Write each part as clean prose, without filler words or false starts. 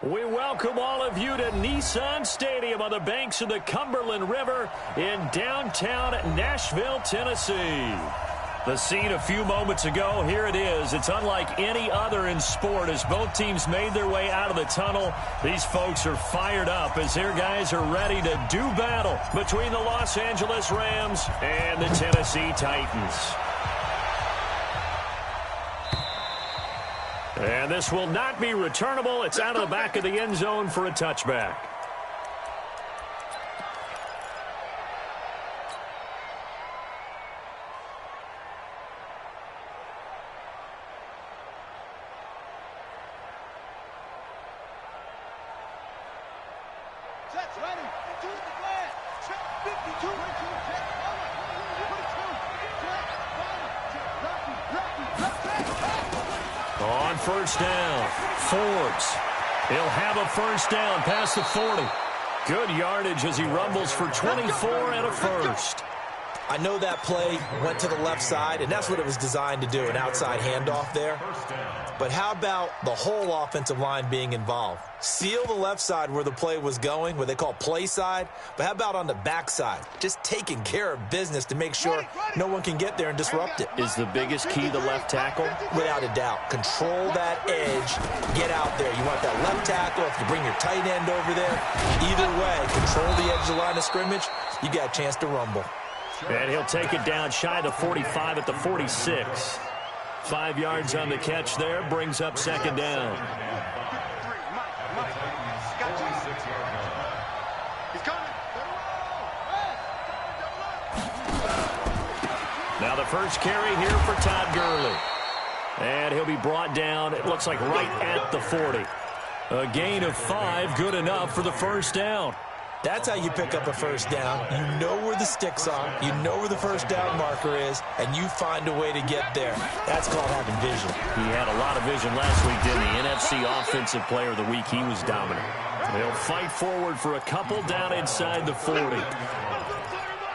We welcome all of you to Nissan Stadium on the banks of the Cumberland River in downtown Nashville, Tennessee. The scene a few moments ago, here it is. It's unlike any other in sport as both teams made their way out of the tunnel. These folks are fired up as their guys are ready to do battle between the Los Angeles Rams and the Tennessee Titans. And this will not be returnable. It's out of the back of the end zone for a touchback. On first down, Forbes. He'll have a first down past the 40. Good yardage as he rumbles for 24 and a first. I know that play went to the left side, and that's what it was designed to do, an outside handoff there. But how about the whole offensive line being involved? Seal the left side where the play was going, what they call play side, but how about on the back side? Just taking care of business to make sure no one can get there and disrupt it. Is the biggest key the left tackle? Without a doubt. Control that edge. Get out there. You want that left tackle. If you bring your tight end over there, either way, control the edge of the line of scrimmage, you got a chance to rumble. And he'll take it down shy of the 45 at the 46. 5 yards on the catch there, brings up second down. Now the first carry here for Todd Gurley. And he'll be brought down, it looks like right at the 40. A gain of 5, good enough for the first down. That's how you pick up a first down. You know where the sticks are. You know where the first down marker is, and you find a way to get there. That's called having vision. He had a lot of vision last week, didn't he? NFC Offensive Player of the Week. He was dominant. They'll fight forward for a couple down inside the 40.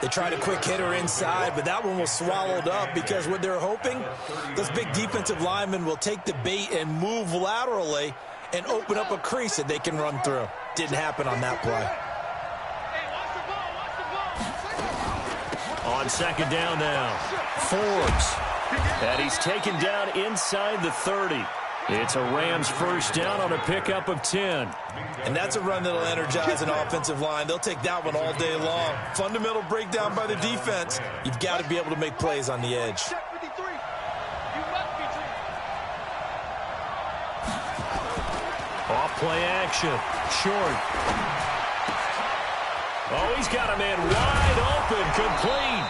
They tried a quick hitter inside, but that one was swallowed up because what they're hoping, those big defensive linemen will take the bait and move laterally and open up a crease that they can run through. Didn't happen on that play. On second down now, Forbes. And he's taken down inside the 30. It's a Rams first down on a pickup of 10. And that's a run that'll energize an offensive line. They'll take that one all day long. Fundamental breakdown by the defense. You've got to be able to make plays on the edge. Off play action. Short. Oh, he's got a man wide open, complete.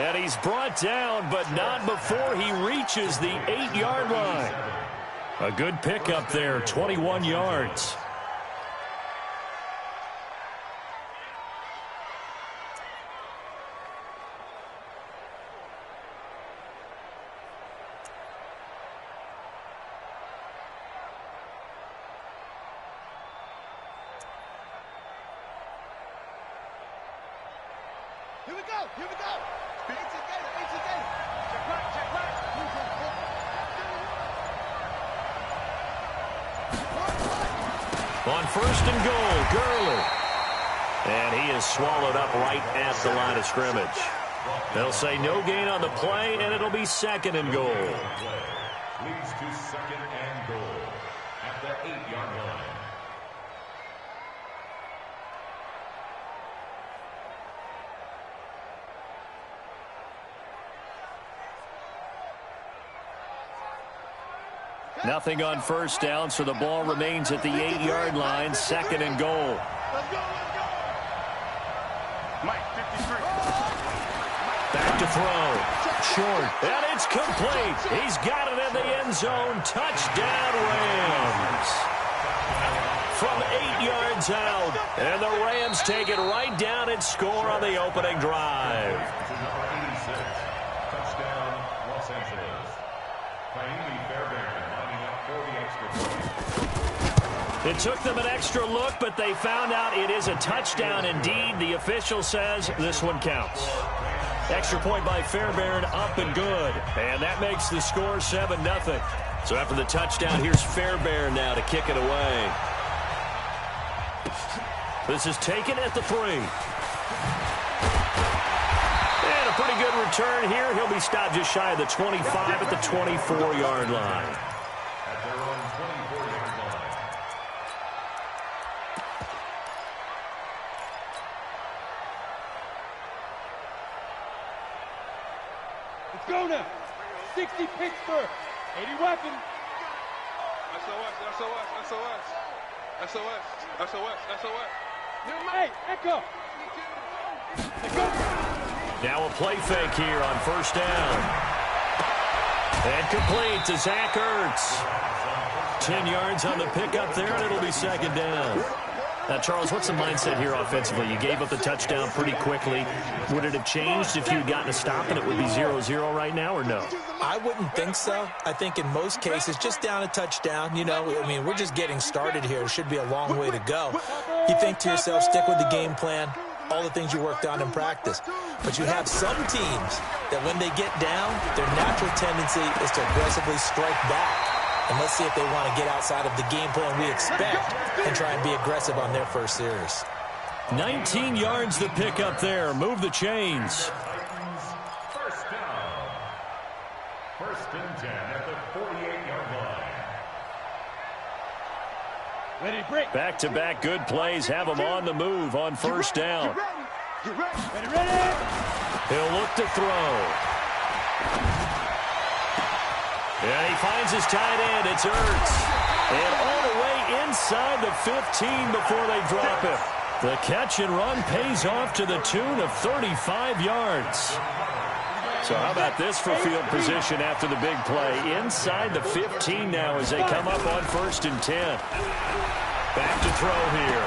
And he's brought down, but not before he reaches the 8-yard line. A good pickup there, 21 yards. Here we go. Here we go. Check right. On first and goal, Gurley. And he is swallowed up right at the line of scrimmage. They'll say no gain on the play, and it'll be second and goal. Leads to second and goal at the 8-yard line. Nothing on first down, so the ball remains at the 8-yard line, second and goal. Let's go. Mike, 53. Back to throw. Short. And it's complete. He's got it in the end zone. Touchdown, Rams. From 8 yards out. And the Rams take it right down and score on the opening drive. Touchdown, Los Angeles. It took them an extra look, but they found out it is a touchdown indeed. The official says this one counts. Extra point by Fairbairn, up and good. And that makes the score 7-0. So after the touchdown, here's Fairbairn now to kick it away. This is taken at the 3. And a pretty good return here. He'll be stopped just shy of the 25 at the 24-yard line. At their own 24-yard line. Let's go now. 60 Pittsburgh. 80 weapon. SOS, SOS, SOS. SOS, SOS, SOS. Hey, Echo. Let's go. Now a play fake here on first down. And complete to Zach Ertz. 10 yards on the pickup there, and it'll be second down. Now, Charles, what's the mindset here offensively? You gave up the touchdown pretty quickly. Would it have changed if you had gotten a stop and it would be 0-0 right now, or no? I wouldn't think so. I think in most cases, just down a touchdown, you know, I mean, we're just getting started here. It should be a long way to go. You think to yourself, stick with the game plan, all the things you worked on in practice. But you have some teams that when they get down, their natural tendency is to aggressively strike back. And let's see if they want to get outside of the game plan we expect and try and be aggressive on their first series. 19 yards to pick up there. Move the chains. First down. First and 10 at the 48-yard line. Ready to break. Back-to-back good plays have him on the move on first down. Ready, ready. He'll look to throw. And he finds his tight end. It's Ertz. And all the way inside the 15 before they drop him. The catch and run pays off to the tune of 35 yards. So how about this for field position after the big play? Inside the 15 now as they come up on first and 10. Back to throw here.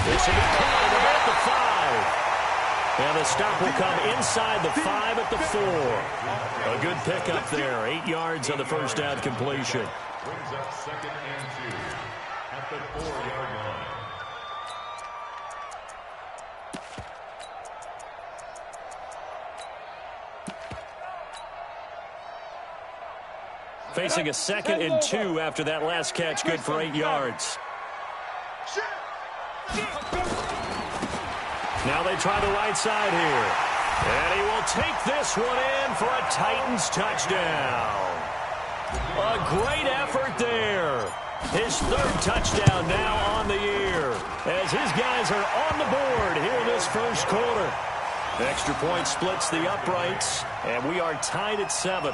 This will be caught at the 5. And the stop will come inside the 5 at the 4. A good pickup there. 8 yards on the first down completion. Brings up second and 2 at the 4-yard line. Facing a second and 2 after that last catch. Good for 8 yards. Now they try the right side here. And he will take this one in for a Titans touchdown. A great effort there. His third touchdown now on the year as his guys are on the board here in this first quarter. Extra point splits the uprights, and we are tied at 7.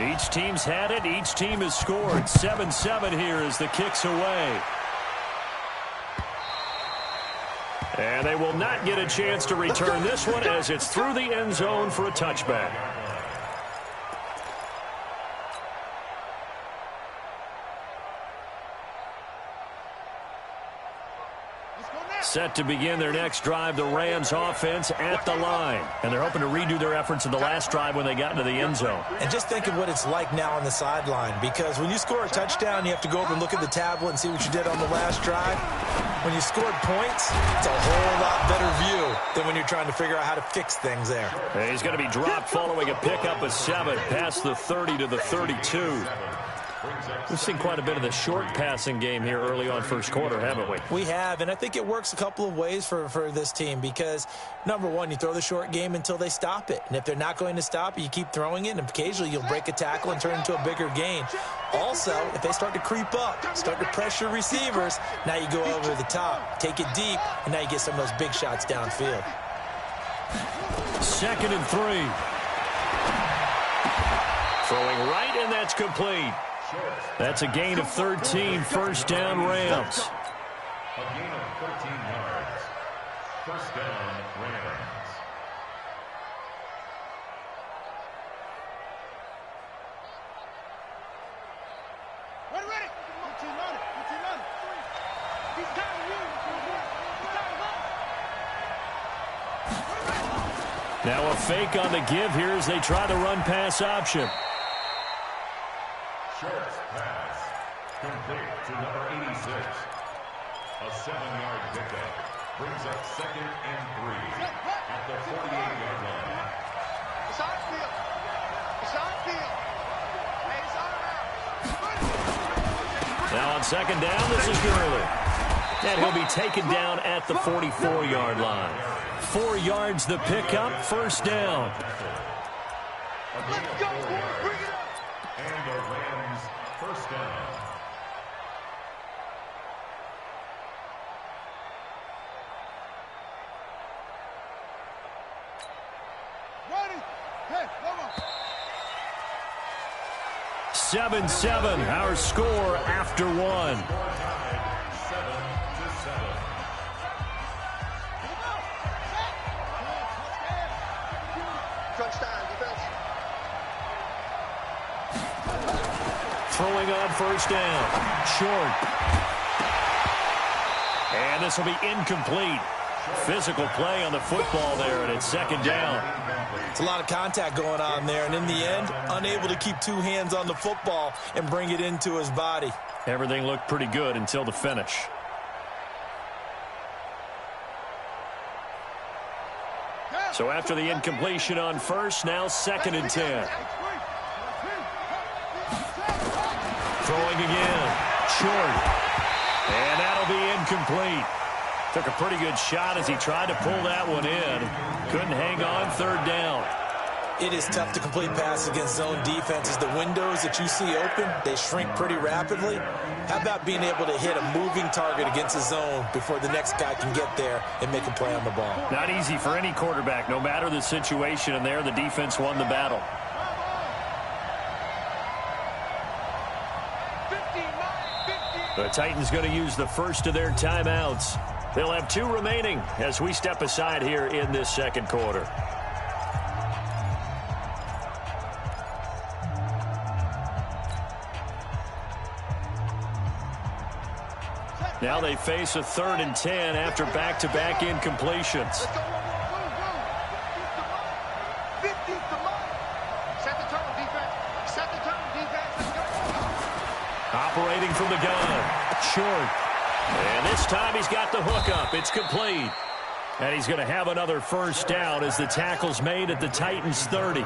Each team's had it. Each team has scored. 7-7 here as the kick's away. And they will not get a chance to return this one as it's through the end zone for a touchback. Set to begin their next drive, the Rams offense at the line. And they're hoping to redo their efforts in the last drive when they got into the end zone. And just think of what it's like now on the sideline, because when you score a touchdown, you have to go over and look at the tablet and see what you did on the last drive. When you scored points, it's a whole lot better view than when you're trying to figure out how to fix things there. And he's going to be dropped following a pickup of 7 past the 30 to the 32. We've seen quite a bit of the short passing game here early on first quarter, haven't we? We have, and I think it works a couple of ways for this team because, number one, you throw the short game until they stop it. And if they're not going to stop it, you keep throwing it, and occasionally you'll break a tackle and turn it into a bigger gain. Also, if they start to creep up, start to pressure receivers, now you go over the top, take it deep, and now you get some of those big shots downfield. 2nd and 3. Throwing right, and that's complete. That's a gain of 13, first down Rams. A gain of 13 yards. First down, Rams. Ready, ready. Good team on it. Good team on it. He's got you. He's got him. Now a fake on the give here as they try the run-pass option. Short pass. Complete to number 86. A 7-yard pickup. Brings up second and 3 at the 48-yard line. It's out of field. It's On second down, this is Gurley. And he'll be taken down at the 44-yard line. 4 yards the pickup, first down. Let's go, boy. Bring it up. And the Rams first down. Ready. Hey, come on. 7-7, our score after one. 7-7. Touchdown, defense. Throwing on first down. Short. And this will be incomplete. Physical play on the football there, and it's second down. It's a lot of contact going on there, and in the end, unable to keep 2 hands on the football and bring it into his body. Everything looked pretty good until the finish. So after the incompletion on first, now second and 10. Throwing again. Short. And that'll be incomplete. Took a pretty good shot as he tried to pull that one in. Couldn't hang on, third down. It is tough to complete passes against zone defenses. The windows that you see open, they shrink pretty rapidly. How about being able to hit a moving target against a zone before the next guy can get there and make a play on the ball? Not easy for any quarterback, no matter the situation, and there the defense won the battle. The Titans going to use the first of their timeouts. They'll have 2 remaining as we step aside here in this second quarter. Now they face a 3rd and 10 after back-to-back incompletions. Set the tone, defense. Set the tone, defense. Let's go. Operating from the gun. Short. And this time he's got the hook up. It's complete. And he's going to have another first down as the tackle's made at the Titans' 30.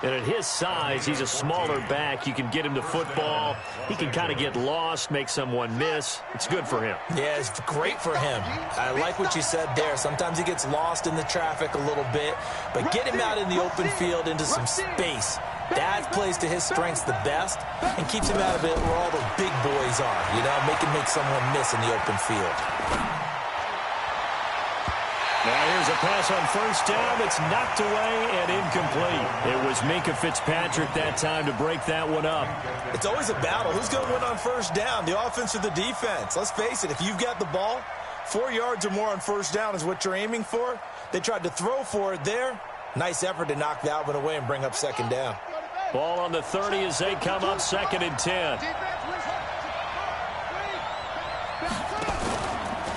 And at his size, he's a smaller back. You can get him to football. He can kind of get lost, make someone miss. It's good for him. Yeah, it's great for him. I like what you said there. Sometimes he gets lost in the traffic a little bit, but get him out in the open field into some space. That plays to his strengths the best and keeps him out of it where all the big boys are, you know, make someone miss in the open field. Now here's a pass on first down. It's knocked away and incomplete. It was Minkah Fitzpatrick that time to break that one up. It's always a battle. Who's going to win on first down, the offense or the defense? Let's face it, if you've got the ball, 4 yards or more on first down is what you're aiming for. They tried to throw for it there. Nice effort to knock that one away and bring up second down. Ball on the 30 as they come up 2nd and 10.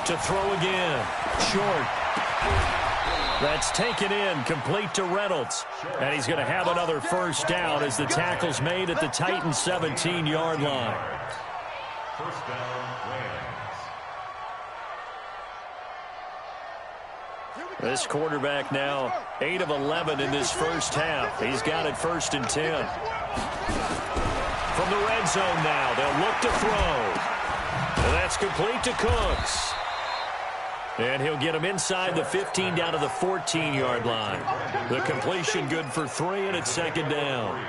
To throw again. Short. That's taken in, complete to Reynolds. And he's going to have another first down as the tackle's made at the Titans' 17-yard line. First down, Rams. This quarterback now 8 of 11 in this first half. He's got it 1st and 10. From the red zone now, they'll look to throw. And that's complete to Cooks. And he'll get him inside the 15 down to the 14-yard line. The completion good for 3, and it's second down.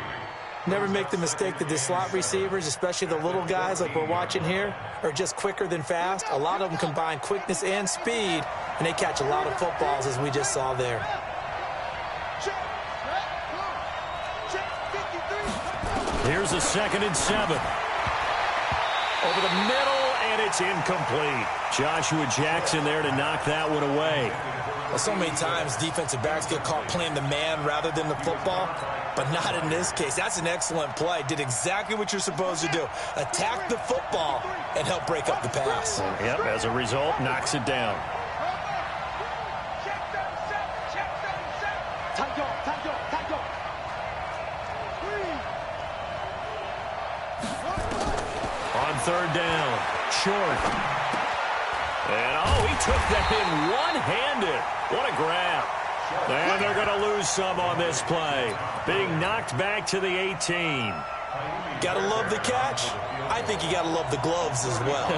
Never make the mistake that the slot receivers, especially the little guys like we're watching here, are just quicker than fast. A lot of them combine quickness and speed, and they catch a lot of footballs, as we just saw there. Here's a 2nd and 7. Over the middle, and it's incomplete. Joshua Jackson there to knock that one away. Well, so many times defensive backs get caught playing the man rather than the football, but not in this case. That's an excellent play. Did exactly what you're supposed to do. Attack the football and help break up the pass. Yep, as a result, knocks it down. On third down, short. And, he took that in one-handed. What a grab. And they're going to lose some on this play. Being knocked back to the 18. Gotta love the catch. I think you gotta love the gloves as well.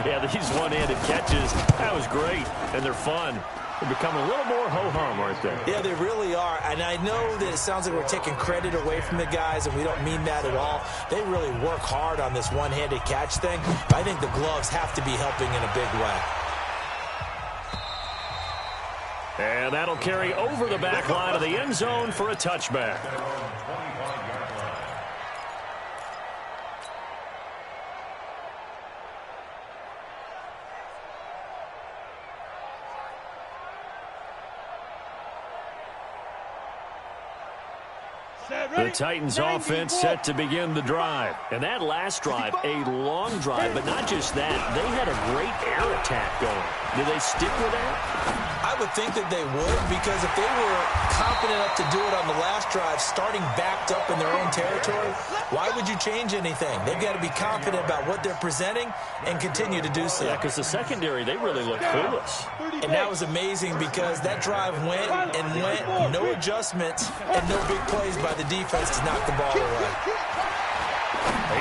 Yeah, these one-handed catches, that was great, and they're fun. They're becoming a little more ho-hum, aren't they? Yeah, they really are. And I know that it sounds like we're taking credit away from the guys, and we don't mean that at all. They really work hard on this one-handed catch thing. But I think the gloves have to be helping in a big way. And that'll carry over the back line of the end zone for a touchback. The Titans offense set to begin the drive. And that last drive, a long drive, but not just that. They had a great air attack going. Do they stick with that? I would think that they would, because if they were confident enough to do it on the last drive, starting backed up in their own territory, why would you change anything? They've got to be confident about what they're presenting and continue to do so. Yeah, because the secondary, they really look clueless. And that was amazing because that drive went and went, no adjustments and no big plays by the defense to knock the ball away.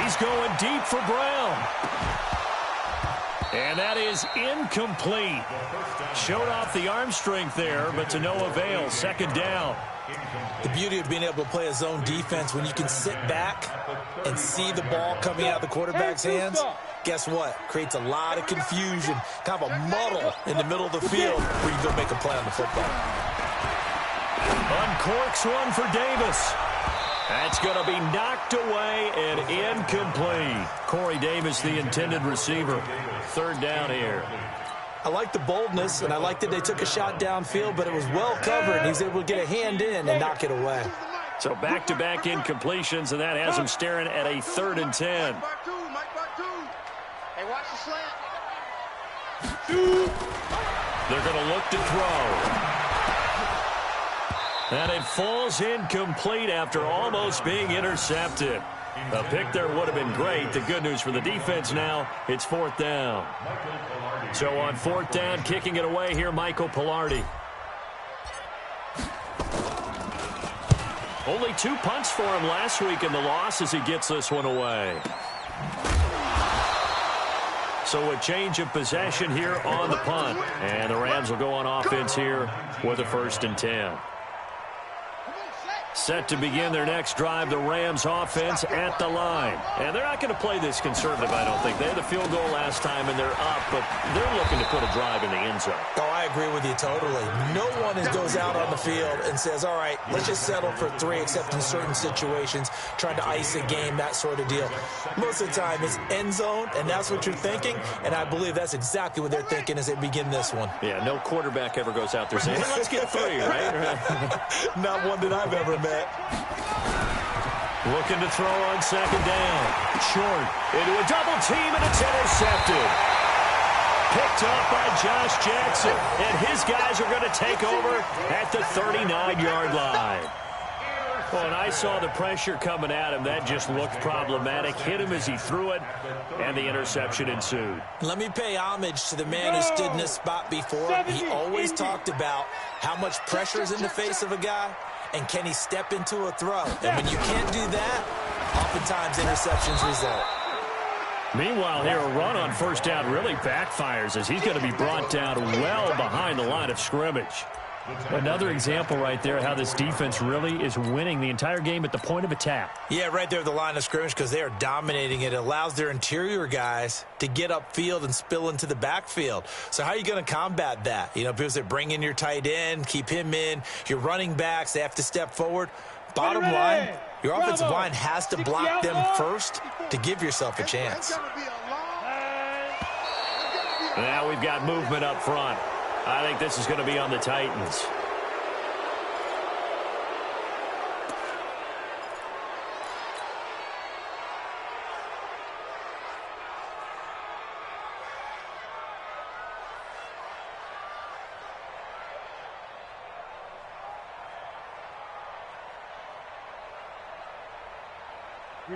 He's going deep for Brown. And that is incomplete. Showed off the arm strength there, but to no avail. Second down. The beauty of being able to play a zone defense when you can sit back and see the ball coming out of the quarterback's hands, guess what? Creates a lot of confusion, kind of a muddle in the middle of the field where you go make a play on the football. Uncorks one for Davis. That's going to be knocked away and incomplete. Corey Davis, the intended receiver. Third down here. I like the boldness, and I like that they took a shot downfield, but it was well covered. He was able to get a hand in and knock it away. So back-to-back incompletions, and that has him staring at a 3rd and 10. Hey, watch the slant. They're going to look to throw. And it falls incomplete after almost being intercepted. A pick there would have been great. The good news for the defense now, it's 4th down. So on 4th down, kicking it away here, Michael Pilardi. Only 2 punts for him last week in the loss as he gets this one away. So a change of possession here on the punt. And the Rams will go on offense here with a 1st and 10. Set to begin their next drive, the Rams offense at the line. And they're not going to play this conservative, I don't think. They had the field goal last time, and they're up, but they're looking to put a drive in the end zone. Oh, I agree with you totally. No one goes out on the field and says, all right, let's just settle for 3, except in certain situations, trying to ice a game, that sort of deal. Most of the time, it's end zone, and that's what you're thinking, and I believe that's exactly what they're thinking as they begin this one. Yeah, no quarterback ever goes out there saying, hey, let's get 3, right? Not one that I've ever met. Looking to throw on 2nd down. Short into a double team, and it's intercepted. Picked up by Josh Jackson, and his guys are going to take over at the 39-yard line. Well, and I saw the pressure coming at him. That just looked problematic. Hit him as he threw it, and the interception ensued. Let me pay homage to the man who stood in this spot before. He always talked about how much pressure is in the face of a guy, and can he step into a throw? And when you can't do that, oftentimes interceptions result. Meanwhile, here, a run on 1st down really backfires as he's going to be brought down well behind the line of scrimmage. Another example right there how this defense really is winning the entire game at the point of attack. Yeah, right there at the line of scrimmage because they are dominating it. It allows their interior guys to get upfield and spill into the backfield. So how are you going to combat that? You know, people say bring in your tight end, keep him in. Your running backs, they have to step forward. Bottom line, your offensive line has to block them first to give yourself a chance. Now we've got movement up front. I think this is going to be on the Titans.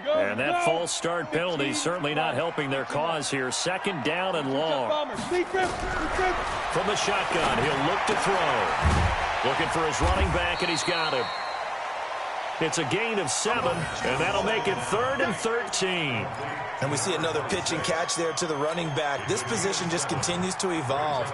And that false start penalty certainly not helping their cause here. 2nd down and long. From the shotgun, he'll look to throw. Looking for his running back, and he's got him. It's a gain of 7, and that'll make it 3rd and 13. And we see another pitch and catch there to the running back. This position just continues to evolve.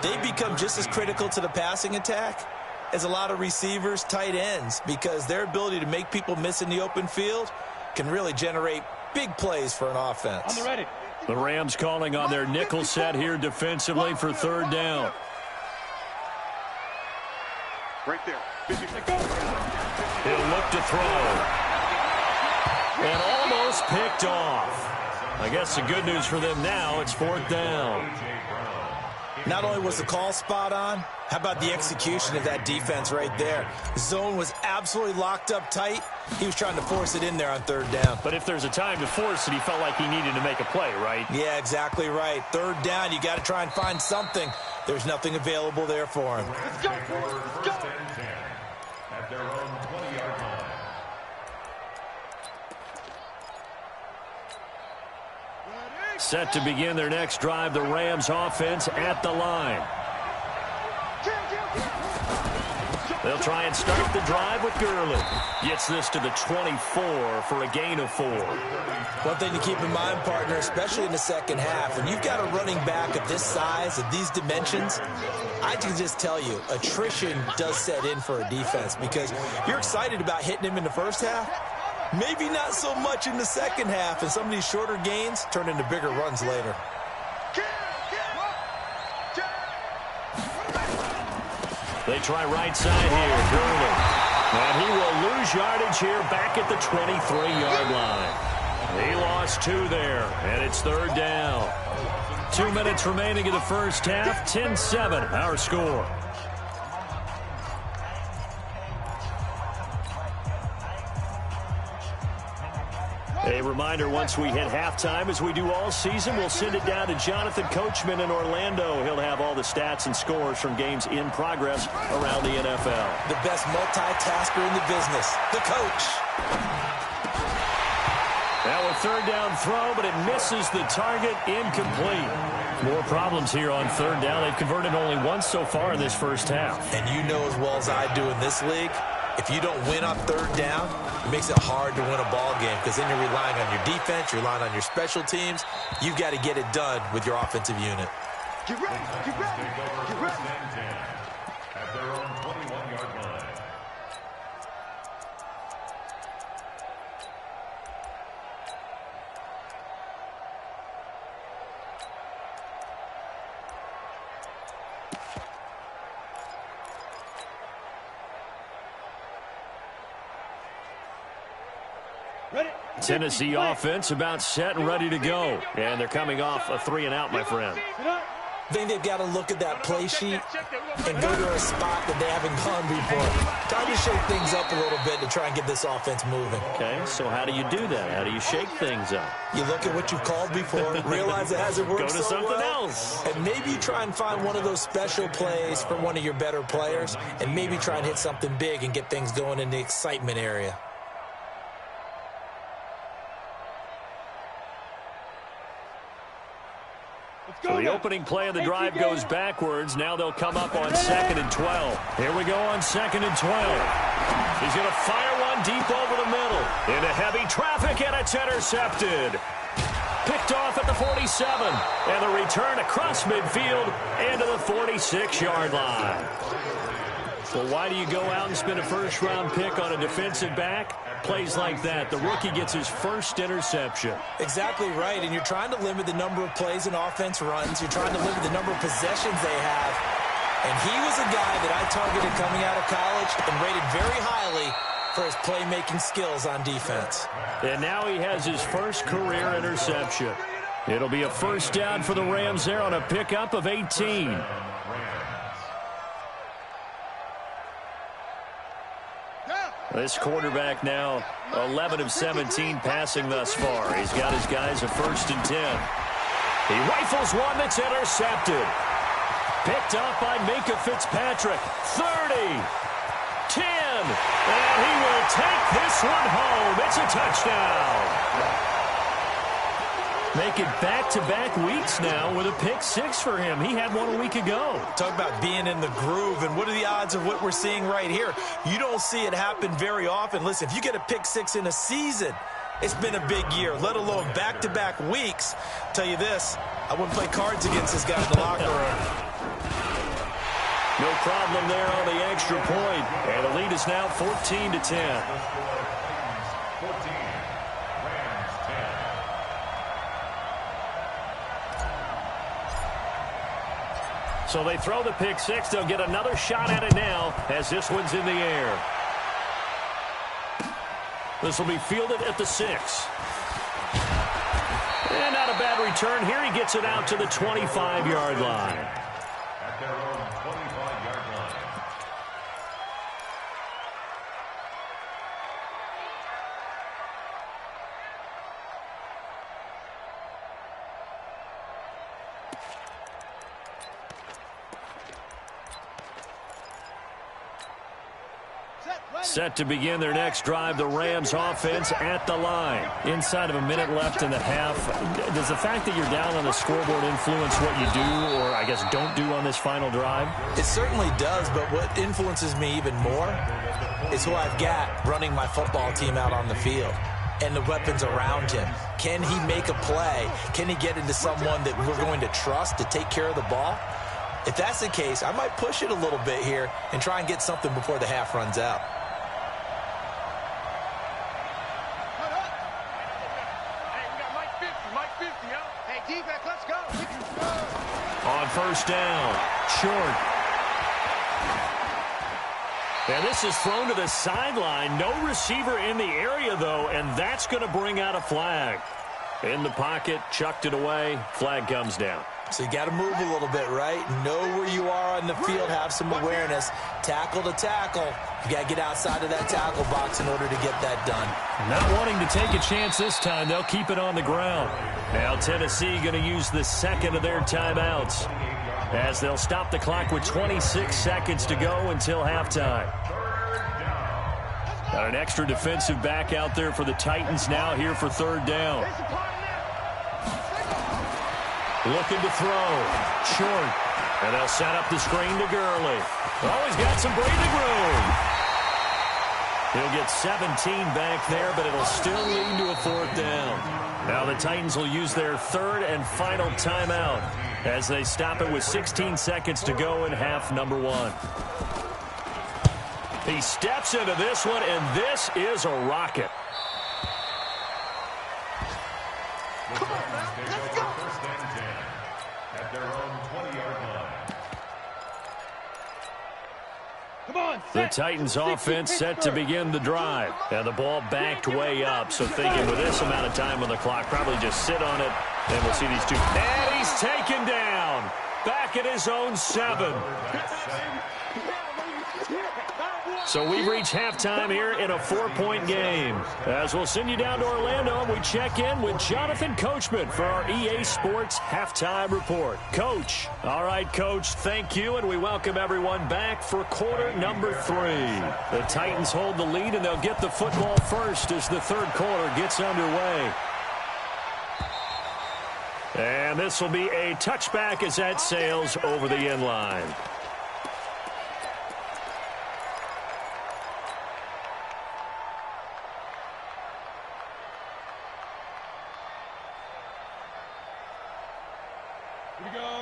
They become just as critical to the passing attack as a lot of receivers, tight ends, because their ability to make people miss in the open field can really generate big plays for an offense. On the ready. The Rams calling on their nickel set here defensively for 3rd down. Right there. He'll look to throw. And almost picked off. I guess the good news for them now, it's 4th down. Not only was the call spot on, how about the execution of that defense right there? The zone was absolutely locked up tight. He was trying to force it in there on 3rd down. But if there's a time to force it, he felt like he needed to make a play, right? Yeah, exactly right. 3rd down, you got to try and find something. There's nothing available there for him. Let's go, boys. Let's go. At their own 20-yard line. Set to begin their next drive, the Rams offense at the line. They'll try and start the drive with Gurley. Gets this to the 24 for a gain of 4. One thing to keep in mind, partner, especially in the second half, when you've got a running back of this size, of these dimensions, I can just tell you, attrition does set in for a defense because you're excited about hitting him in the first half. Maybe not so much in the second half, and some of these shorter gains turn into bigger runs later. They try right side here, Gurley. And he will lose yardage here back at the 23-yard line. He lost 2 there, and it's 3rd down. 2 minutes remaining in the first half, 10-7 our score. A reminder, once we hit halftime, as we do all season, we'll send it down to Jonathan Coachman in Orlando. He'll have all the stats and scores from games in progress around the NFL. The best multitasker in the business, the coach. Now a 3rd down throw, but it misses the target, incomplete. More problems here on 3rd down. They've converted only once so far in this first half. And you know as well as I do in this league, if you don't win on 3rd down, it makes it hard to win a ball game because then you're relying on your defense, you're relying on your special teams. You've got to get it done with your offensive unit. Get ready. Get ready. Get ready. At their own 21-yard line. Ready. Tennessee offense about set and ready to go. And they're coming off a 3-and-out, my friend. I think they've got to look at that play sheet and go to a spot that they haven't gone before. Time to shake things up a little bit to try and get this offense moving. Okay, so how do you do that? How do you shake things up? You look at what you've called before, realize it hasn't worked Go to so something well, else. and maybe you try and find one of those special plays from one of your better players, and maybe try and hit something big and get things going in the excitement area. So the opening play of the drive goes backwards. Now they'll come up on 2nd and 12. Here we go on 2nd and 12. He's going to fire one deep over the middle. Into heavy traffic, and it's intercepted. Picked off at the 47. And the return across midfield into the 46-yard line. Well, why do you go out and spend a first-round pick on a defensive back? Plays like that, the rookie gets his first interception. Exactly right, and you're trying to limit the number of plays an offense runs. You're trying to limit the number of possessions they have. And he was a guy that I targeted coming out of college and rated very highly for his playmaking skills on defense. And now he has his first career interception. It'll be a 1st down for the Rams there on a pickup of 18. This quarterback now 11 of 17 passing thus far. He's got his guys a 1st and 10. He rifles one that's intercepted. Picked up by Minka Fitzpatrick. 30, 10, and he will take this one home. It's a touchdown. Make it back-to-back weeks now with a pick six for him. He had one a week ago. Talk about being in the groove, and what are the odds of what we're seeing right here? You don't see it happen very often. Listen, if you get a pick six in a season, it's been a big year, let alone back-to-back weeks. Tell you this, I wouldn't play cards against this guy in the locker room. No problem there on the extra point. And the lead is now 14-10. So they throw the pick six. They'll get another shot at it now as this one's in the air. This will be fielded at the 6. And not a bad return here. He gets it out to the 25-yard line. At their own 25-yard line. Set to begin their next drive, the Rams offense at the line. Inside of a minute left in the half. Does the fact that you're down on the scoreboard influence what you do, or I guess don't do on this final drive? It certainly does, but what influences me even more is who I've got running my football team out on the field and the weapons around him. Can he make a play? Can he get into someone that we're going to trust to take care of the ball? If that's the case, I might push it a little bit here and try and get something before the half runs out. On first down, short. And this is thrown to the sideline. No receiver in the area, though, and that's going to bring out a flag. In the pocket, chucked it away, flag comes down. So you got to move a little bit, right? Know where you are on the field, have some awareness. Tackle to tackle. You got to get outside of that tackle box in order to get that done. Not wanting to take a chance this time, they'll keep it on the ground. Now Tennessee going to use the second of their timeouts as they'll stop the clock with 26 seconds to go until halftime. Got an extra defensive back out there for the Titans now here for third down. Looking to throw. Short. And they'll set up the screen to Gurley. Oh, he's got some breathing room. He'll get 17 back there, but it'll still lead to a fourth down. Now the Titans will use their third and final timeout as they stop it with 16 seconds to go in half number 1. He steps into this one, and this is a rocket. Come on, man. Let's go. First and 10 at their own 20-yard line. Come on, the Titans offense set to begin the drive. And the ball backed way up. So thinking with this amount of time on the clock, probably just sit on it. And we'll see these two. And he's taken down. Back at his own 7. So we reach halftime here in a 4-point game. As we'll send you down to Orlando, and we check in with Jonathan Coachman for our EA Sports Halftime Report. Coach. All right, Coach, thank you, and we welcome everyone back for quarter number 3. The Titans hold the lead, and they'll get the football first as the third quarter gets underway. And this will be a touchback as that sails over the end line.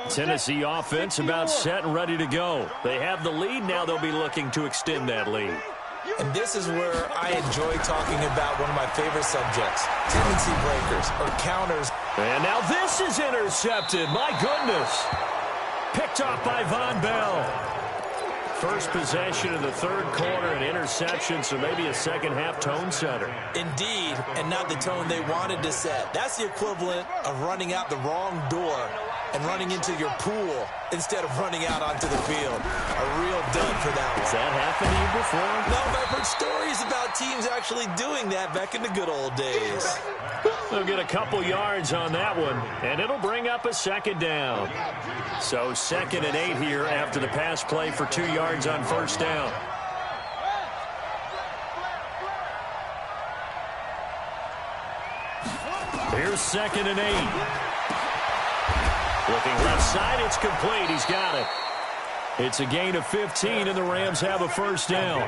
Tennessee offense about set and ready to go. They have the lead. Now they'll be looking to extend that lead. And this is where I enjoy talking about one of my favorite subjects, tendency breakers or counters. And now this is intercepted. My goodness. Picked off by Von Bell. First possession of the third quarter, an interception, so maybe a second-half tone setter. Indeed, and not the tone they wanted to set. That's the equivalent of running out the wrong door and running into your pool instead of running out onto the field. A real dud for that one. Has that happened to you before? No, but I've heard stories about teams actually doing that back in the good old days. They'll get a couple yards on that one, and it'll bring up a second down. So 2nd and 8 here after the pass play for 2 yards on first down. Here's 2nd and 8. Looking left side, it's complete. He's got it. It's a gain of 15, and the Rams have a first down.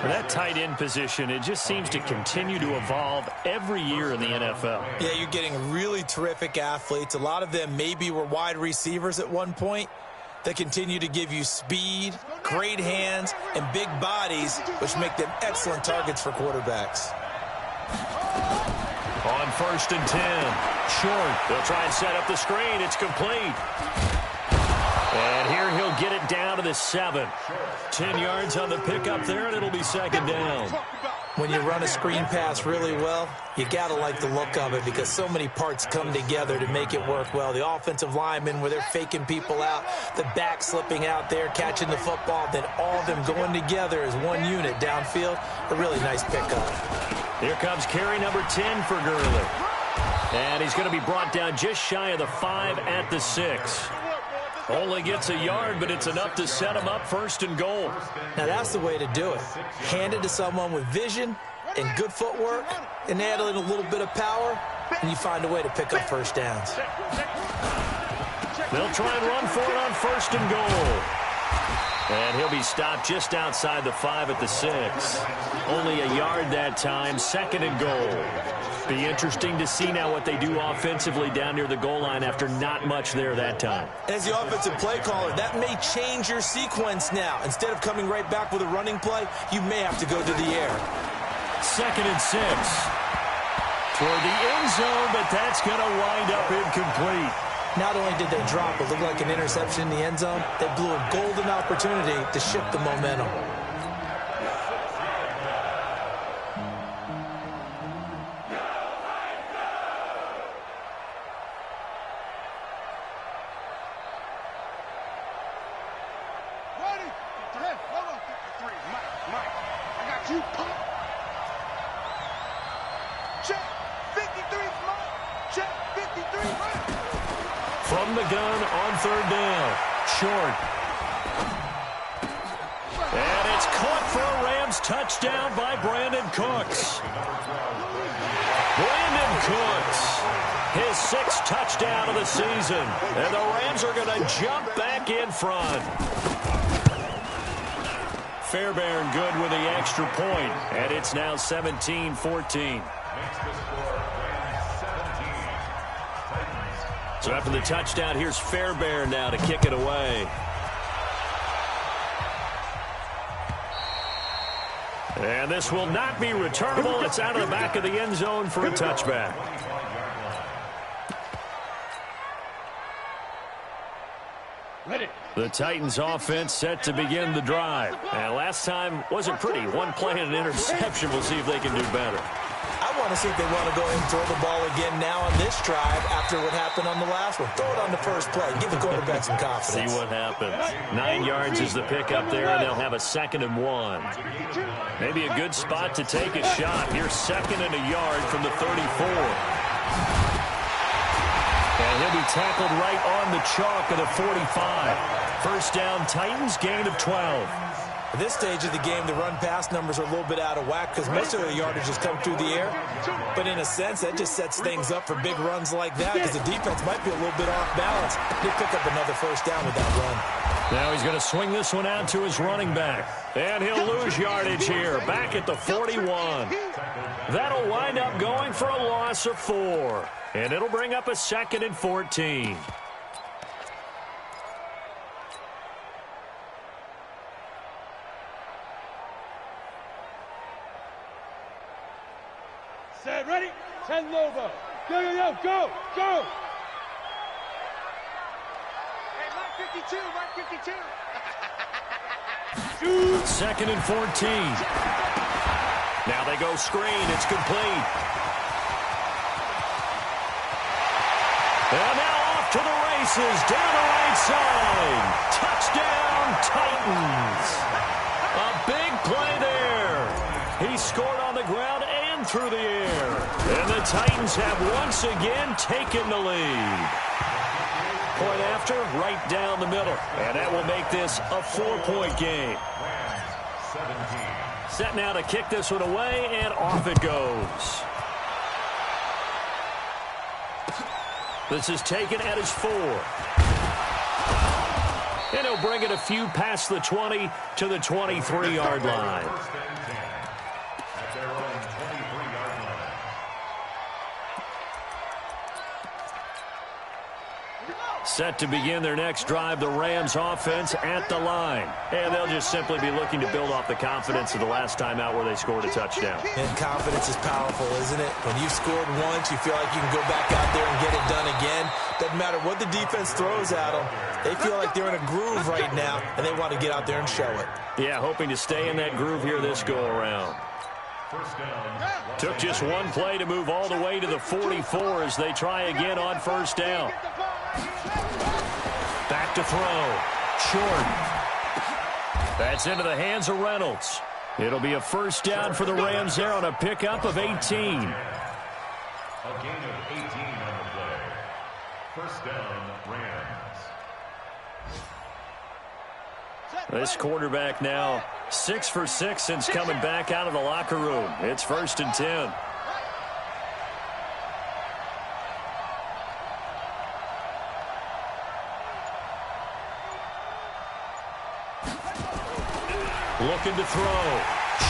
That tight end position, it just seems to continue to evolve every year in the NFL. Yeah, you're getting really terrific athletes. A lot of them maybe were wide receivers at one point that continue to give you speed, great hands, and big bodies, which make them excellent targets for quarterbacks. On 1st and 10, short. They'll try and set up the screen. It's complete. And here he'll get it down to the 7. 10 yards on the pickup there, and it'll be 2nd down. When you run a screen pass really well, you got to like the look of it because so many parts come together to make it work well. The offensive linemen, where they're faking people out, the back slipping out there, catching the football, then all of them going together as one unit downfield. A really nice pickup. Here comes carry number 10 for Gurley. And he's going to be brought down just shy of the 5 at the 6. Only gets a yard, but it's enough to set him up 1st and goal. Now that's the way to do it. Hand it to someone with vision and good footwork and add in a little bit of power, and you find a way to pick up first downs. They'll try and run for it on 1st and goal. And he'll be stopped just outside the 5 at the 6. Only a yard that time, 2nd and goal. Be interesting to see now what they do offensively down near the goal line after not much there that time. As the offensive play caller, that may change your sequence now. Instead of coming right back with a running play, you may have to go to the air. 2nd and 6. Toward the end zone, but that's going to wind up incomplete. Not only did they drop what looked like an interception in the end zone, they blew a golden opportunity to shift the momentum. From the gun on 3rd down. Short. And it's caught for a Rams touchdown by Brandon Cooks. Brandon Cooks, his 6th touchdown of the season. And the Rams are going to jump back in front. Fairbairn good with the extra point. And it's now 17-14. So after the touchdown, here's Fairbairn now to kick it away. And this will not be returnable. It's out of the back of the end zone for a touchback. The Titans offense set to begin the drive. And last time wasn't pretty. One play and an interception. We'll see if they can do better. I want to see if they want to go ahead and throw the ball again now on this drive after what happened on the last one. Throw it on the first play. Give the quarterback some confidence. See what happens. 9 yards is the pickup there, and they'll have a 2nd and 1. Maybe a good spot to take a shot. Here's 2nd and a yard from the 34. And he'll be tackled right on the chalk of the 45. First down, Titans, gain of 12. At this stage of the game, the run-pass numbers are a little bit out of whack because most of the yardage has come through the air. But in a sense, that just sets things up for big runs like that because the defense might be a little bit off balance. They pick up another first down with that run. Now he's going to swing this one out to his running back. And he'll lose yardage here, back at the 41. That'll wind up going for a loss of 4. And it'll bring up a 2nd and 14. Set, ready? 10 Lobo. Go, go, go, go, go. Hey, Mark 52, Mark 52. 2nd and 14. Now they go screen. It's complete. And now off to the races. Down the right side. Touchdown, Titans. A big play there. He scored on the ground and through the air. And the Titans have once again taken the lead. Point after, right down the middle. And that will make this a 4-point game. Set now to kick this one away, and off it goes. This is taken at his 4. And he'll bring it a few past the 20 to the 23-yard line. First and 10 at their own 23-yard line. Set to begin their next drive, the Rams offense at the line. And they'll just simply be looking to build off the confidence of the last time out where they scored a touchdown. And confidence is powerful, isn't it? When you've scored once, you feel like you can go back out there and get it done again. Doesn't matter what the defense throws at them. They feel like they're in a groove right now, and they want to get out there and show it. Yeah, hoping to stay in that groove here this go-around. First down. Took just one play to move all the way to the 44 as they try again on first down. Back to throw. Short. That's into the hands of Reynolds. It'll be a first down for the Rams there on a pickup of 18. A gain of 18 on the play. First down, Rams. This quarterback now 6 for 6 since coming back out of the locker room. It's first and 10. Looking to throw.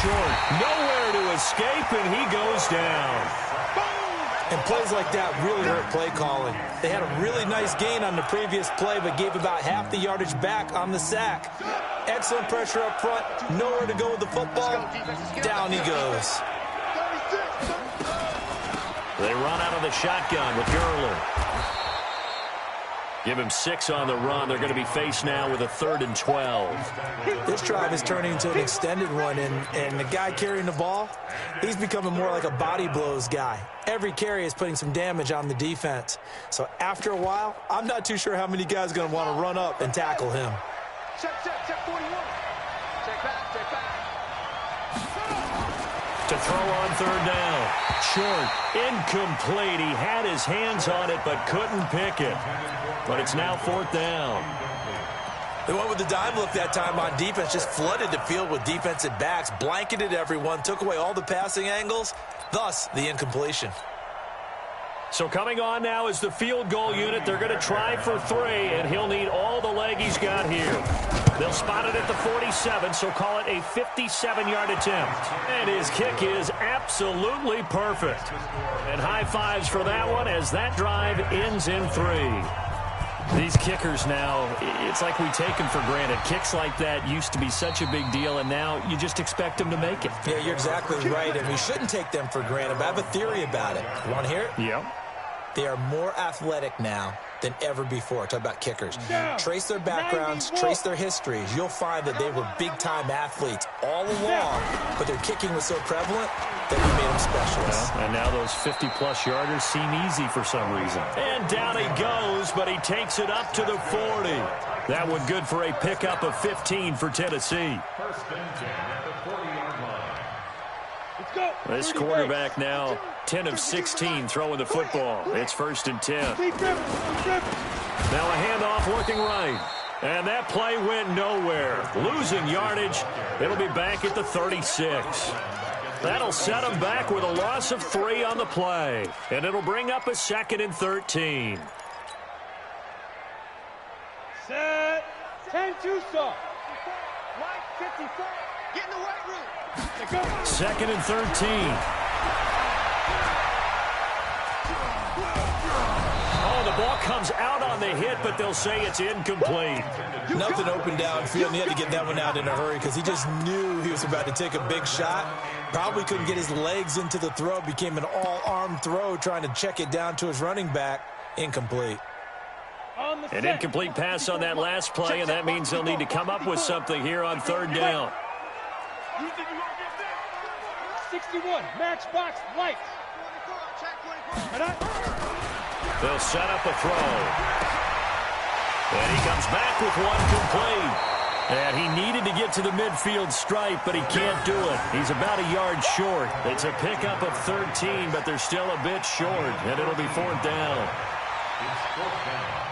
Short. Nowhere to escape, and he goes down. And plays like that really hurt play calling. They had a really nice gain on the previous play, but gave about half the yardage back on the sack. Excellent pressure up front. Nowhere to go with the football. Down he goes. They run out of the shotgun with Gurley. Give him 6 on the run. They're going to be faced now with a 3rd and 12. This drive is turning into an extended one, and the guy carrying the ball, he's becoming more like a body blows guy. Every carry is putting some damage on the defense. So after a while, I'm not too sure how many guys are going to want to run up and tackle him. Check 41. Check back. To throw on 3rd down. Short. Incomplete. He had his hands on it but couldn't pick it. But it's now 4th down. They went with the dime look that time on defense, just flooded the field with defensive backs, blanketed everyone, took away all the passing angles, thus the incompletion. So coming on now is the field goal unit. They're going to try for 3, and he'll need all the leg he's got here. They'll spot it at the 47, so call it a 57-yard attempt. And his kick is absolutely perfect. And high fives for that one as that drive ends in 3. These kickers now, it's like we take them for granted. Kicks like that used to be such a big deal, and now you just expect them to make it. Yeah, you're exactly right, and we shouldn't take them for granted, but I have a theory about it. You want to hear it? Yep. They are more athletic now than ever before. Talk about kickers. Trace their backgrounds, trace their histories. You'll find that they were big-time athletes all along, but their kicking was so prevalent that we made them specialists. And now those 50-plus yarders seem easy for some reason. And down he goes, but he takes it up to the 40. That one good for a pickup of 15 for Tennessee. First and 10 at the 40-yard line. Let's go. This quarterback now 10 of 16 throwing the football. It's first and 10. Now a handoff looking right. And that play went nowhere. Losing yardage. It'll be back at the 36. That'll set them back with a loss of 3 on the play. And it'll bring up a 2nd and 13. Set. 10-2 stop. Right 54. Get in the right room. 2nd and 13. Oh, the ball comes out on the hit, but they'll say it's incomplete. Nothing open downfield, and he had to get that one out in a hurry because he just knew he was about to take a big shot. Probably couldn't get his legs into the throw. Became an all-arm throw trying to check it down to his running back. Incomplete. An incomplete pass on that last play, and that means they'll need to come up with something here on 3rd down. 61, matchbox lights. They'll set up a throw. And he comes back with one complete. And he needed to get to the midfield stripe, but he can't do it. He's about a yard short. It's a pickup of 13, but they're still a bit short, and it'll be 4th down. It's 4th down.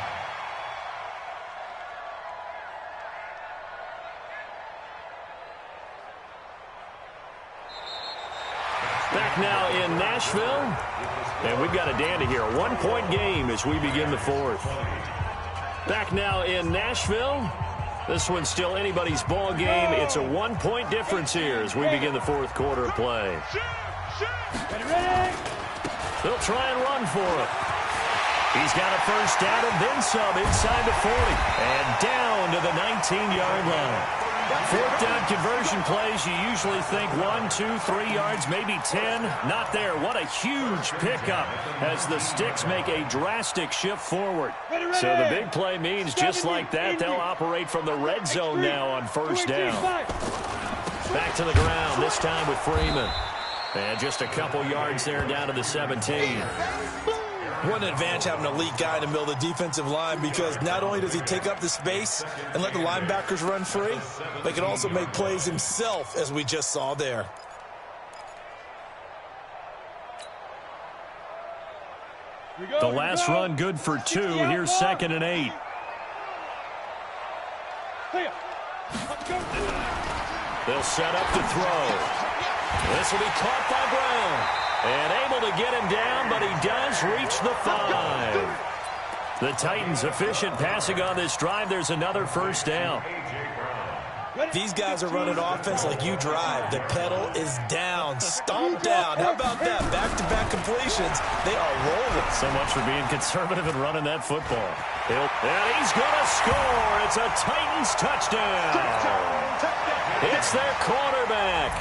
Back now in Nashville. And we've got a dandy here. A 1-point game as we begin the fourth. Back now in Nashville. This one's still anybody's ball game. It's a 1-point difference here as we begin the fourth quarter of play. They'll try and run for it. He's got a first down and then some inside the 40. And down to the 19-yard line. Fourth down conversion plays, you usually think 1, 2, 3 yards, maybe 10. Not there. What a huge pickup as the Sticks make a drastic shift forward. So the big play means just like that, they'll operate from the red zone now on first down. Back to the ground, this time with Freeman. And just a couple yards there down to the 17. What an advantage having an elite guy in the middle of the defensive line, because not only does he take up the space and let the linebackers run free, but he can also make plays himself, as we just saw there. The last run good for 2. Here's 2nd and 8. They'll set up to throw. This will be caught by Brown. And able to get him down, but he does reach the 5. The Titans efficient passing on this drive. There's another first down. These guys are running offense like you drive. The pedal is down, stomp down. How about that? Back-to-back completions. They are rolling. So much for being conservative and running that football. And he's going to score. It's a Titans touchdown. It's their quarterback.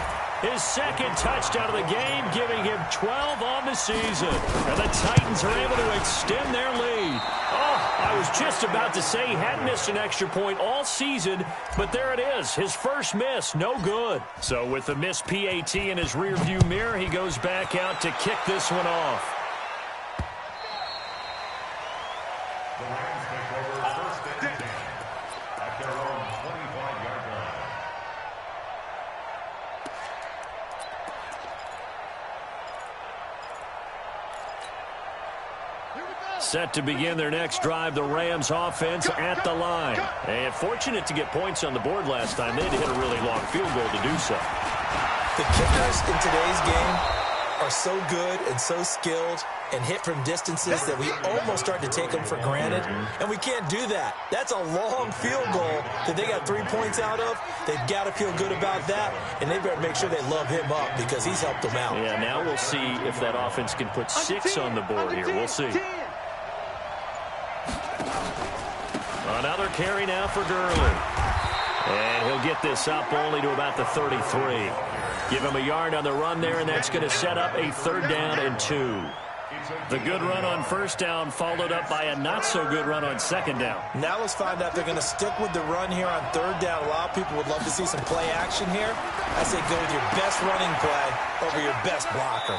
His 2nd touchdown of the game, giving him 12 on the season. And the Titans are able to extend their lead. Oh, I was just about to say he hadn't missed an extra point all season, but there it is. His first miss, no good. So with the missed PAT in his rearview mirror, he goes back out to kick this one off. The Rams take over first and 10 at their own 25-yard line. Set to begin their next drive, the Rams offense at the line. And fortunate to get points on the board last time. They had to hit a really long field goal to do so. The kickers in today's game are so good and so skilled and hit from distances that we almost start to take them for granted. And we can't do that. That's a long field goal that they got 3 points out of. They've got to feel good about that, and they better make sure they love him up because he's helped them out. Yeah, now we'll see if that offense can put 6 on the board here. We'll see. Another carry now for Gurley. And he'll get this up only to about the 33. Give him a yard on the run there, and that's going to set up a 3rd down and 2. The good run on first down followed up by a not-so-good run on 2nd down. Now let's find out if they're going to stick with the run here on 3rd down. A lot of people would love to see some play action here. I say go with your best running play over your best blocker.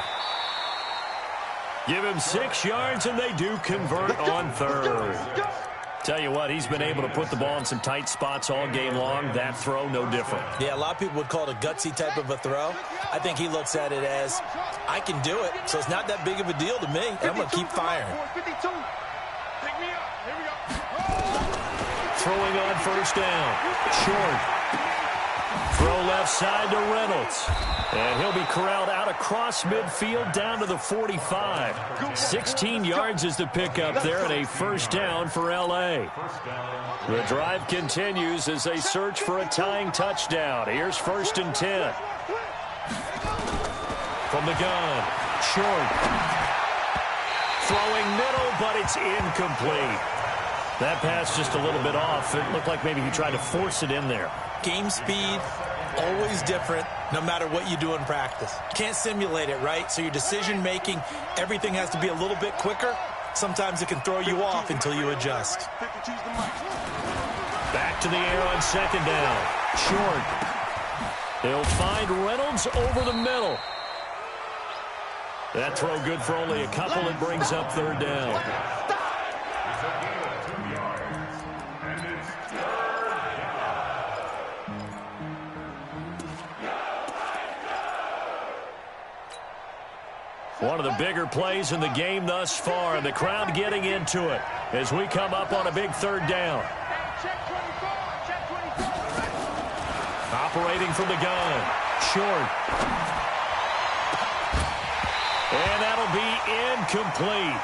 Give him 6 yards, and they do convert on 3rd. Tell you what, he's been able to put the ball in some tight spots all game long. That throw, no different. Yeah, a lot of people would call it a gutsy type of a throw. I think he looks at it as, I can do it, so it's not that big of a deal to me, and I'm going to keep firing. Throwing on first down. Short. Throw left side to Reynolds. And he'll be corralled out across midfield down to the 45. 16 yards is the pickup there, and a first down for L.A. The drive continues as they search for a tying touchdown. Here's 1st and 10. From the gun. Short. Throwing middle, but it's incomplete. That pass just a little bit off. It looked like maybe he tried to force it in there. Game speed, always different, no matter what you do in practice. Can't simulate it, right? So your decision-making, everything has to be a little bit quicker. Sometimes it can throw you off until you adjust. Back to the air on 2nd down. Short. They'll find Reynolds over the middle. That throw good for only a couple. It brings up 3rd down. One of the bigger plays in the game thus far, and the crowd getting into it as we come up on a big 3rd down. Operating from the gun. Short. And that'll be incomplete.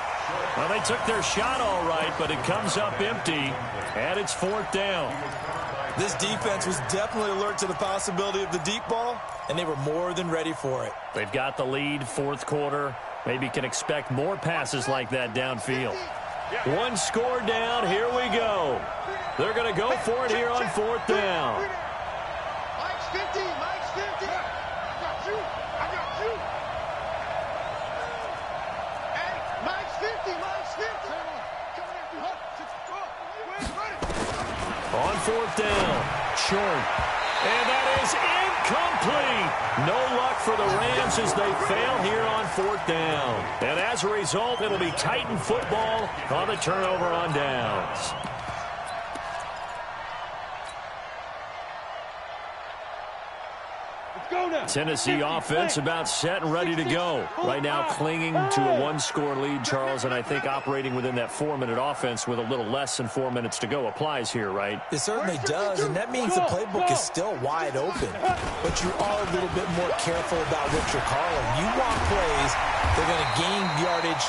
Well, they took their shot all right, but it comes up empty, and it's 4th down. This defense was definitely alert to the possibility of the deep ball, and they were more than ready for it. They've got the lead, 4th quarter. Maybe can expect more passes like that downfield. One score down. Here we go. They're going to go for it here on 4th down. Mike's 50. Mike's 50. I got you. I got you. Hey, Mike's 50. Mike's 50. Coming after you. On 4th down. Short. And that is incomplete. No luck for the Rams as they fail here on 4th down. And as a result, it'll be Titan football on the turnover on downs. Tennessee offense about set and ready to go. Right now clinging to a 1-score lead, Charles, and I think operating within that 4-minute offense with a little less than 4 minutes to go applies here, right? It certainly does, and that means the playbook is still wide open. But you are a little bit more careful about what you're calling. You want plays that are going to gain yardage,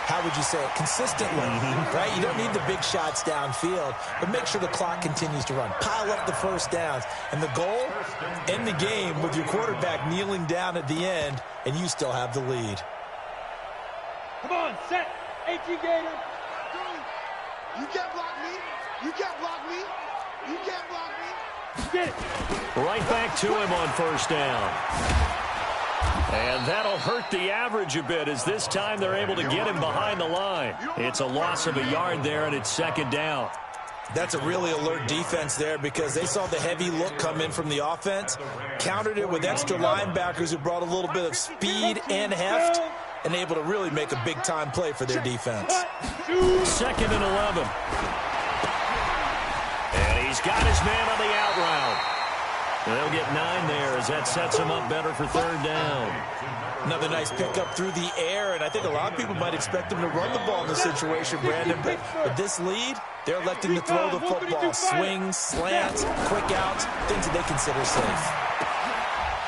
how would you say it, consistently, right? You don't need the big shots downfield, but make sure the clock continues to run. Pile up the first downs. And the goal, end the game with your quarterback kneeling down at the end, and you still have the lead. Come on, set. 18 Gator. You can't block me. You can't block me. You can't block me. Get it. Right back to him on 1st down. And that'll hurt the average a bit as this time they're able to get him behind the line. It's a loss of a yard there, and it's 2nd down. That's a really alert defense there because they saw the heavy look come in from the offense, countered it with extra linebackers who brought a little bit of speed and heft, and able to really make a big-time play for their defense. 2nd and 11. And he's got his man on the out route. They'll get 9 there as that sets him up better for 3rd down. Another nice pickup through the air, and I think a lot of people might expect him to run the ball in this situation, Brandon, but with this lead, they're electing to throw the football. Swings, slants, quick outs, things that they consider safe.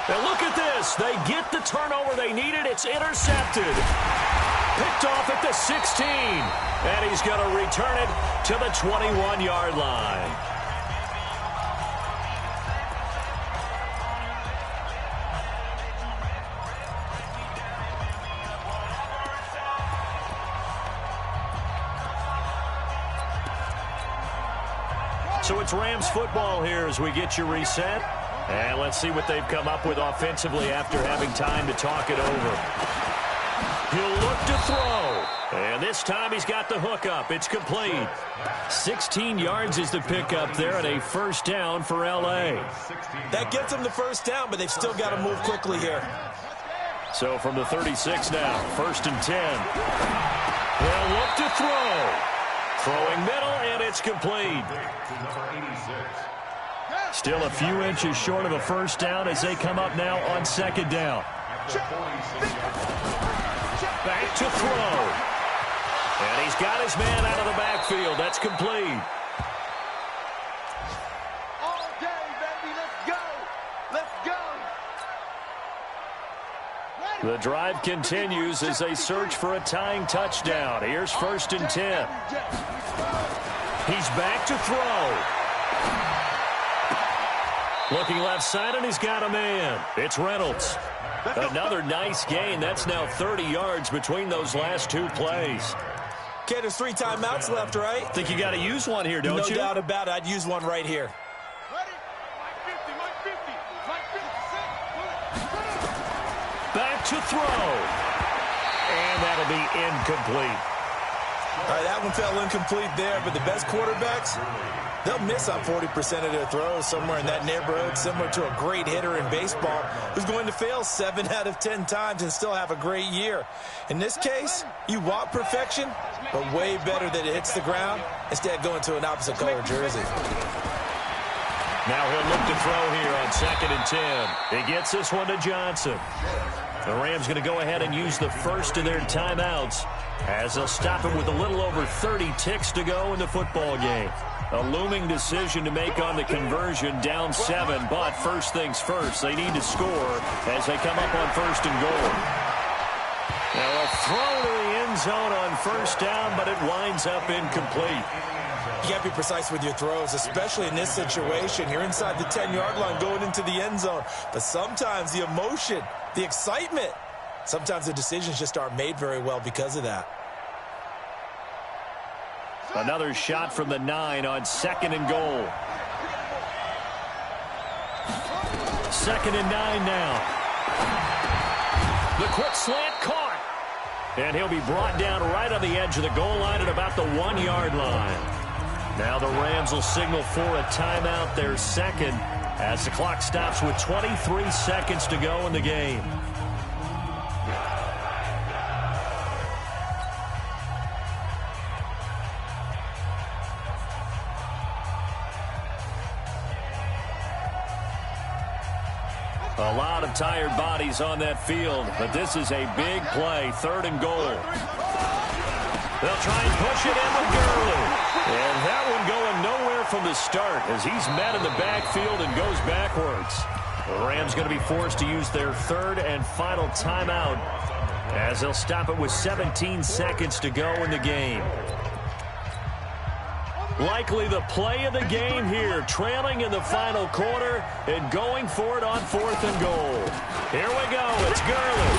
Now look at this. They get the turnover they needed. It's intercepted. Picked off at the 16. And he's going to return it to the 21-yard line. So it's Rams football here as we get you reset. And let's see what they've come up with offensively after having time to talk it over. He'll look to throw. And this time he's got the hook up. It's complete. 16 yards is the pickup there and a 1st down for L.A. That gets them the 1st down, but they've still got to move quickly here. So from the 36 now, 1st and 10. They'll look to throw. Throwing middle, and it's complete. Still a few inches short of a 1st down as they come up now on 2nd down. Back to throw. And he's got his man out of the backfield. That's complete. All day, baby. Let's go. Let's go. The drive continues as they search for a tying touchdown. Here's 1st and 10. He's back to throw. Looking left side, and he's got a man. It's Reynolds. Another nice gain. That's now 30 yards between those last 2 plays. Okay, there's 3 timeouts left, right? Think you got to use one here, don't you? No doubt about it. I'd use one right here. Ready? Mike 50, Mike 50, Mike 50. Back to throw. And that'll be incomplete. All right, that one fell incomplete there, but the best quarterbacks, they'll miss on 40% of their throws somewhere in that neighborhood, similar to a great hitter in baseball who's going to fail 7 out of 10 times and still have a great year. In this case, you want perfection, but way better that it hits the ground instead of going to an opposite color jersey. Now he'll look to throw here on 2nd and 10. He gets this one to Johnson. The Rams going to go ahead and use the first of their timeouts as they'll stop it with a little over 30 ticks to go in the football game. A looming decision to make on the conversion, down 7, but first things first, they need to score as they come up on 1st and goal. zone on first down, but it winds up incomplete. You got to be precise with your throws, especially in this situation. You're inside the 10-yard line going into the end zone. But sometimes the emotion, the excitement, sometimes the decisions just aren't made very well because of that. Another shot from the 9 on 2nd and goal. 2nd and 9 now. The quick slant caught. And he'll be brought down right on the edge of the goal line at about the 1-yard line. Now the Rams will signal for a timeout, their second, as the clock stops with 23 seconds to go in the game. A lot of tired bodies on that field, but this is a big play, 3rd and goal. They'll try and push it in with Gurley. And that one going nowhere from the start as he's met in the backfield and goes backwards. The Rams going to be forced to use their 3rd and final timeout as they'll stop it with 17 seconds to go in the game. Likely the play of the game here, trailing in the final quarter and going for it on 4th and goal. Here we go. It's Gurley.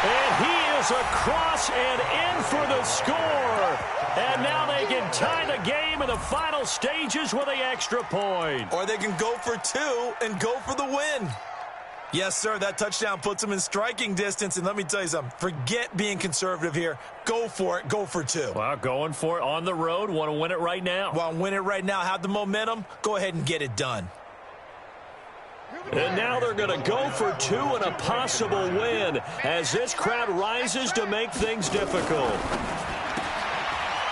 And he is across and in for the score. And now they can tie the game in the final stages with the extra point. Or they can go for 2 and go for the win. Yes, sir, that touchdown puts them in striking distance. And let me tell you something, forget being conservative here. Go for it. Go for 2. Well, going for it on the road. Want to win it right now. Want to win it right now. Have the momentum. Go ahead and get it done. And now they're going to go for 2 and a possible win as this crowd rises to make things difficult.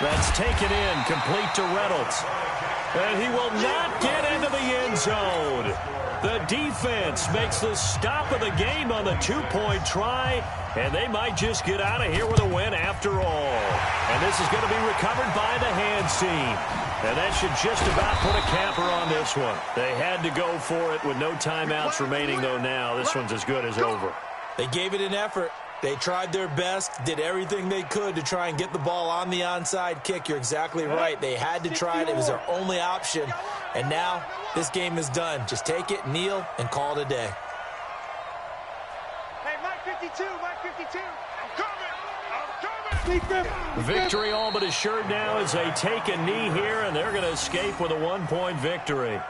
That's taken in, complete to Reynolds. And he will not get into the end zone. The defense makes the stop of the game on the 2-point try, and they might just get out of here with a win after all. And this is going to be recovered by the hands team. And that should just about put a capper on this one. They had to go for it with no timeouts remaining, though now. This one's as good as over. They gave it an effort. They tried their best, did everything they could to try and get the ball on the onside kick. You're exactly right. They had to try it. It was their only option. And now this game is done. Just take it, kneel, and call it a day. Hey, Mike 52, Mike 52. I'm coming. Victory all but assured now as they take a knee here, and they're going to escape with a 1-point victory.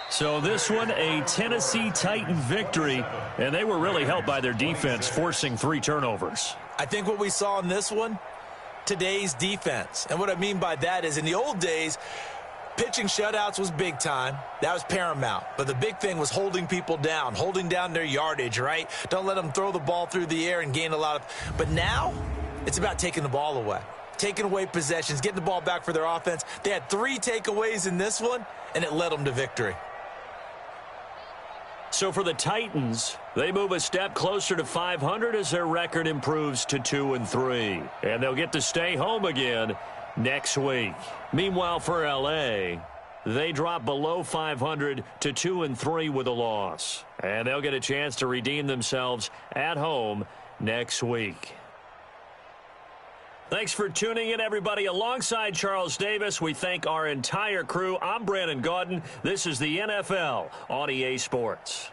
So this one, a Tennessee Titan victory, and they were really helped by their defense, forcing 3 turnovers. I think what we saw in this one, today's defense. And what I mean by that is in the old days, pitching shutouts was big time. That was paramount. But the big thing was holding people down, holding down their yardage, right? Don't let them throw the ball through the air and gain a lot of. But now it's about taking the ball away, taking away possessions, getting the ball back for their offense. They had 3 takeaways in this one, and it led them to victory. So for the Titans, they move a step closer to 500 as their record improves to 2-3. And they'll get to stay home again next week. Meanwhile, for L.A., they drop below 500 to 2-3 with a loss. And they'll get a chance to redeem themselves at home next week. Thanks for tuning in, everybody. Alongside Charles Davis, we thank our entire crew. I'm Brandon Gaudin. This is the NFL on EA Sports.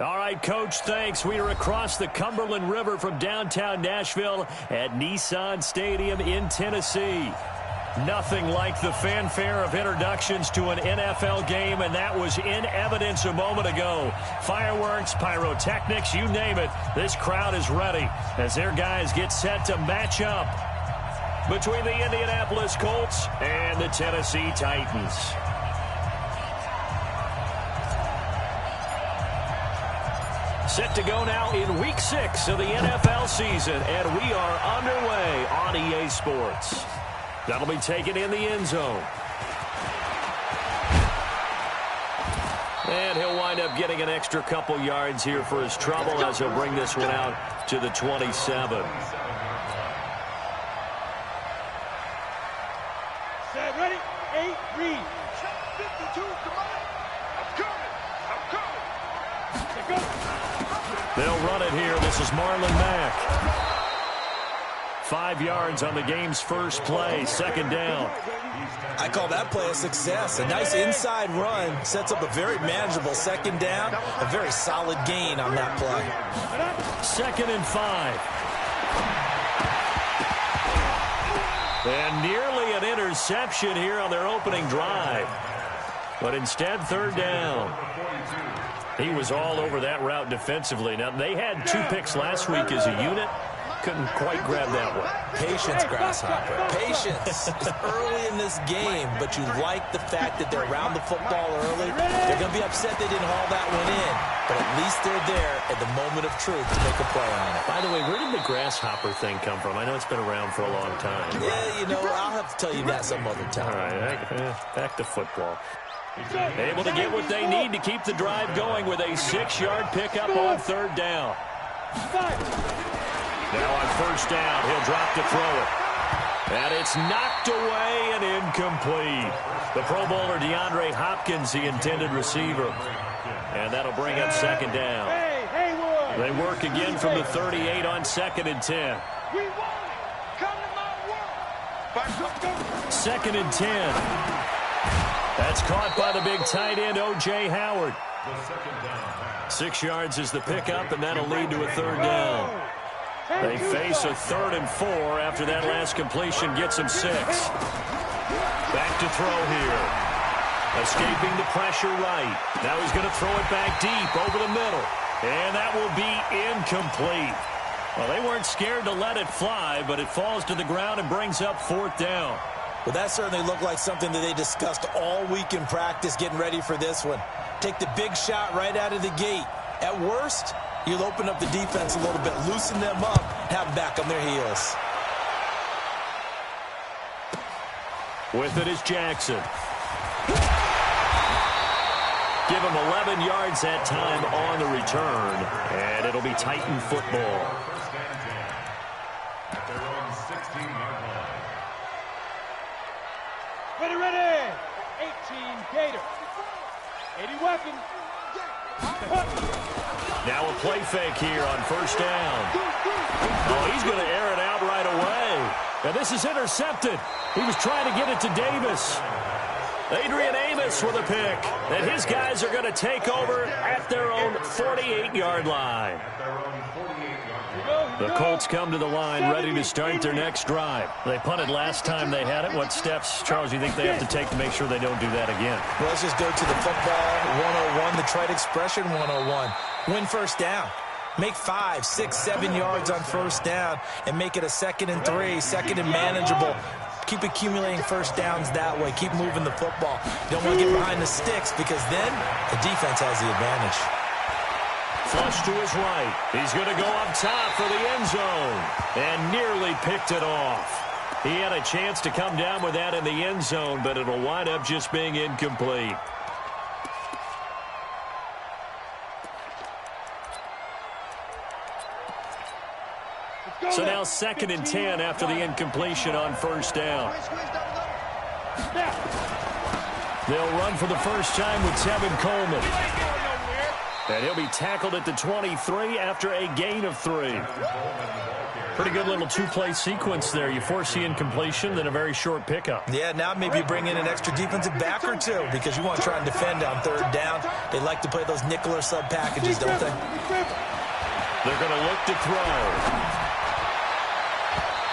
All right, Coach, thanks. We are across the Cumberland River from downtown Nashville at Nissan Stadium in Tennessee. Nothing like the fanfare of introductions to an NFL game, and that was in evidence a moment ago. Fireworks, pyrotechnics, you name it. This crowd is ready as their guys get set to match up between the Indianapolis Colts and the Tennessee Titans. Set to go now in Week 6 of the NFL season, and we are underway on EA Sports. That'll be taken in the end zone. And he'll wind up getting an extra couple yards here for his trouble as he'll bring this one out to the 27. Set, ready, 8, read. 52, come on. I'm coming. They'll run it here. This is Marlon Mack. 5 yards on the game's first play, second down. I call that play a success. A nice inside run sets up a very manageable second down. A very solid gain on that play. 2nd and 5. And nearly an interception here on their opening drive. But instead, 3rd down. He was all over that route defensively. Now, they had 2 picks last week as a unit. Couldn't quite grab that one. Patience, Grasshopper. Patience. It's early in this game, but you like the fact that they're around the football early. They're going to be upset they didn't haul that one in, but at least they're there at the moment of truth to make a play on it. By the way, where did the grasshopper thing come from? I know it's been around for a long time. Yeah, you know, I'll have to tell you that some other time. All right, back to football. Able to get what they need to keep the drive going with a 6-yard pickup on 3rd down. Now on 1st down, he'll drop to throw it. And it's knocked away and incomplete. The Pro Bowler DeAndre Hopkins, the intended receiver. And that'll bring up 2nd down. They work again from the 38 on 2nd and 10. 2nd and 10. That's caught by the big tight end, O.J. Howard. 6 yards is the pickup, and that'll lead to a 3rd down. They face a 3rd and 4 after that last completion gets them 6. Back to throw here. Escaping the pressure right. Now he's going to throw it back deep over the middle. And that will be incomplete. Well, they weren't scared to let it fly, but it falls to the ground and brings up 4th down. Well, that certainly looked like something that they discussed all week in practice getting ready for this one. Take the big shot right out of the gate. At worst, you'll open up the defense a little bit, loosen them up, have them back on their heels. With it is Jackson. Give him 11 yards that time on the return, and it'll be Titan football. Ready, 18 Gator. 80 weapon. Now a play fake here on 1st down. Oh, he's going to air it out right away. And this is intercepted. He was trying to get it to Davis. Adrian Amos with a pick. And his guys are going to take over at their own 48-yard line. The Colts come to the line ready to start their next drive. They punted last time they had it. What steps, Charles, do you think they have to take to make sure they don't do that again? Well, let's just go to the football 101, the trite expression 101. Win 1st down. Make 5, 6, 7 yards on 1st down and make it a 2nd and 3, 2nd and manageable. Keep accumulating 1st downs that way. Keep moving the football. You don't want to get behind the sticks because then the defense has the advantage. Flush to his right. He's going to go up top for the end zone. And nearly picked it off. He had a chance to come down with that in the end zone, but it'll wind up just being incomplete. So now 2nd and 10 after the incompletion on 1st down. They'll run for the first time with Tevin Coleman. And he'll be tackled at the 23 after a gain of 3. Pretty good little two-play sequence there. You force the incompletion, then a very short pickup. Yeah, now maybe bring in an extra defensive back or two because you want to try and defend on third down. They like to play those nickel or sub packages, don't they? They're going to look to throw.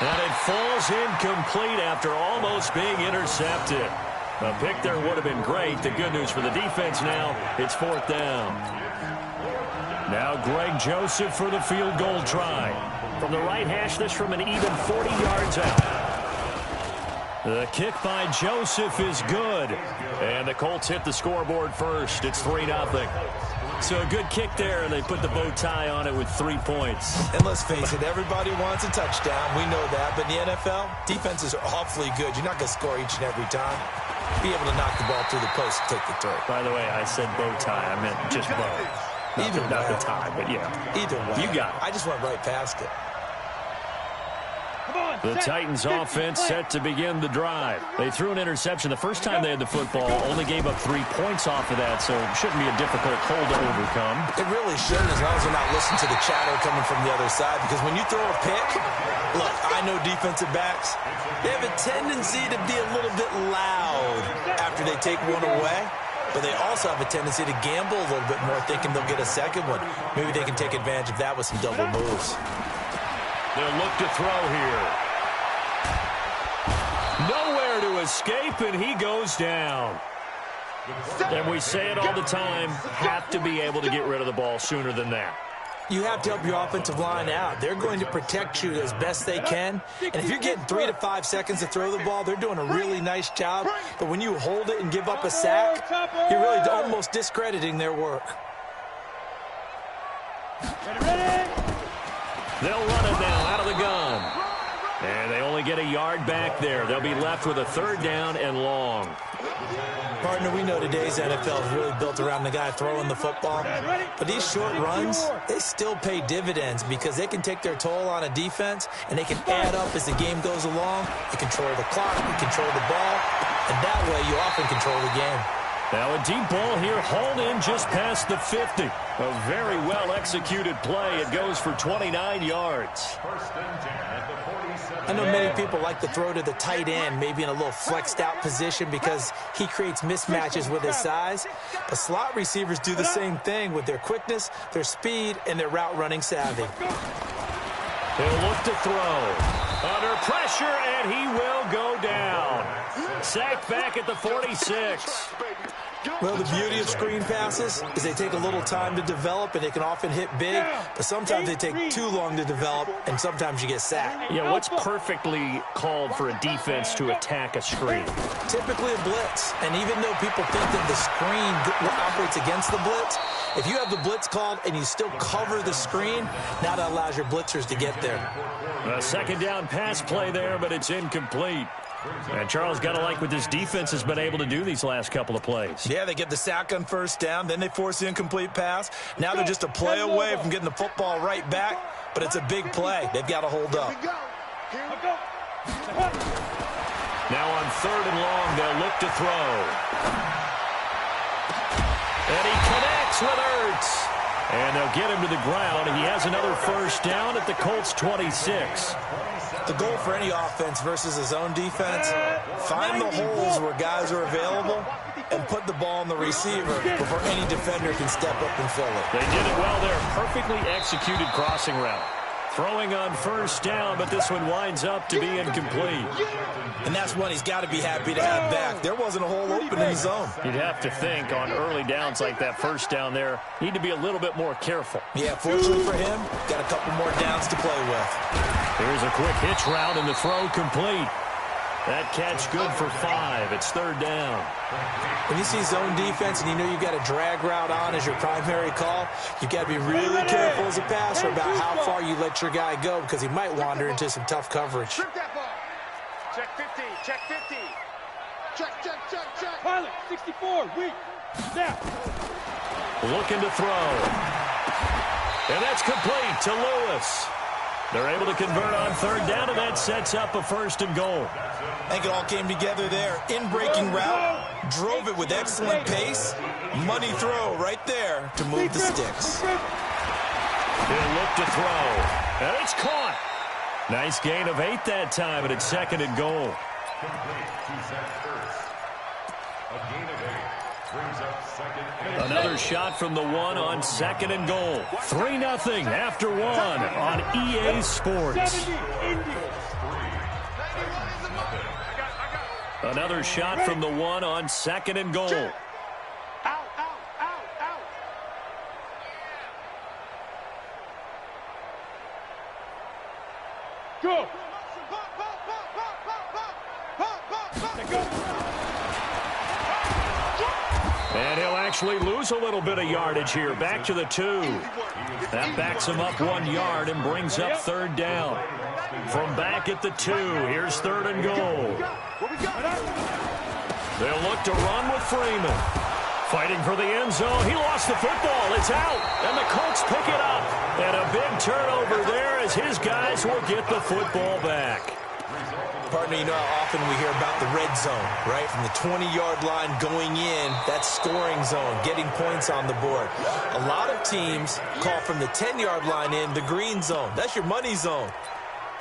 And it falls incomplete after almost being intercepted. A pick there would have been great. The good news for the defense now, it's fourth down. Now Greg Joseph for the field goal try. From the right hash, this from an even 40 yards out. The kick by Joseph is good. And the Colts hit the scoreboard first. It's 3-0. So a good kick there, and they put the bow tie on it with 3 points. And let's face it, everybody wants a touchdown. We know that. But in the NFL, defenses are awfully good. You're not going to score each and every time. Be able to knock the ball through the post and take the throw. By the way, I said bow tie. I meant just bow. Not the tie, but yeah. Either way. You got it. I just went right past it. The Titans offense set to begin the drive. They threw an interception the first time they had the football, only gave up 3 points off of that, so it shouldn't be a difficult hole to overcome. It really shouldn't, as long as they're not listening to the chatter coming from the other side, because when you throw a pick, look, I know defensive backs, they have a tendency to be a little bit loud after they take one away, but they also have a tendency to gamble a little bit more, thinking they'll get a second one. Maybe they can take advantage of that with some double moves. They'll look to throw here. Nowhere to escape, and he goes down. And we say it all the time, have to be able to get rid of the ball sooner than that. You have to help your offensive line out. They're going to protect you as best they can. And if you're getting 3 to 5 seconds to throw the ball, they're doing a really nice job. But when you hold it and give up a sack, you're really almost discrediting their work. They'll run it now out of the gun. And they only get a yard back there. They'll be left with a third down and long. Partner, we know today's NFL is really built around the guy throwing the football. But these short runs, they still pay dividends because they can take their toll on a defense, and they can add up as the game goes along. You control the clock, you control the ball, and that way you often control the game. Now a deep ball here, hauled in just past the 50. A very well-executed play. It goes for 29 yards. I know many people like to throw to the tight end, maybe in a little flexed-out position because he creates mismatches with his size. But slot receivers do the same thing with their quickness, their speed, and their route-running savvy. He'll look to throw. Under pressure, and he will go down. Sacked back at the 46. Well, the beauty of screen passes is they take a little time to develop, and they can often hit big, but sometimes they take too long to develop, and sometimes you get sacked. Yeah, what's perfectly called for a defense to attack a screen? Typically a blitz, and even though people think that the screen operates against the blitz, if you have the blitz called and you still cover the screen, now that allows your blitzers to get there. A second down pass play there, but it's incomplete. And Charles, got to like what this defense has been able to do these last couple of plays. Yeah, they get the sack on first down, then they force the incomplete pass. Now they're just a play away from getting the football right back, but it's a big play. They've got to hold up. Now on third and long, they'll look to throw. And he connects with Ertz. And they'll get him to the ground. He has another first down at the Colts 26. The goal for any offense versus his own defense, find the holes where guys are available and put the ball on the receiver before any defender can step up and fill it. They did it well there. Perfectly executed crossing route. Throwing on first down, but this one winds up to be incomplete. And that's one he's got to be happy to have back. There wasn't a hole open in the zone. You'd have to think on early downs like that first down there, need to be a little bit more careful. Yeah, fortunately for him, got a couple more downs to play with. Here's a quick hitch route and the throw complete. That catch good for 5. It's third down. When you see zone defense and you know you've got a drag route on as your primary call, you've got to be really careful as a passer about how far you let your guy go because he might wander into some tough coverage. Check 50, check 50. Check. Pilot, 64, weak. Snap. Looking to throw. And that's complete to Lewis. They're able to convert on third down, and that sets up a first and goal. I think it all came together there. In-breaking route, drove it with excellent pace. Money throw right there to move the sticks. He'll look to throw. And it's caught. Nice gain of 8 that time, and it's 2nd and goal. A gain of 8 brings up 2nd and Another shot from the 1 on 2nd and goal. 3-0 after 1 on EA Sports. Another shot from the 1 on 2nd and goal. Out, out, out, out. Go. And he'll actually lose a little bit of yardage here. Back to the 2. That backs him up 1 yard and brings up 3rd down. From back at the 2, here's 3rd and goal. They'll look to run with Freeman. Fighting for the end zone. He lost the football. It's out. And the Colts pick it up. And a big turnover there as his guys will get the football back. Partner, you know how often we hear about the red zone, right? From the 20-yard line going in, that scoring zone, getting points on the board. A lot of teams call from the 10-yard line in the green zone. That's your money zone.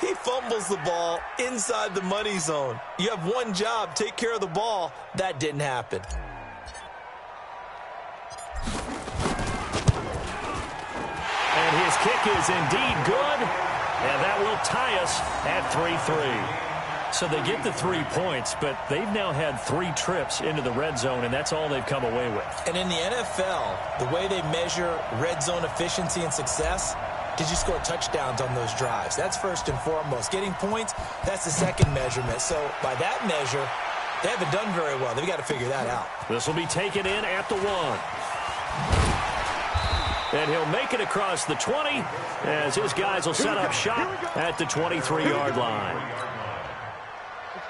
He fumbles the ball inside the money zone. You have one job, take care of the ball. That didn't happen. And his kick is indeed good. And that will tie us at 3-3. So they get the 3 points, but they've now had 3 trips into the red zone, and that's all they've come away with. And in the NFL, the way they measure red zone efficiency and success, did you score touchdowns on those drives? That's first and foremost. Getting points, that's the second measurement. So by that measure, they haven't done very well. They've got to figure that out. This will be taken in at the 1. And he'll make it across the 20 as his guys will set up shop at the 23-yard line.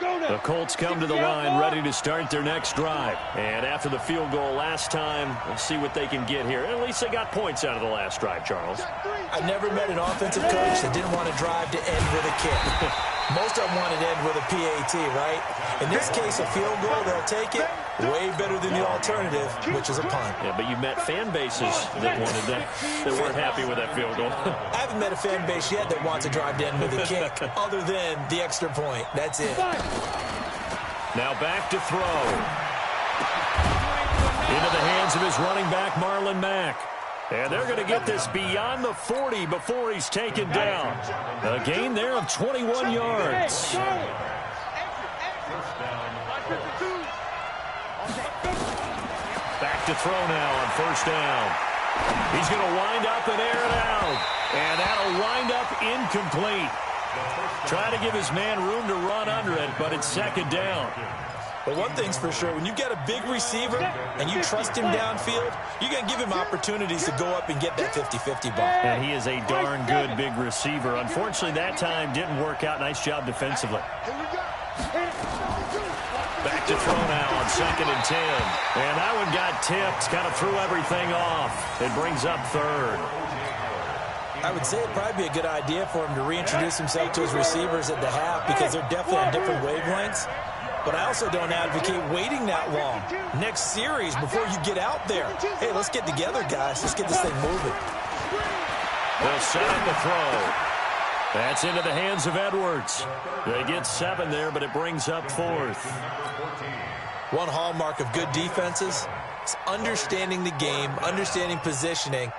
The Colts come to the line ready to start their next drive. And after the field goal last time, we'll see what they can get here. At least they got points out of the last drive, Charles. I never met an offensive coach that didn't want to drive to end with a kick. Most of them wanted to end with a PAT, right? In this case, a field goal, they'll take it. Way better than the alternative, which is a punt. Yeah, but you met fan bases that wanted that weren't happy with that field goal. I haven't met a fan base yet that wants to drive to end with a kick, other than the extra point. That's it. Now back to throw. Into the hands of his running back, Marlon Mack. And they're going to get this beyond the 40 before he's taken down. A gain there of 21 yards. Back to throw now on 1st down. He's going to wind up and air it out. And that'll wind up incomplete. Trying to give his man room to run under it, but it's 2nd down. But one thing's for sure, when you get a big receiver and you trust him downfield, you're going to give him opportunities to go up and get that 50-50 ball. And he is a darn good big receiver. Unfortunately, that time didn't work out. Nice job defensively. Back to throw now on 2nd and 10. And that one got tipped, kind of threw everything off. It brings up 3rd. I would say it'd probably be a good idea for him to reintroduce himself to his receivers at the half because they're definitely on different wavelengths. But I also don't advocate waiting that long. Next series, before you get out there, hey, let's get together, guys. Let's get this thing moving. They'll set up the throw. That's into the hands of Edwards. They get 7 there, but it brings up 4th. One hallmark of good defenses is understanding the game, understanding positioning,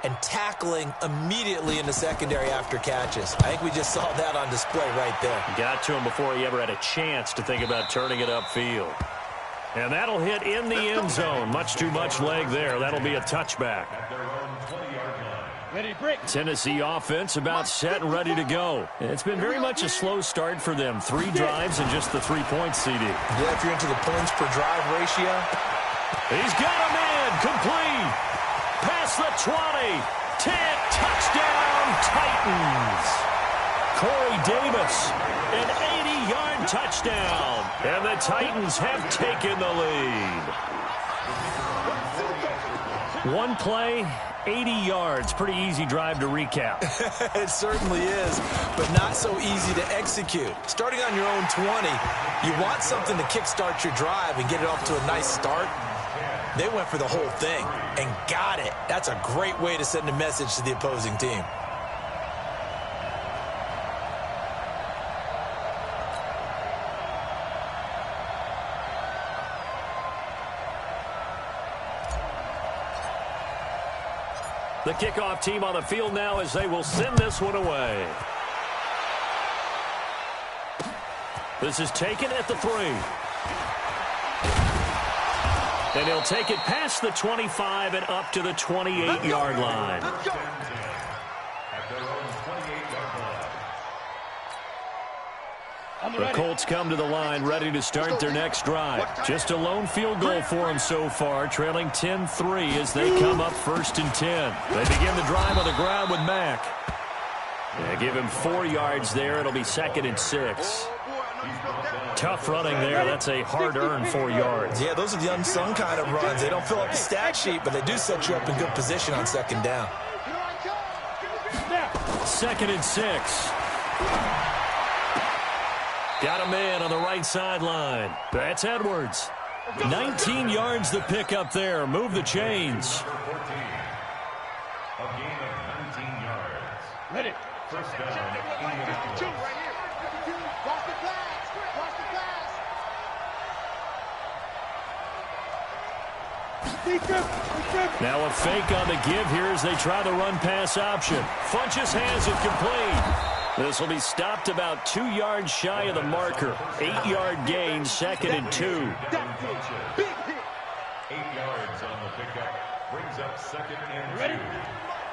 and tackling immediately in the secondary after catches. I think we just saw that on display right there. Got to him before he ever had a chance to think about turning it upfield. And that'll hit in the end zone. Much too much leg there. That'll be a touchback. Tennessee offense about set and ready to go. It's been very much a slow start for them. 3 drives and just the 3 points, CD. Yeah, if you're into the points per drive ratio. He's got a man complete. Past the 20. 10. Touchdown, Titans. Corey Davis, an 80-yard touchdown. And the Titans have taken the lead. One play, 80 yards. Pretty easy drive to recap. It certainly is, but not so easy to execute. Starting on your own 20, you want something to kickstart your drive and get it off to a nice start. They went for the whole thing and got it. That's a great way to send a message to the opposing team. The kickoff team on the field now as they will send this one away. This is taken at the 3. And he'll take it past the 25 and up to the 28-yard line. The Colts come to the line ready to start their next drive. Just a lone field goal for them so far, trailing 10-3 as they come up 1st and 10. They begin the drive on the ground with Mack. They give him 4 yards there. It'll be 2nd and 6. Tough running there. That's a hard-earned 4 yards. Yeah, those are the unsung kind of runs. They don't fill up the stat sheet, but they do set you up in good position on 2nd down. 2nd and 6. Got a man on the right sideline. That's Edwards. 19 yards the pick up there. Move the chains. A gain of 19 yards. Ready. First down, Indianapolis. Watch the pass. Watch the pass. Now a fake on the give here as they try the run-pass option. Funchess has it complete. This will be stopped about 2 yards shy of the marker. 8-yard gain, 2nd and 2. Big hit. 8 yards on the pickup. Brings up 2nd and 2. Ready?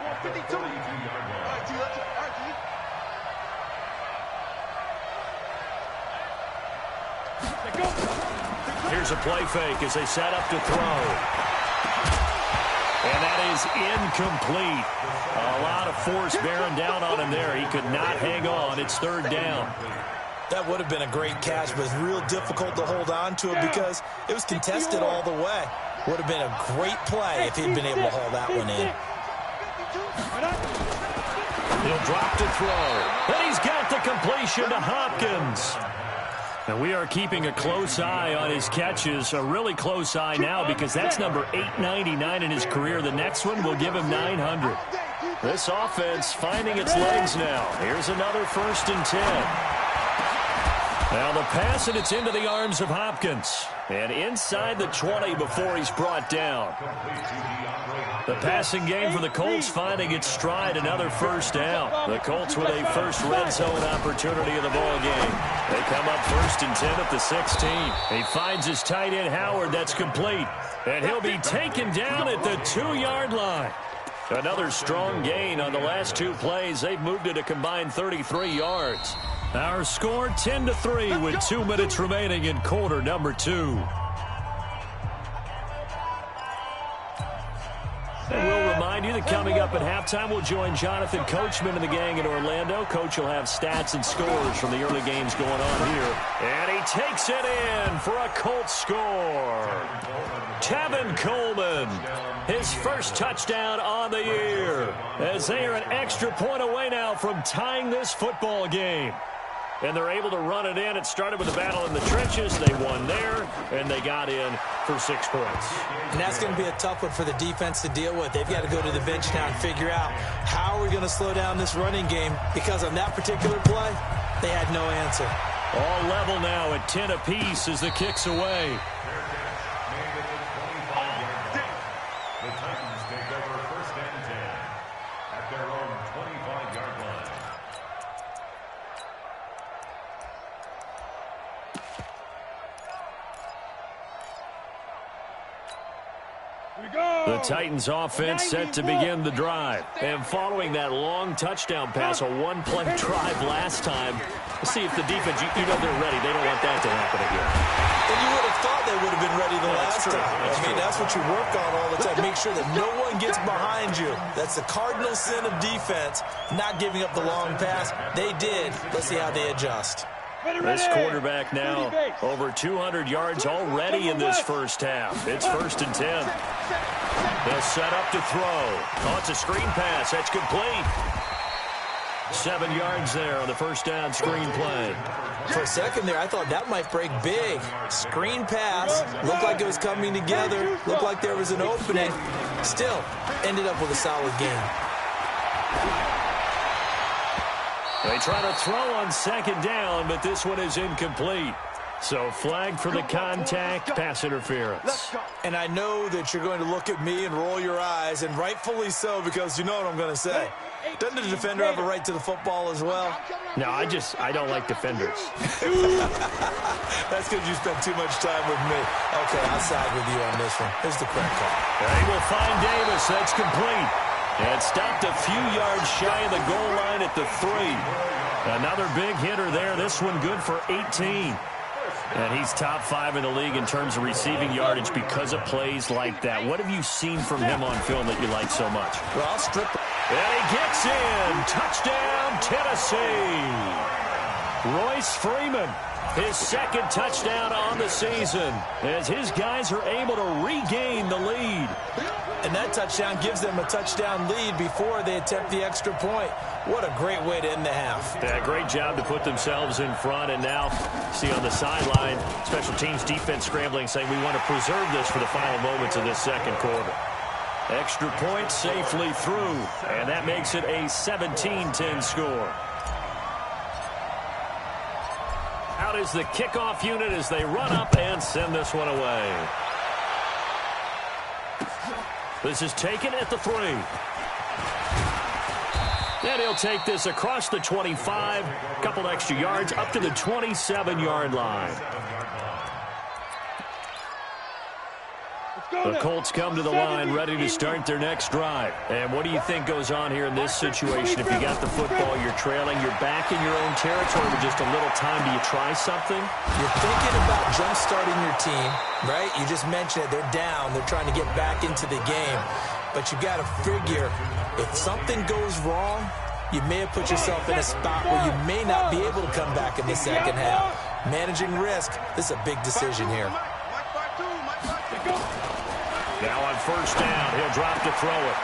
At the 32-yard line. Here's a play fake as they set up to throw. And that is incomplete. A lot of force bearing down on him there. He could not hang on. It's 3rd down. That would have been a great catch, but it's real difficult to hold on to it because it was contested all the way. Would have been a great play if he'd been able to haul that one in. He'll drop to throw. And he's got the completion to Hopkins. And we are keeping a close eye on his catches, a really close eye now because that's number 899 in his career. The next one will give him 900. This offense finding its legs now. Here's another 1st and 10. Now the pass, and it's into the arms of Hopkins. And inside the 20 before he's brought down. The passing game for the Colts finding its stride, another 1st down. The Colts with a first red zone opportunity in the ball game. They come up 1st and 10 at the 16. He finds his tight end Howard. That's complete. And he'll be taken down at the 2-yard line. Another strong gain on the last 2 plays. They've moved it a combined 33 yards. Our score 10-3 with 2 minutes remaining in quarter number 2. And we'll remind you that coming up at halftime, we'll join Jonathan Coachman and the gang in Orlando. Coach will have stats and scores from the early games going on here. And he takes it in for a Colts score. Tevin Coleman, his first touchdown on the year, as they are an extra point away now from tying this football game. And they're able to run it in. It started with a battle in the trenches. They won there, and they got in for 6 points. And that's going to be a tough one for the defense to deal with. They've got to go to the bench now and figure out how are we going to slow down this running game, because on that particular play, they had no answer. All level now at 10 apiece as the kick's away. The Titans take over 1st and 10 at their own 25-yard line. The Titans offense set to begin the drive. And following that long touchdown pass, a 1-play drive last time, let's see if the defense, you know they're ready. They don't want that to happen again. And you would have thought they would have been ready the last time. That's what you work on all the time. Make sure that no one gets behind you. That's the cardinal sin of defense, not giving up the long pass. They did. Let's see how they adjust. This quarterback now over 200 yards already in this first half. It's 1st and 10. They'll set up to throw. Oh, it's a screen pass. That's complete. 7 yards there on the first down screen play. For a second there, I thought that might break big. Screen pass. Looked like it was coming together. Looked like there was an opening. Still, ended up with a solid game. They try to throw on 2nd down, but this one is incomplete. So flag for the contact, pass interference. And I know that you're going to look at me and roll your eyes, and rightfully so, because you know what I'm going to say. Doesn't the defender have a right to the football as well? No, I don't like defenders. That's because you spent too much time with me. Okay, I'll side with you on this one. Here's the correct call. They will find Davis. That's complete. And stopped a few yards shy of the goal line at the 3. Another big hitter there. This one good for 18. And he's top 5 in the league in terms of receiving yardage because of plays like that. What have you seen from him on film that you like so much? Well, I'll strip. And he gets in. Touchdown, Tennessee. Royce Freeman, his second touchdown on the season, as his guys are able to regain the lead. And that touchdown gives them a touchdown lead before they attempt the extra point. What a great way to end the half. Yeah, great job to put themselves in front. And now, see on the sideline, special teams defense scrambling, saying we want to preserve this for the final moments of this second quarter. Extra point safely through, and that makes it a 17-10 score. Out is the kickoff unit as they run up and send this one away. This is taken at the 3. And he'll take this across the 25, a couple extra yards up to the 27-yard line. The Colts come to the line ready to start their next drive. And what do you think goes on here in this situation? If you got the football, you're trailing, you're back in your own territory with just a little time. Do you try something? You're thinking about jump-starting your team, right? You just mentioned it. They're down. They're trying to get back into the game. But you got to figure, if something goes wrong, you may have put yourself in a spot where you may not be able to come back in the second half. Managing risk, this is a big decision here. Now on first down, he'll drop to throw it.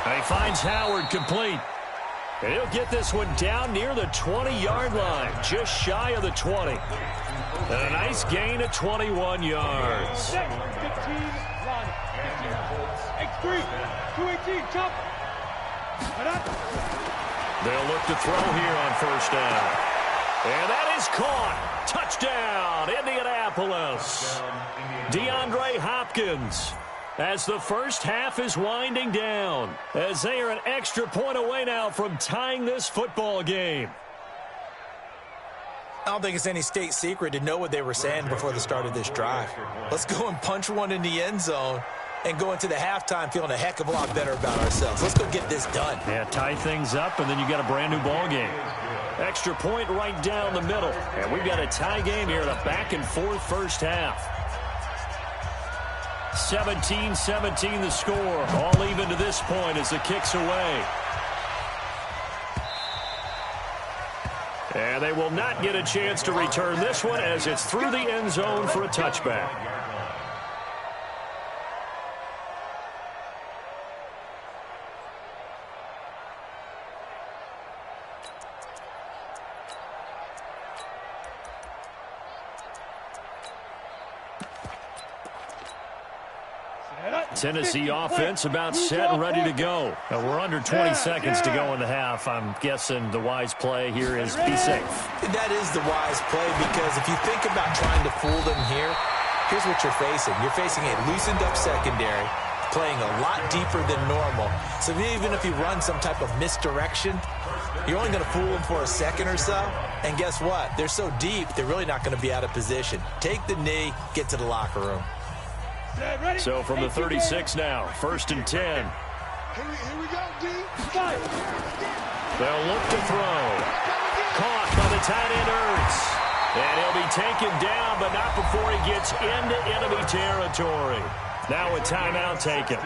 And he finds Howard complete. And he'll get this one down near the 20-yard line, just shy of the 20. And a nice gain of 21 yards. 15, run. 15, 218, jump. They'll look to throw here on first down. And that is caught. Touchdown, Indianapolis. DeAndre Hopkins, as the first half is winding down, as they are an extra point away now from tying this football game. I don't think it's any state secret to know what they were saying before the start of this drive. Let's go and punch one in the end zone and go into the halftime feeling a heck of a lot better about ourselves. Let's go get this done. Yeah, tie things up, and then you got a brand new ball game. Extra point right down the middle. And we've got a tie game here in a back-and-forth first half. 17-17 the score. All even to this point as the kick's away. And they will not get a chance to return this one as it's through the end zone for a touchback. Tennessee offense about set and ready to go. We're under 20 seconds to go in the half. I'm guessing the wise play here is be safe. That is the wise play, because if you think about trying to fool them here, here's what you're facing. You're facing a loosened up secondary, playing a lot deeper than normal. So even if you run some type of misdirection, you're only going to fool them for a second or so. And guess what? They're so deep, they're really not going to be out of position. Take the knee, get to the locker room. So from the 36 now, 1st and 10. Here we go, D. They'll look to throw. Caught by the tight end Ertz. And he'll be taken down, but not before he gets into enemy territory. Now a timeout taken.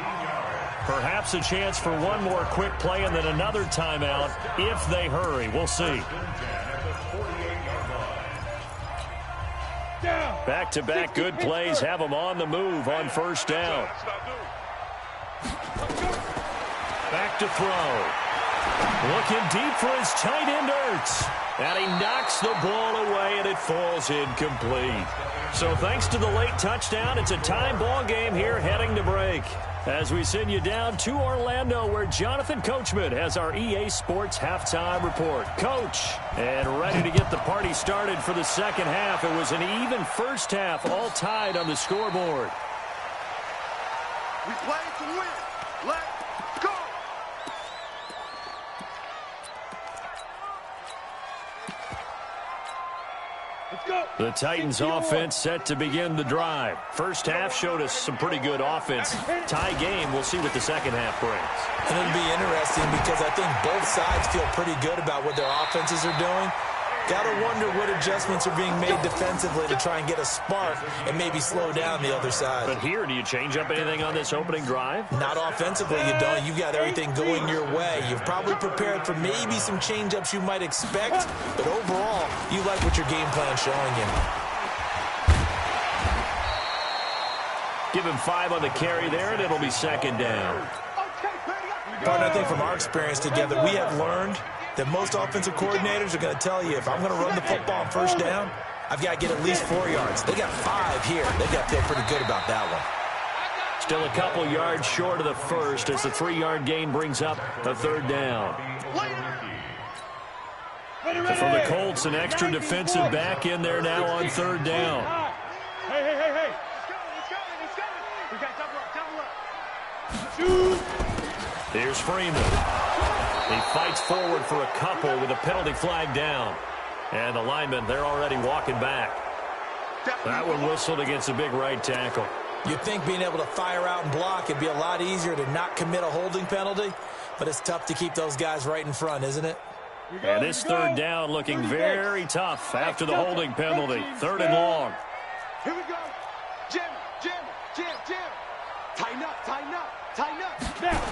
Perhaps a chance for one more quick play and then another timeout if they hurry. We'll see. Back-to-back good plays have them on the move on first down. Back to throw. Looking deep for his tight end, Ertz. And he knocks the ball away, and it falls incomplete. So thanks to the late touchdown, it's a tie ball game here heading to break. As we send you down to Orlando, where Jonathan Coachman has our EA Sports halftime report. Coach, and ready to get the party started for the second half. It was an even first half, all tied on the scoreboard. We play to win. Let's go. The Titans offense set to begin the drive. First half showed us some pretty good offense. Tie game, we'll see what the second half brings. And it'll be interesting because I think both sides feel pretty good about what their offenses are doing. Got to wonder what adjustments are being made defensively to try and get a spark and maybe slow down the other side. But here, do you change up anything on this opening drive? Not offensively, you don't. You've got everything going your way. You've probably prepared for maybe some change-ups you might expect, but overall, you like what your game plan's showing you. Give him 5 on the carry there, and it'll be second down. Partner, I think from our experience together, we have learned that most offensive coordinators are going to tell you, if I'm going to run the football on first down, I've got to get at least 4 yards. They got 5 here. They got to feel pretty good about that one. Still a couple yards short of the first as the 3-yard gain brings up a third down. For the Colts, an extra defensive back in there now on third down. Hey. Let's go. We got double up. Here's Freeman. He fights forward for a couple with a penalty flag down. And the linemen, they're already walking back. That one whistled against a big right tackle. You'd think being able to fire out and block it'd be a lot easier to not commit a holding penalty, but it's tough to keep those guys right in front, isn't it? And this third down looking very tough after the holding penalty. Third and long. Here we go. Jim. Tighten up. Now.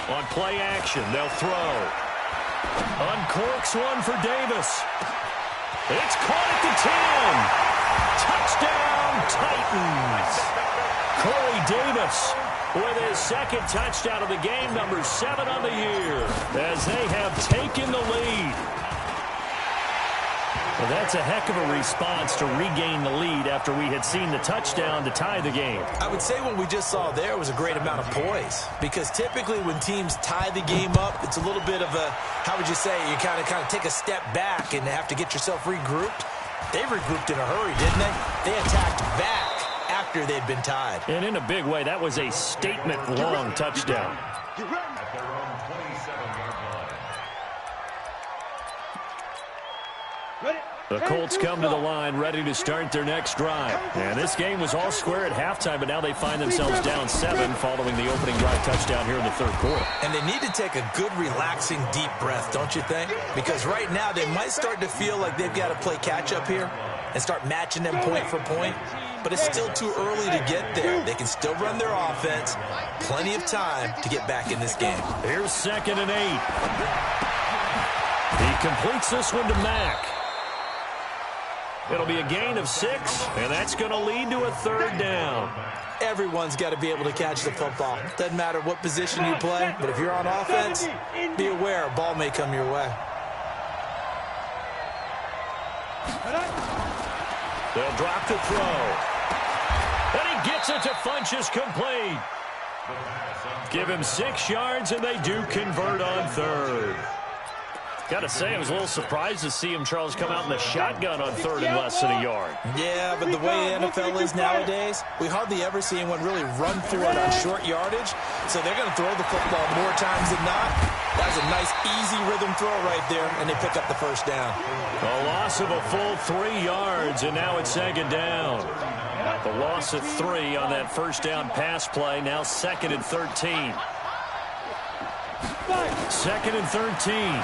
On play action, they'll throw. Uncorks one for Davis. It's caught at the 10. Touchdown, Titans. Corey Davis with his second touchdown of the game, number 7 on the year, as they have taken the lead. Well, that's a heck of a response to regain the lead after we had seen the touchdown to tie the game. I would say what we just saw there was a great amount of poise, because typically when teams tie the game up, it's a little bit of a, how would you say, you kind of take a step back and have to get yourself regrouped. They regrouped in a hurry, didn't they? They attacked back after they'd been tied. And in a big way, that was a statement-long touchdown. At their own 27-yard line. The Colts come to the line ready to start their next drive. And this game was all square at halftime, but now they find themselves down 7 following the opening drive touchdown here in the third quarter. And they need to take a good, relaxing, deep breath, don't you think? Because right now they might start to feel like they've got to play catch-up here and start matching them point for point. But it's still too early to get there. They can still run their offense. Plenty of time to get back in this game. Here's 2nd and 8. He completes this one to Mack. It'll be a gain of 6, and that's going to lead to a third down. Everyone's got to be able to catch the football. Doesn't matter what position you play, but if you're on offense, be aware a ball may come your way. They'll drop the throw. And he gets it to Funchess complete. Give him 6 yards, and they do convert on third. Got to say, I was a little surprised to see him, Charles, come out in the shotgun on third and less than a yard. Yeah, but the way the NFL is nowadays, we hardly ever see anyone really run for it on short yardage. So they're going to throw the football more times than not. That was a nice, easy rhythm throw right there, and they pick up the first down. A loss of a full 3 yards, and now it's second down. The loss of 3 on that first down pass play, now 2nd and 13. 2nd and 13.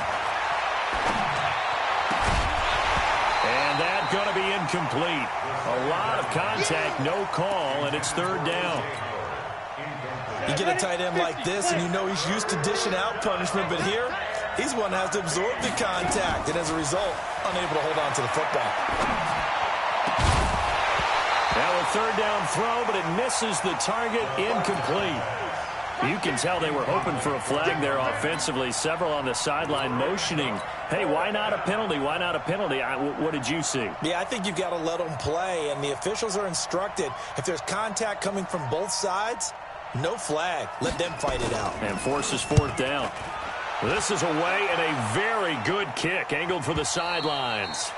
And that's going to be incomplete. A lot of contact, no call, and it's third down. You get a tight end like this, and you know he's used to dishing out punishment, but here, he's one that has to absorb the contact, and as a result, unable to hold on to the football. Now a third down throw, but it misses the target, incomplete. You can tell they were hoping for a flag there offensively. Several on the sideline motioning, hey, why not a penalty? Why not a penalty? What did you see? Yeah, I think you've got to let them play, and the officials are instructed, if there's contact coming from both sides, no flag. Let them fight it out. And forces fourth down. This is away and a very good kick, angled for the sidelines.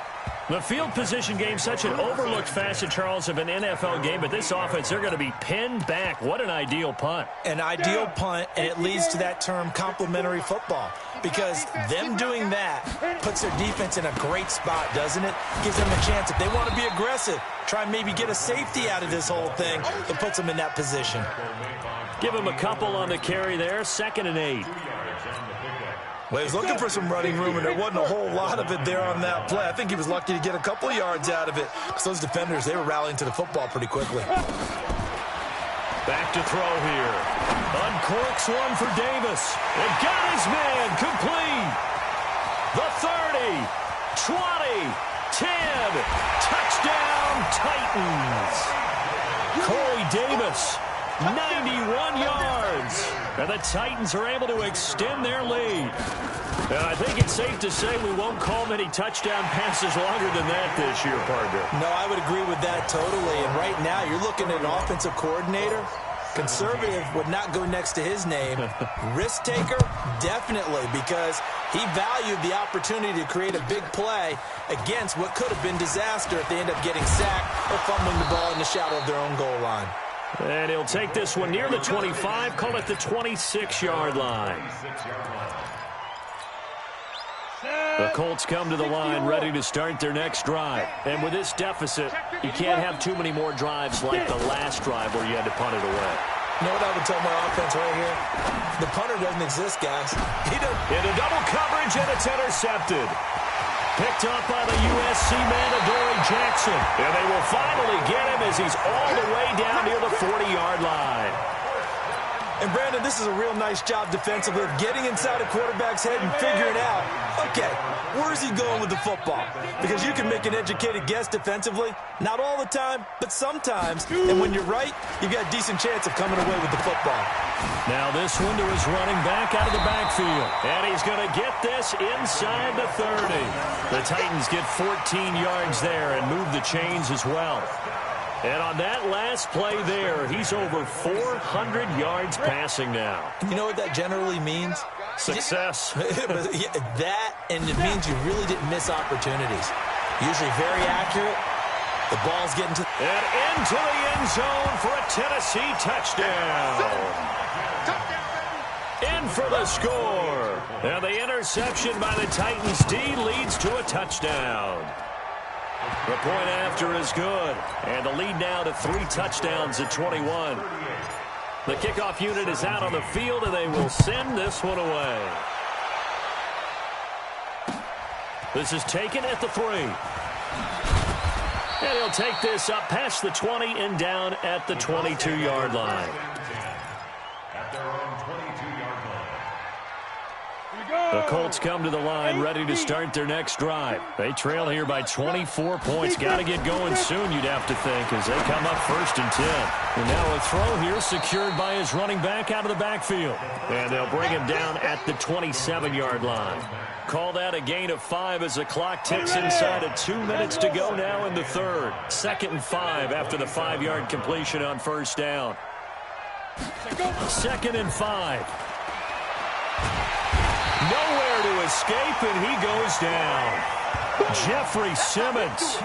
The field position game, such an overlooked facet, Charles, of an NFL game, but this offense, they're going to be pinned back. What an ideal punt. An ideal punt, and it leads to that term complementary football, because them doing that puts their defense in a great spot, doesn't it? Gives them a chance, if they want to be aggressive, try and maybe get a safety out of this whole thing, it puts them in that position. Give them a couple on the carry there, 2nd and 8. Well, he was looking for some running room, and there wasn't a whole lot of it there on that play. I think he was lucky to get a couple of yards out of it, because those defenders, they were rallying to the football pretty quickly. Back to throw here. Uncorks one for Davis. And got his man complete. The 30, 20, 10. Touchdown, Titans. Corey Davis, 91 yards. And the Titans are able to extend their lead. And I think it's safe to say we won't call many touchdown passes longer than that this year, partner. No, I would agree with that totally. And right now, you're looking at an offensive coordinator. Conservative would not go next to his name. Risk taker, definitely, because he valued the opportunity to create a big play against what could have been disaster if they end up getting sacked or fumbling the ball in the shadow of their own goal line. And he'll take this one near the 25, call it the 26-yard line. The Colts come to the line ready to start their next drive. And with this deficit, you can't have too many more drives like the last drive where you had to punt it away. You know what I would tell my offense right here? The punter doesn't exist, guys. He doesn't. Into double coverage, and it's intercepted. Picked up by the USC man, Adoree Jackson. And they will finally get him as he's all the way down near the 40-yard line. And, Brandon, this is a real nice job defensively of getting inside a quarterback's head and figuring out, okay, where's he going with the football? Because you can make an educated guess defensively. Not all the time, but sometimes. And when you're right, you've got a decent chance of coming away with the football. Now this one to his running back out of the backfield. And he's going to get this inside the 30. The Titans get 14 yards there and move the chains as well. And on that last play there, he's over 400 yards passing now. You know what that generally means? Success. That, and it means you really didn't miss opportunities. Usually very accurate. The ball's getting to... And into the end zone for a Tennessee touchdown. In for the score. And the interception by the Titans D leads to a touchdown. The point after is good. And the lead now to 3 touchdowns at 21. The kickoff unit is out on the field, and they will send this one away. This is taken at the 3. And he'll take this up past the 20 and down at the 22-yard line. At their own 22-yard line. The Colts come to the line ready to start their next drive. They trail here by 24 points. Got to get going soon, you'd have to think, as they come up 1st and 10. And now a throw here secured by his running back out of the backfield. And they'll bring him down at the 27-yard line. Call that a gain of 5 as the clock ticks inside of 2 minutes to go now in the 3rd. 2nd and 5 after the 5-yard completion on 1st down. 2nd and 5. Nowhere to escape, and he goes down. Jeffrey Simmons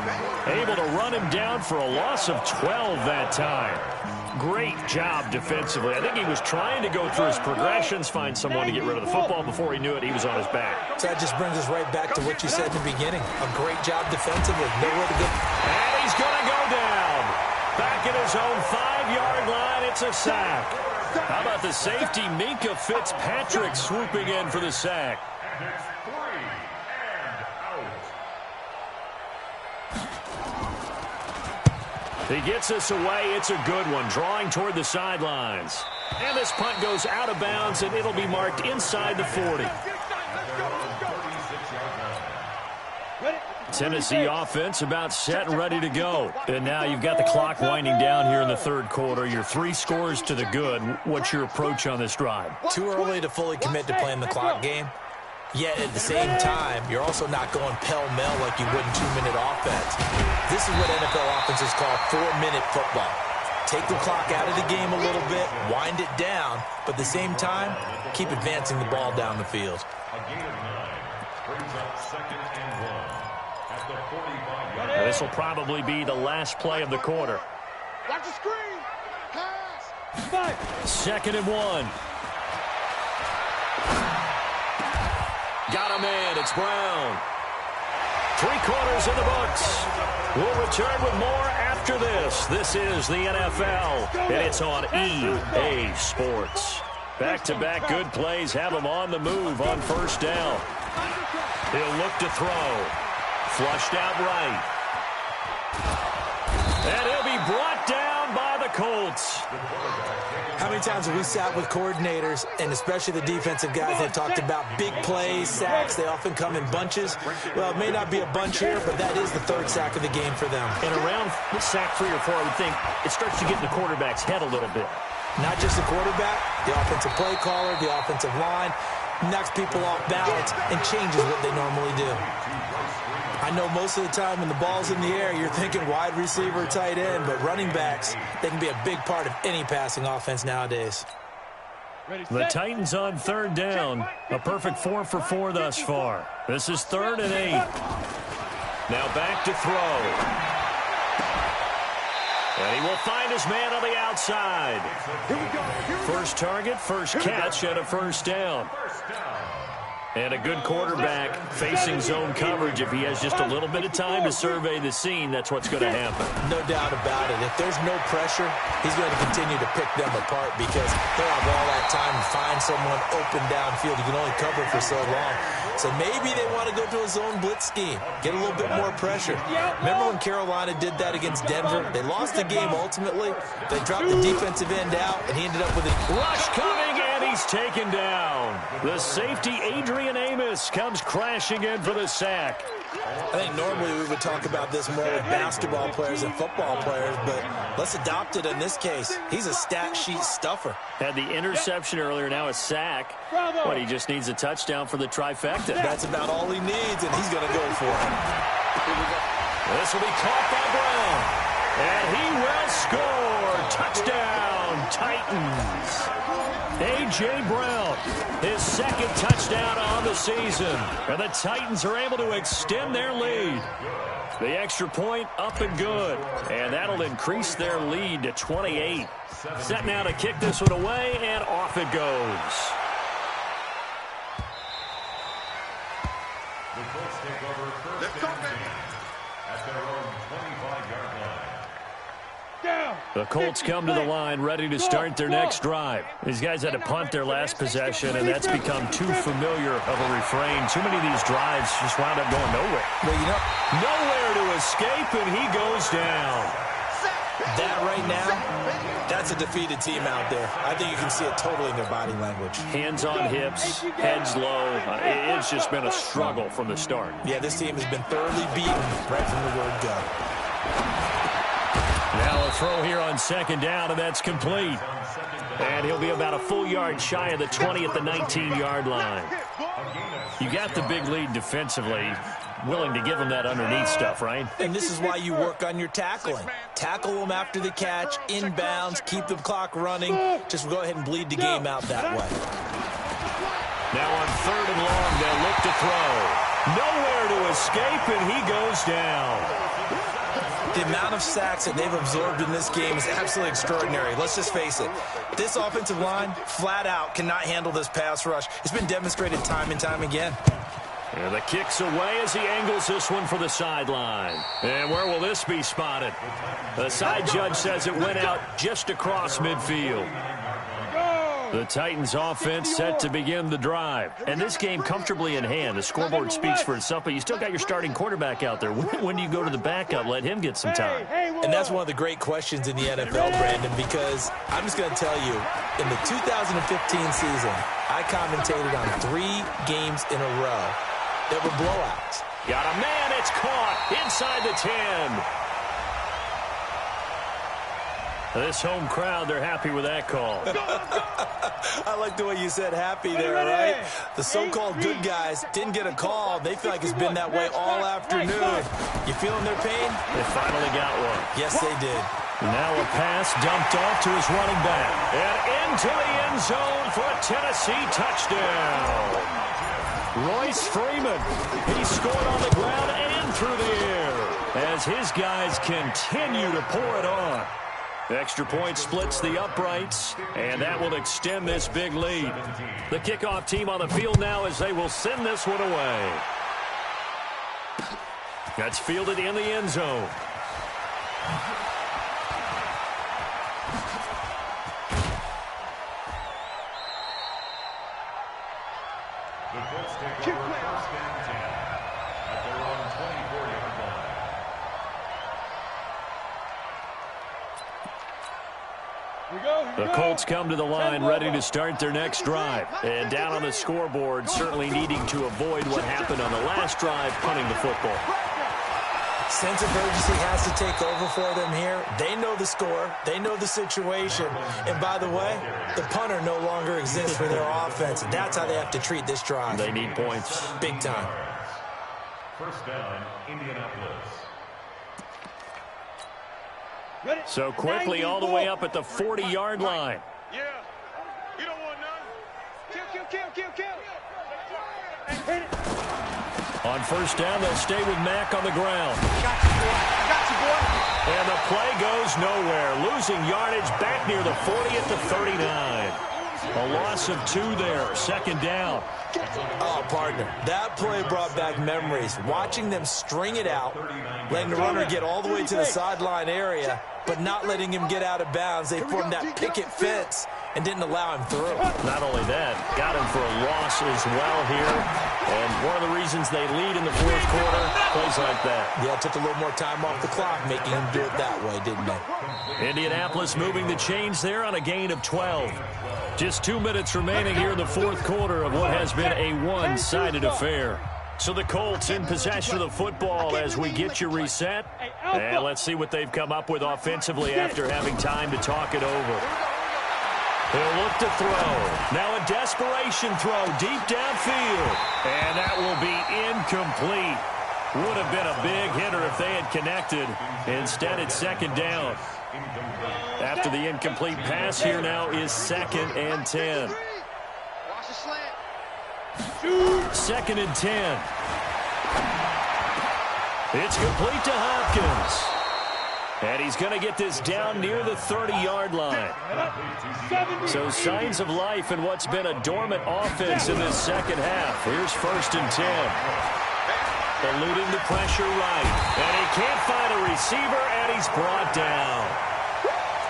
able to run him down for a loss of 12 that time. Great job defensively. I think he was trying to go through his progressions, find someone to get rid of the football. Before he knew it, he was on his back. So that just brings us right back to what you said in the beginning. A great job defensively. Nowhere to go. And he's going to go down. Back at his own 5-yard line, it's a sack. How about the safety, Minka Fitzpatrick, swooping in for the sack. And it's 3 and out. He gets this away. It's a good one, drawing toward the sidelines. And this punt goes out of bounds, and it'll be marked inside the 40. Tennessee offense about set and ready to go. And now you've got the clock winding down here in the third quarter. You're 3 scores to the good. What's your approach on this drive? Too early to fully commit to playing the clock game. Yet at the same time, you're also not going pell-mell like you would in 2-minute offense. This is what NFL offenses call 4-minute football. Take the clock out of the game a little bit, wind it down, but at the same time, keep advancing the ball down the field. A gain of 9 brings up 2nd and 1 at the 45-yard line. This will probably be the last play of the quarter. Watch the screen. Pass. 2nd and 1. Got a man. It's Brown. 3 quarters in the books. We'll return with more after this. This is the NFL, and it's on EA Sports. Back-to-back good plays have him on the move on first down. He'll look to throw. Flushed out right. And he'll be brought down by the Colts. How many times have we sat with coordinators, and especially the defensive guys, that talked about big plays, sacks? They often come in bunches. Well, it may not be a bunch here, but that is the 3rd sack of the game for them. And around sack 3 or 4, I would think it starts to get in the quarterback's head a little bit. Not just the quarterback, the offensive play caller, the offensive line, knocks people off balance and changes what they normally do. I know most of the time when the ball's in the air, you're thinking wide receiver, tight end, but running backs, they can be a big part of any passing offense nowadays. The Titans on 3rd down. A perfect 4 for 4 thus far. This is 3rd and 8. Now back to throw. And he will find his man on the outside. First target, first catch, and a first down. And a good quarterback facing zone coverage. If he has just a little bit of time to survey the scene, that's what's going to happen. No doubt about it. If there's no pressure, he's going to continue to pick them apart because they'll have all that time to find someone open downfield. You can only cover for so long. So maybe they want to go to a zone blitz scheme, get a little bit more pressure. Remember when Carolina did that against Denver? They lost the game ultimately. They dropped the defensive end out, and he ended up with a rush coming, and he's taken down. The safety, Adrian Amos, comes crashing in for the sack. I think normally we would talk about this more with basketball players and football players, but let's adopt it in this case. He's a stat sheet stuffer. Had the interception earlier, now a sack. But he just needs a touchdown for the trifecta. That's about all he needs, and he's going to go for it. This will be caught by Brown. And he will score. Touchdown, Titans. A.J. Brown, his 2nd touchdown on the season. And the Titans are able to extend their lead. The extra point up and good. And that'll increase their lead to 28. Set now to kick this one away, and off it goes. The Colts take over 1st and 10 at their own 25-yard line. The Colts come to the line ready to start their next drive. These guys had to punt their last possession, and that's become too familiar of a refrain. Too many of these drives just wound up going nowhere. Well, you know, nowhere to escape, and he goes down. That right now, that's a defeated team out there. I think you can see it totally in their body language. Hands on hips, heads low. It's just been a struggle from the start. Yeah, this team has been thoroughly beaten right from the word go. Now a throw here on 2nd down, and that's complete. And he'll be about a full yard shy of the 20 at the 19-yard line. You got the big lead defensively. Willing to give him that underneath stuff, right? And this is why you work on your tackling. Tackle them after the catch, inbounds, keep the clock running. Just go ahead and bleed the game out that way. Now on 3rd and long, they'll look to throw. Nowhere to escape, and he goes down. The amount of sacks that they've absorbed in this game is absolutely extraordinary. Let's just face it. This offensive line, flat out, cannot handle this pass rush. It's been demonstrated time and time again. And the kick's away as he angles this one for the sideline. And where will this be spotted? The side judge says it went out just across midfield. The Titans offense set to begin the drive. And this game comfortably in hand. The scoreboard speaks for itself, but you still got your starting quarterback out there. When do you go to the backup? Let him get some time. And that's one of the great questions in the NFL, Brandon, because I'm just going to tell you, in the 2015 season, I commentated on 3 games in a row that were blowouts. Got a man. It's caught inside the 10. This home crowd, they're happy with that call. I like the way you said happy there, right? The so-called good guys didn't get a call. They feel like it's been that way all afternoon. You feeling their pain? They finally got one. Yes, they did. Now a pass dumped off to his running back. And into the end zone for a Tennessee touchdown. Royce Freeman, he scored on the ground and through the air as his guys continue to pour it on. Extra point splits the uprights, and that will extend this big lead. The kickoff team on the field now as they will send this one away. That's fielded in the end zone. The Colts take over first and 10 at their own 24-yard line. The Colts come to the line ready to start their next drive. And down on the scoreboard, certainly needing to avoid what happened on the last drive, punting the football. Sense of urgency has to take over for them here. They know the score. They know the situation. And by the way, the punter no longer exists for their offense. And that's how they have to treat this drive. They need points. Big time. First down, Indianapolis. So quickly all the way up at the 40-yard line. Yeah. You don't want none. Kill. On first down, they'll stay with Mack on the ground. Got you, boy. And the play goes nowhere. Losing yardage back near the 40 at the 39. A loss of 2 there. Second down. Oh, partner, that play brought back memories. Watching them string it out, letting the runner get all the way to the sideline area, but not letting him get out of bounds. They formed that picket fence and didn't allow him through. Not only that, got him for a loss as well here. And one of the reasons they lead in the fourth quarter, plays like that. Yeah, took a little more time off the clock, making him do it that way, didn't they? Indianapolis moving the chains there on a gain of 12. Just 2 minutes remaining here in the fourth quarter of what has been a one-sided affair. So the Colts in possession of the football as we get you reset. And let's see what they've come up with offensively after having time to talk it over. He'll look to throw. Now a desperation throw deep downfield. And that will be incomplete. Would have been a big hitter if they had connected. Instead, it's second down. After the incomplete pass, here now is 2nd and 10. Watch the slant. 2nd and 10. It's complete to Hopkins. And he's going to get this down near the 30-yard line. So signs of life in what's been a dormant offense in this second half. Here's 1st and 10. Eluding the pressure right. And he can't find a receiver, and he's brought down.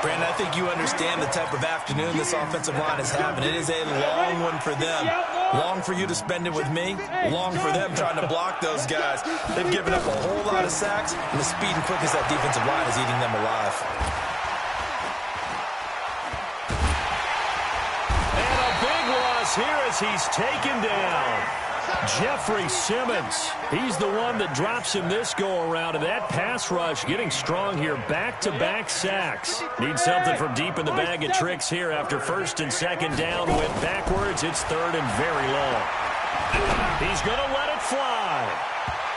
Brandon, I think you understand the type of afternoon this offensive line is having. It is a long one for them. Long for you to spend it with me. Long for them trying to block those guys. They've given up a whole lot of sacks, and the speed and quickness that defensive line is eating them alive. And a big loss here as he's taken down. Jeffrey Simmons, he's the one that drops him this go-around, and that pass rush getting strong here. Back-to-back sacks. Need something from deep in the bag of tricks here after 1st and 2nd down. Went backwards. It's 3rd and very long. He's going to let it fly.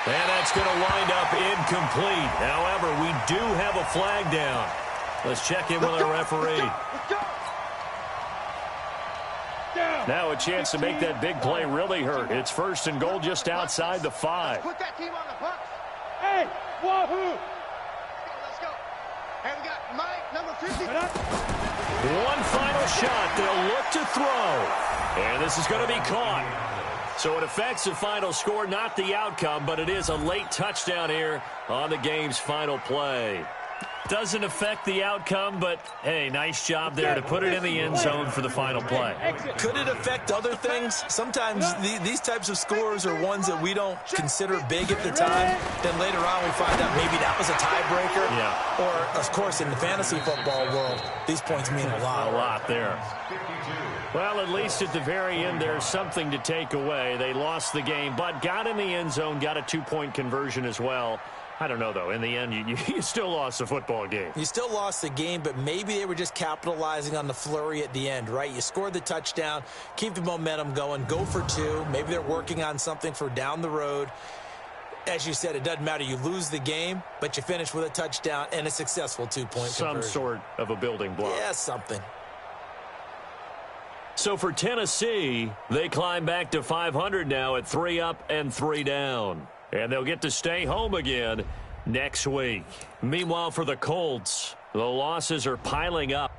And that's going to wind up incomplete. However, we do have a flag down. Let's check in with our referee. Now a chance to make that big play really hurt. It's 1st and goal just outside the 5. Put that team on the box. Hey, wahoo! Let's go. Hey, we got Mike, number 50. One final shot. They'll look to throw. And this is going to be caught. So it affects the final score, not the outcome, but it is a late touchdown here on the game's final play. Doesn't affect the outcome, but, hey, nice job there to put it in the end zone for the final play. Could it affect other things? Sometimes these types of scores are ones that we don't consider big at the time. Then later on we find out maybe that was a tiebreaker. Yeah. Or, of course, in the fantasy football world, these points mean a lot. A lot there. Well, at least at the very end, there's something to take away. They lost the game, but got in the end zone, got a 2-point conversion as well. I don't know, though. In the end, you still lost the football game. You still lost the game, but maybe they were just capitalizing on the flurry at the end, right? You scored the touchdown, keep the momentum going, go for 2. Maybe they're working on something for down the road. As you said, it doesn't matter. You lose the game, but you finish with a touchdown and a successful 2-point Some conversion. sort of a building block. Yeah, something. So for Tennessee, they climb back to 500 now at 3 up and 3 down. And they'll get to stay home again next week. Meanwhile, for the Colts, the losses are piling up.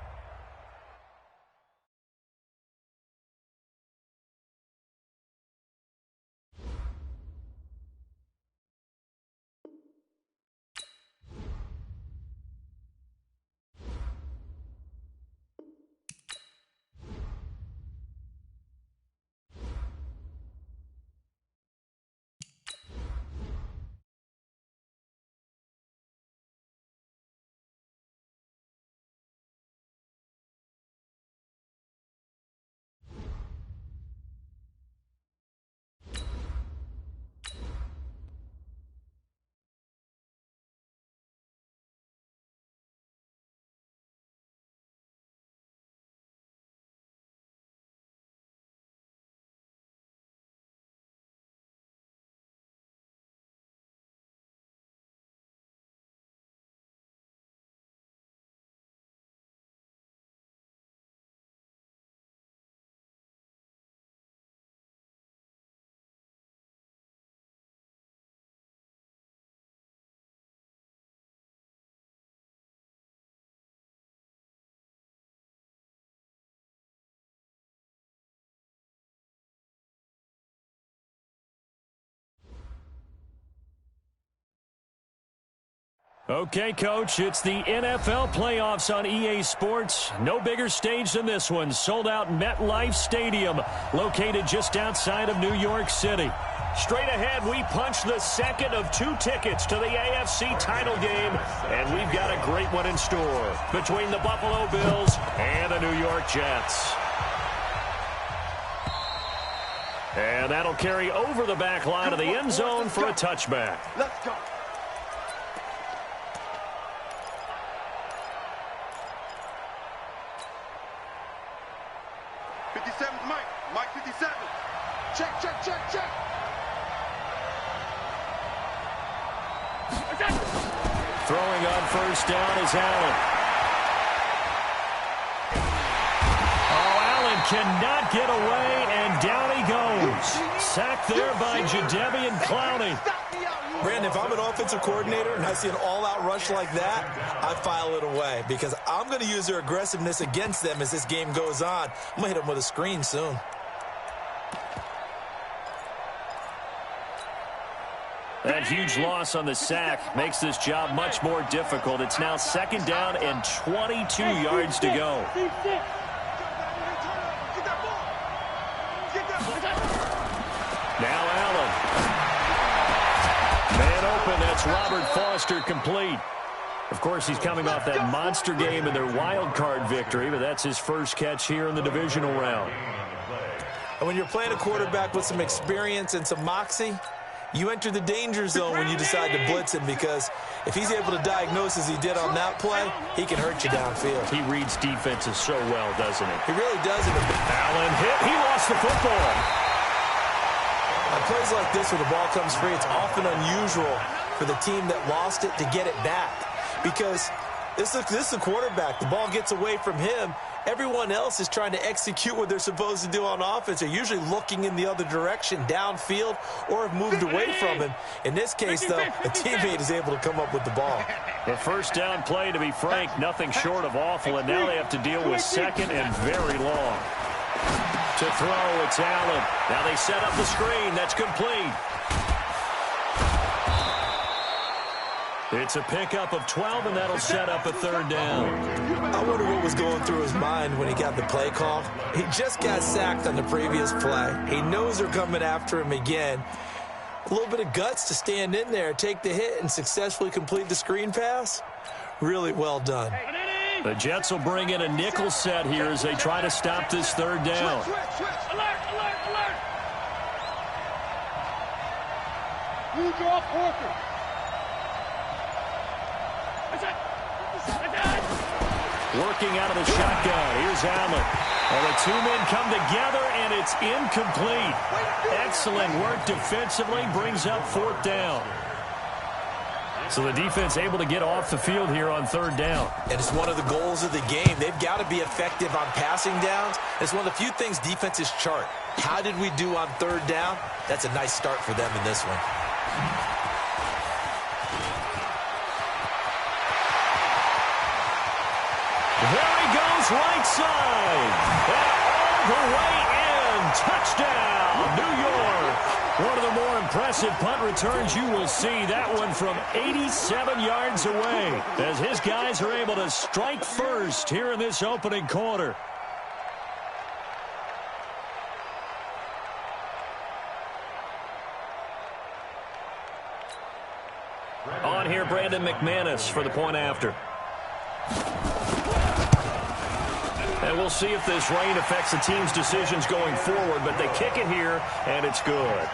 Okay, Coach, it's the NFL playoffs on EA Sports. No bigger stage than this one. Sold out MetLife Stadium, located just outside of New York City. Straight ahead, we punch the second of 2 tickets to the AFC title game, and we've got a great one in store between the Buffalo Bills and the New York Jets. And that'll carry over the back line of the end zone for a touchback. Let's go. Mike 57. Check, check, check, check. Throwing on first down is Allen. Oh, Allen cannot get away, and down he goes. Sacked there by Jadeveon Clowney. Brandon, if I'm an offensive coordinator and I see an all-out rush like that, I file it away because I'm going to use their aggressiveness against them as this game goes on. I'm going to hit them with a screen soon. That huge loss on the sack makes this job much more difficult. It's now second down and 22 yards to go. Now Allen. Man open, that's Robert Foster complete. Of course, he's coming off that monster game in their wild card victory, but that's his first catch here in the divisional round. And when you're playing a quarterback with some experience and some moxie, you enter the danger zone when you decide to blitz him, because if he's able to diagnose as he did on that play, he can hurt you downfield. He reads defenses so well, doesn't he? He really does. Allen hit. He lost the football. On plays like this where the ball comes free, it's often unusual for the team that lost it to get it back, because this is a quarterback. The ball gets away from him. Everyone else is trying to execute what they're supposed to do on offense. They're usually looking in the other direction, downfield, or have moved away from him. In this case, though, a teammate is able to come up with the ball. The first down play, to be frank, nothing short of awful, and now they have to deal with second and very long. To throw, it's Allen. Now they set up the screen. That's complete. It's a pickup of 12, and that'll set up a third down. I wonder what was going through his mind when he got the play call. He just got sacked on the previous play. He knows they're coming after him again. A little bit of guts to stand in there, take the hit, and successfully complete the screen pass. Really well done. The Jets will bring in a nickel set here as they try to stop this third down. Switch. Alert. You draw Porter. Working out of the shotgun. Here's Allen. And the two men come together, and it's incomplete. Excellent work defensively. Brings up fourth down. So the defense able to get off the field here on third down. And it's one of the goals of the game. They've got to be effective on passing downs. It's one of the few things defenses chart. How did we do on third down? That's a nice start for them in this one. There he goes, right side. And all the way in. Touchdown, New York. One of the more impressive punt returns you will see. That one from 87 yards away. As his guys are able to strike first here in this opening quarter. On here, Brandon McManus for the point after. And we'll see if this rain affects the team's decisions going forward, but they kick it here, and it's good.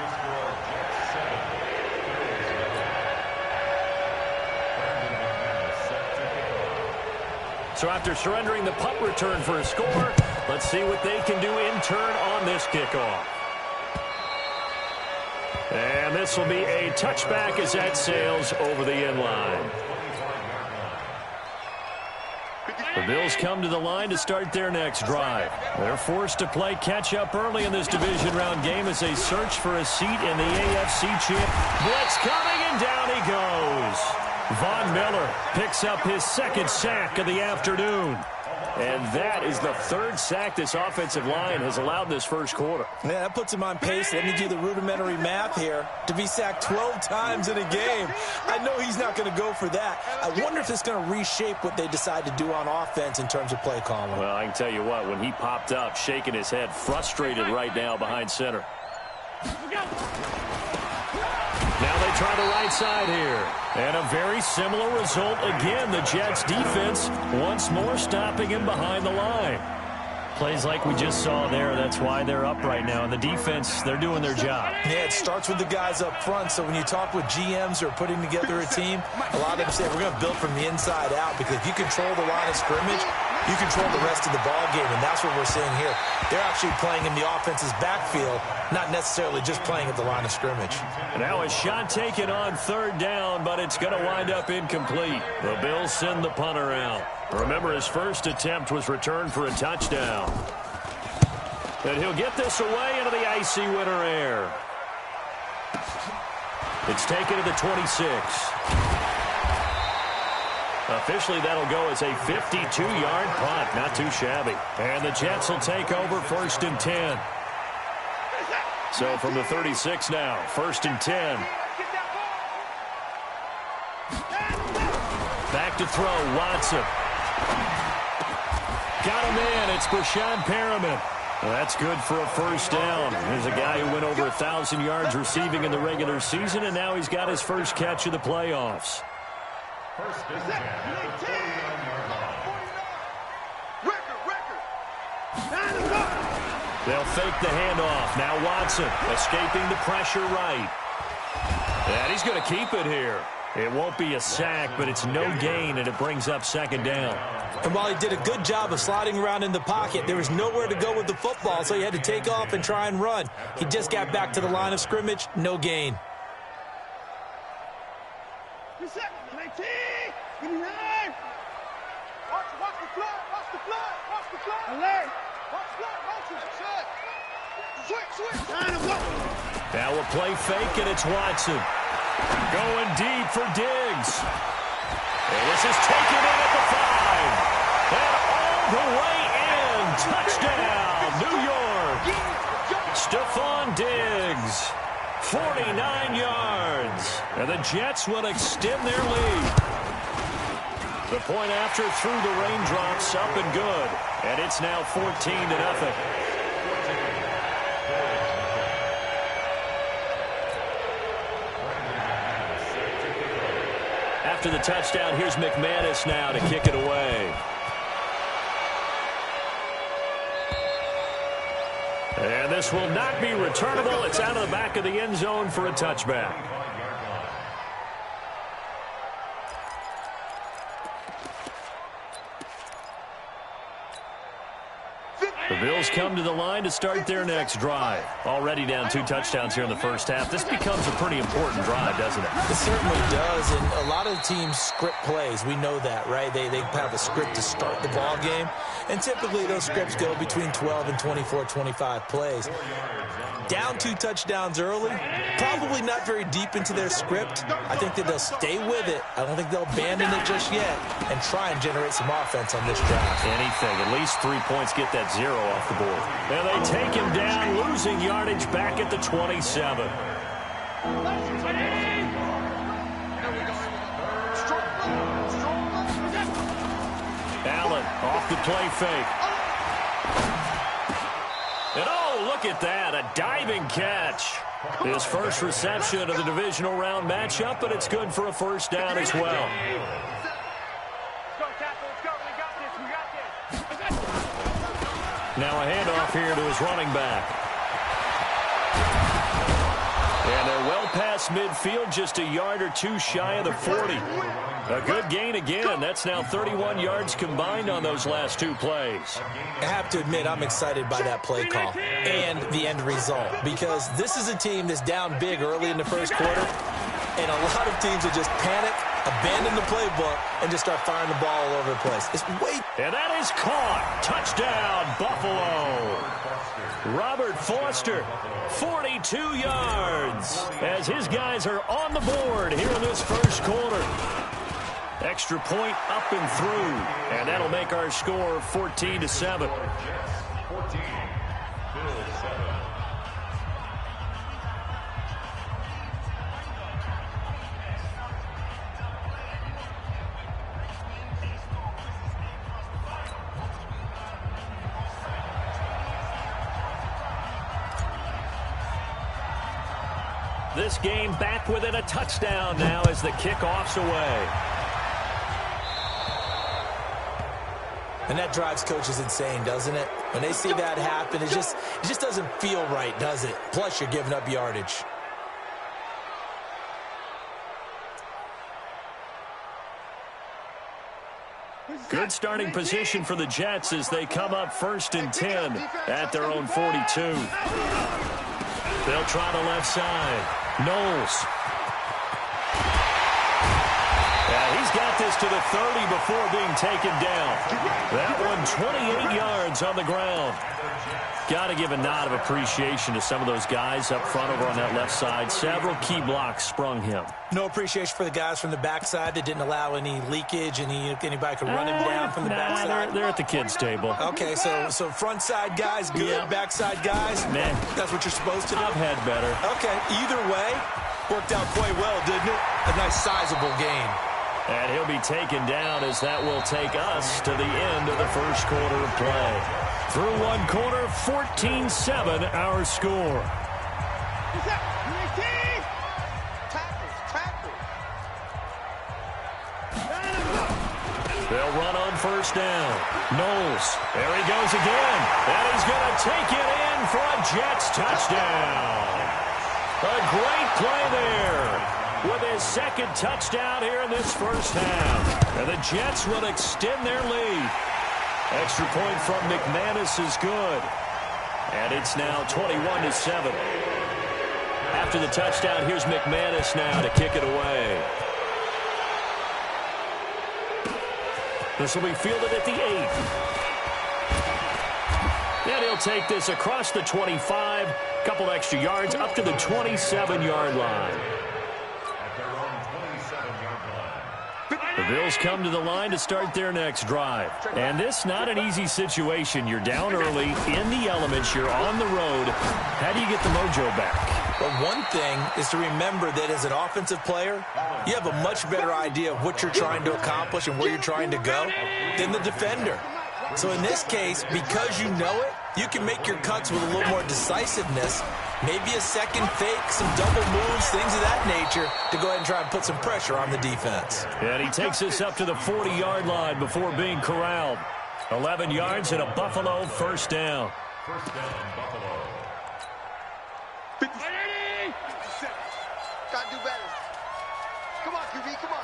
So after surrendering the punt return for a score, let's see what they can do in turn on this kickoff. And this will be a touchback as that sails over the end line. The Bills come to the line to start their next drive. They're forced to play catch-up early in this division round game as they search for a seat in the AFC Champ. Blitz coming, and down he goes. Von Miller picks up his second sack of the afternoon. And that is the third sack this offensive line has allowed this first quarter. Yeah, that puts him on pace. Let me do the rudimentary math here. To be sacked 12 times in a game, I know he's not going to go for that. I wonder if it's going to reshape what they decide to do on offense in terms of play calling. Well, I can tell you what, when he popped up, shaking his head, frustrated right now behind center. Now they try the right side here. And a very similar result again. The Jets defense once more stopping him behind the line. Plays like we just saw there. That's why they're up right now. And the defense, they're doing their job. Yeah, it starts with the guys up front. So when you talk with GMs who are putting together a team, a lot of them say we're going to build from the inside out, because if you control the line of scrimmage, you control the rest of the ball game, and that's what we're seeing here. They're actually playing in the offense's backfield, not necessarily just playing at the line of scrimmage. Now a shot taken on third down, but it's going to wind up incomplete. The Bills send the punter out. Remember, his first attempt was returned for a touchdown. And he'll get this away into the icy winter air. It's taken to the 26. Officially, that'll go as a 52-yard punt. Not too shabby. And the Jets will take over first and 10. So from the 36 now, first and 10. Back to throw, Watson. Got him in. It's Brashad Perriman. Well, that's good for a first down. Here's a guy who went over 1,000 yards receiving in the regular season, and now he's got his first catch of the playoffs. First and 10 at the 49-yard line. They'll fake the handoff. Now Watson escaping the pressure right. And he's going to keep it here. It won't be a sack, but it's no gain, and it brings up second down. And while he did a good job of sliding around in the pocket, there was nowhere to go with the football, so he had to take off and try and run. He just got back to the line of scrimmage, no gain. Now a play fake, and it's Watson. Going deep for Diggs. And this is taken in at the 5. And all the way in. Touchdown, New York. Stephon Diggs. 49 yards. And the Jets will extend their lead. The point after through the raindrops, up and good. And it's now 14-0. After the touchdown, here's McManus now to kick it away. And this will not be returnable. It's out of the back of the end zone for a touchback. The Bills come to the line to start their next drive. Already down 2 touchdowns here in the first half. This becomes a pretty important drive, doesn't it? It certainly does, and a lot of teams script plays. We know that, right? They have a script to start the ball game, and typically those scripts go between 12 and 24, 25 plays. Down 2 touchdowns early, probably not very deep into their script. I think that they'll stay with it. I don't think they'll abandon it just yet and try and generate some offense on this drive. Anything. At least 3 points, get that 0 off the board. And they take him down, losing yardage back at the 27. Allen off the play fake. And oh, look at that, a diving catch. His first reception of the divisional round matchup, but it's good for a first down as well. Now a handoff here to his running back. And they're well past midfield, just a yard or 2 shy of the 40. A good gain again. That's now 31 yards combined on those last 2 plays. I have to admit, I'm excited by that play call and the end result, because this is a team that's down big early in the first quarter, and a lot of teams will just panic, abandon the playbook, and just start firing the ball all over the place. And that is caught. Touchdown, Buffalo. Robert Foster, 42 yards, as his guys are on the board here in this first quarter. Extra point up and through, and that'll make our score 14-7. 14, Bills 7. This game back within a touchdown now as the kickoff's away. And that drives coaches insane, doesn't it? When they see that happen, it just doesn't feel right, does it? Plus, you're giving up yardage. Good starting position for the Jets as they come up 1st and 10 at their own 42. They'll try the left side. Knowles. He's got this to the 30 before being taken down. That one 28 yards on the ground. Got to give a nod of appreciation to some of those guys up front over on that left side. Several key blocks sprung him. No appreciation for the guys from the backside that didn't allow any leakage, anybody could run him down from the backside. They're at the kids' table. Okay, so front side guys good, yeah. Backside guys, man, that's what you're supposed to do? I've had better. Okay, either way, worked out quite well, didn't it? A nice sizable gain. And he'll be taken down as that will take us to the end of the first quarter of play. Through one quarter, 14-7 our score. They'll run on first down. Knowles, there he goes again. And he's going to take it in for a Jets touchdown. A great play there with his second touchdown here in this first half. And the Jets will extend their lead. Extra point from McManus is good. And it's now 21-7. After the touchdown, here's McManus now to kick it away. This will be fielded at the 8. And he'll take this across the 25. Couple extra yards up to the 27-yard line. At their own 27-yard line. The Bills come to the line to start their next drive. And this not an easy situation. You're down early, in the elements, you're on the road. How do you get the mojo back? Well, one thing is to remember that as an offensive player, you have a much better idea of what you're trying to accomplish and where you're trying to go than the defender. So in this case, because you know it, you can make your cuts with a little more decisiveness, maybe a second fake, some double moves, things of that nature, to go ahead and try and put some pressure on the defense. And he takes us up to the 40-yard line before being corralled. 11 yards and a Buffalo first down. First down, Buffalo. 50. Gotta do better. Come on, QB, come on.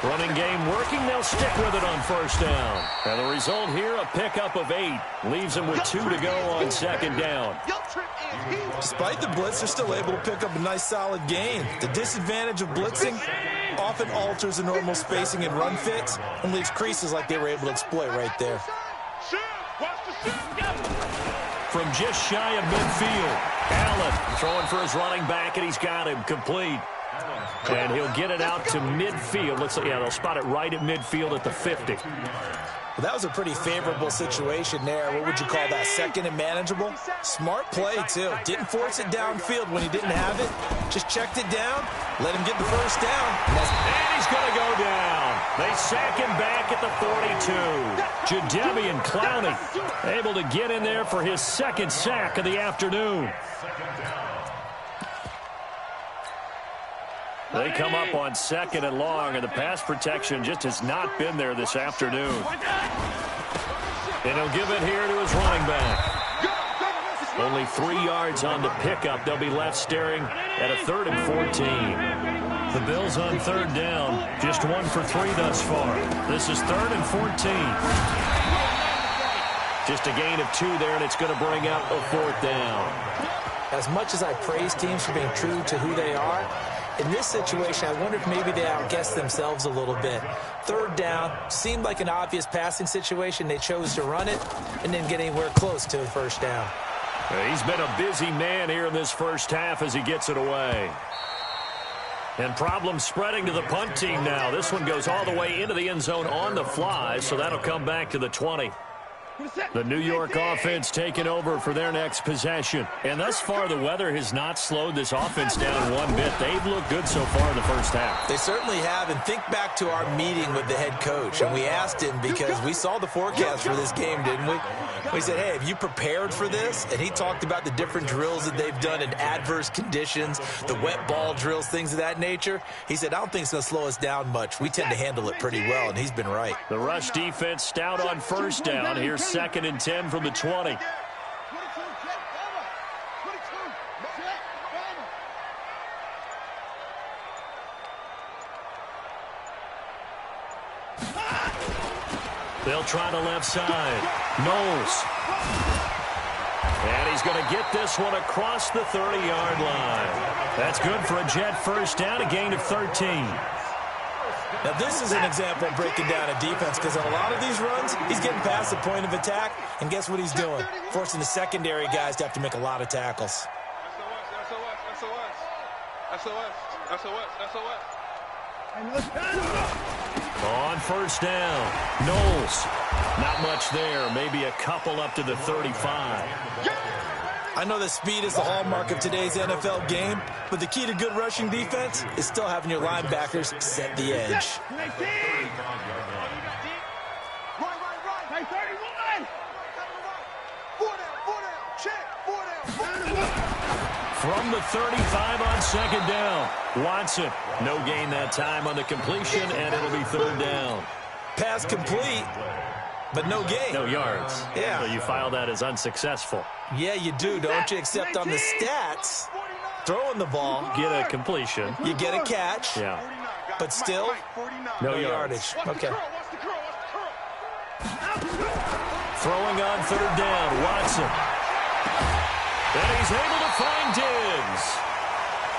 Running game working. They'll stick with it on first down. And the result here, a pickup of 8. Leaves them with 2 to go on second down. Despite the blitz, they're still able to pick up a nice, solid gain. The disadvantage of blitzing often alters the normal spacing and run fits and leaves creases like they were able to exploit right there. From just shy of midfield, Allen throwing for his running back, and he's got him complete. And he'll get it out to midfield. They'll spot it right at midfield at the 50. Well, that was a pretty favorable situation there. What would you call that? Second and manageable? Smart play, too. Didn't force it downfield when he didn't have it. Just checked it down, let him get the first down. And he's going to go down. They sack him back at the 42. Jadeveon Clowney able to get in there for his second sack of the afternoon. They come up on second and long, and the pass protection just has not been there this afternoon. And he'll give it here to his running back. Only 3 yards on the pickup. They'll be left staring at a 3rd and 14. The Bills on third down, just 1 for 3 thus far. This is 3rd and 14. Just a gain of 2 there, and it's going to bring up a 4th down. As much as I praise teams for being true to who they are, in this situation, I wonder if maybe they outguessed themselves a little bit. 3rd down seemed like an obvious passing situation. They chose to run it and didn't get anywhere close to the first down. He's been a busy man here in this first half as he gets it away. And problems spreading to the punt team now. This one goes all the way into the end zone on the fly, so that'll come back to the 20. The New York offense taking over for their next possession. And thus far, the weather has not slowed this offense down one bit. They've looked good so far in the first half. They certainly have. And think back to our meeting with the head coach. And we asked him, because we saw the forecast for this game, didn't we? We said, hey, have you prepared for this? And he talked about the different drills that they've done in adverse conditions, the wet ball drills, things of that nature. He said, I don't think it's going to slow us down much. We tend to handle it pretty well, and he's been right. The rush defense stout on first down. Here's 2nd and 10 from the 20. They'll try the left side. Knowles. And he's going to get this one across the 30-yard line. That's good for a Jet first down, a gain of 13. Now, this is an example of breaking down a defense, because on a lot of these runs, he's getting past the point of attack, and guess what he's doing? Forcing the secondary guys to have to make a lot of tackles. On first down, Knowles. Not much there, maybe a couple up to the 35. I know that speed is the hallmark of today's NFL game, but the key to good rushing defense is still having your linebackers set the edge. From the 35 on second down, Watson. No gain that time on the completion, and it'll be 3rd down. Pass complete, but no gain. No yards. Yeah. So you file that as unsuccessful. Yeah, you do, don't you? Except on the stats, throwing the ball. Get a completion. You get a catch. Yeah. But still, no yardage. Okay. Throwing on 3rd down, Watson. And he's able to find Diggs.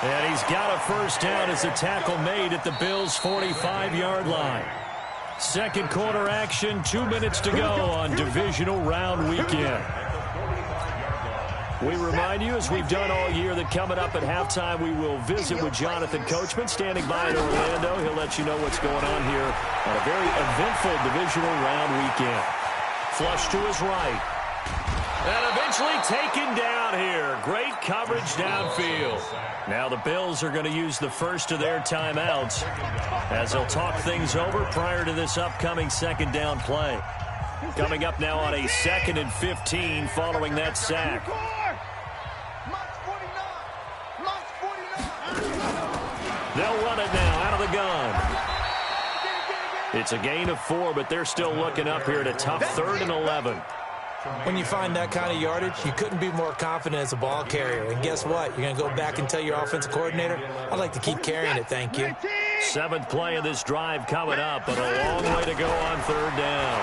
And he's got a first down as a tackle made at the Bills' 45-yard line. Second quarter action, 2 minutes to go on divisional round weekend. We remind you, as we've done all year, that coming up at halftime, we will visit with Jonathan Coachman, standing by in Orlando. He'll let you know what's going on here on a very eventful divisional round weekend. Flush to his right. And eventually taken down here. Great coverage downfield. Now the Bills are going to use the first of their timeouts as they'll talk things over prior to this upcoming second down play. Coming up now on a 2nd and 15 following that sack. They'll run it now out of the gun. It's a gain of 4, but they're still looking up here at a tough 3rd and 11. When you find that kind of yardage, you couldn't be more confident as a ball carrier. And guess what? You're going to go back and tell your offensive coordinator, I'd like to keep carrying it, thank you. 7th play of this drive coming up, but a long way to go on 3rd down.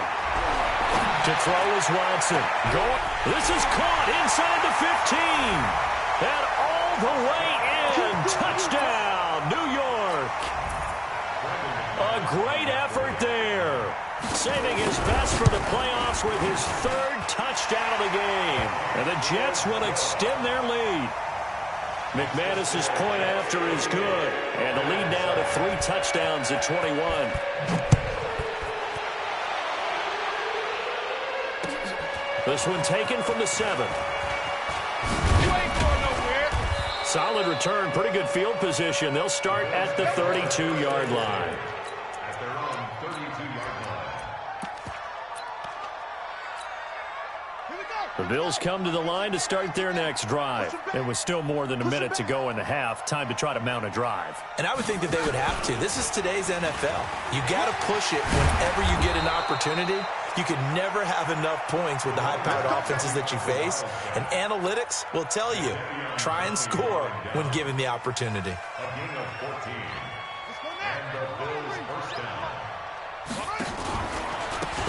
To throw is Watson. This is caught inside the 15. And all the way in. Touchdown, New York. A great effort there. Saving his best for the playoffs with his 3rd touchdown of the game. And the Jets will extend their lead. McManus's point after is good. And the lead now to 3 touchdowns at 21. This one taken from the 7. Solid return, pretty good field position. They'll start at the 32-yard line. At their own 32-yard line. The Bills come to the line to start their next drive. It was still more than a minute to go in the half. Time to try to mount a drive. And I would think that they would have to. This is today's NFL. You got to push it whenever you get an opportunity. You can never have enough points with the high-powered offenses that you face. And analytics will tell you, try and score when given the opportunity. A gain of 14. And the Bills first down.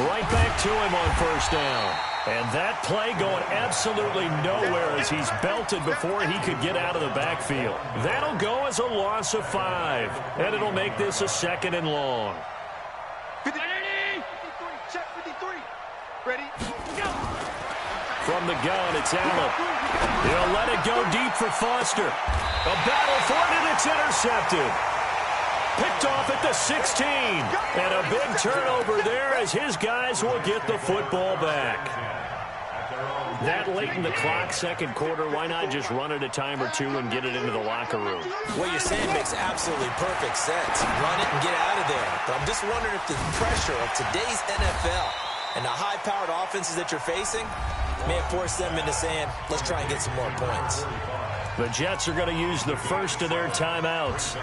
Right back to him on 1st down. And that play going absolutely nowhere as he's belted before he could get out of the backfield. That'll go as a loss of 5. And it'll make this a 2nd and long. Ready? Go! From the gun, it's Allen. He'll let it go deep for Foster. A battle for it, and it's intercepted. Picked off at the 16. And a big turnover there as his guys will get the football back. That late in the clock, 2nd quarter, why not just run it a time or 2 and get it into the locker room? What you're saying makes absolutely perfect sense. Run it and get out of there. But I'm just wondering if the pressure of today's NFL and the high-powered offenses that you're facing may have forced them into saying, let's try and get some more points. The Jets are going to use the first of their timeouts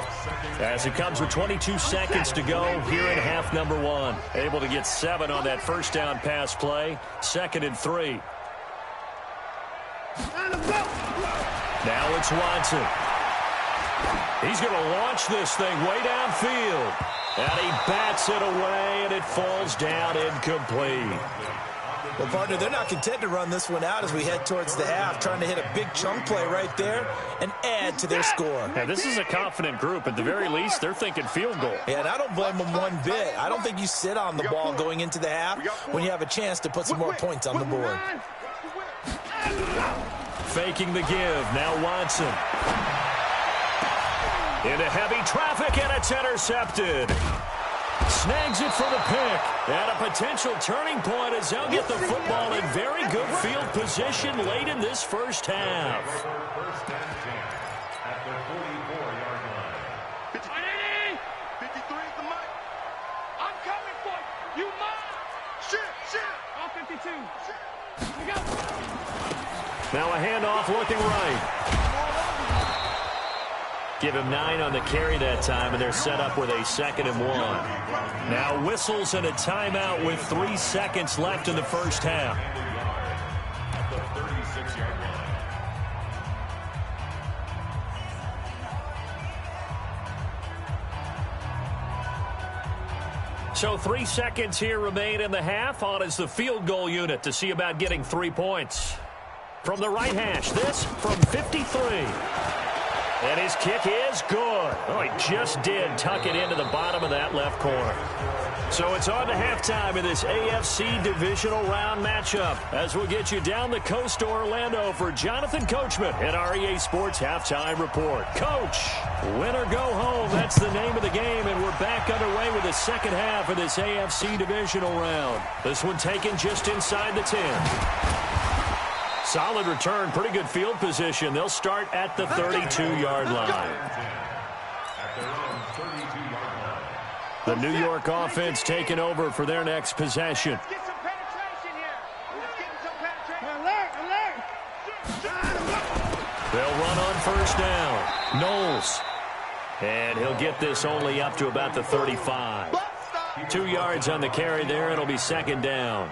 as it comes with 22 seconds to go here in half number 1. Able to get 7 on that 1st down pass play. 2nd and 3. Now it's Watson. He's going to launch this thing way downfield. And he bats it away, and it falls down incomplete. Well, partner, they're not content to run this one out as we head towards the half, trying to hit a big chunk play right there and add to their score. Yeah, this is a confident group. At the very least, they're thinking field goal. Yeah, and I don't blame them one bit. I don't think you sit on the ball going into the half when you have a chance to put some more points on the board. Faking the give. Now Watson. Into heavy traffic, and it's intercepted. Snags it for the pick. And a potential turning point as they'll get the football in very good field position late in this first half. First and 10 at their 44-yard line. 53 is the mic. I'm coming for you. You mine. Shit. All 52. We go. Now a handoff looking right. Give him 9 on the carry that time, and they're set up with a 2nd and 1. Now whistles and a timeout with 3 seconds left in the first half. At the 36-yard line. So 3 seconds here remain in the half. On is the field goal unit to see about getting 3 points. From the right hash, this from 53. And his kick is good. Oh, he just did tuck it into the bottom of that left corner. So it's on to halftime in this AFC divisional round matchup as we'll get you down the coast to Orlando for Jonathan Coachman at our EA Sports Halftime Report. Coach, win or go home, that's the name of the game, and we're back underway with the second half of this AFC divisional round. This one taken just inside the 10. Solid return, pretty good field position. They'll start at the 32-yard line. The New York offense taking over for their next possession. Let's get some penetration here. Let's get some penetration. Alert. They'll run on first down. Knowles. And he'll get this only up to about the 35. 2 yards on the carry there. It'll be second down.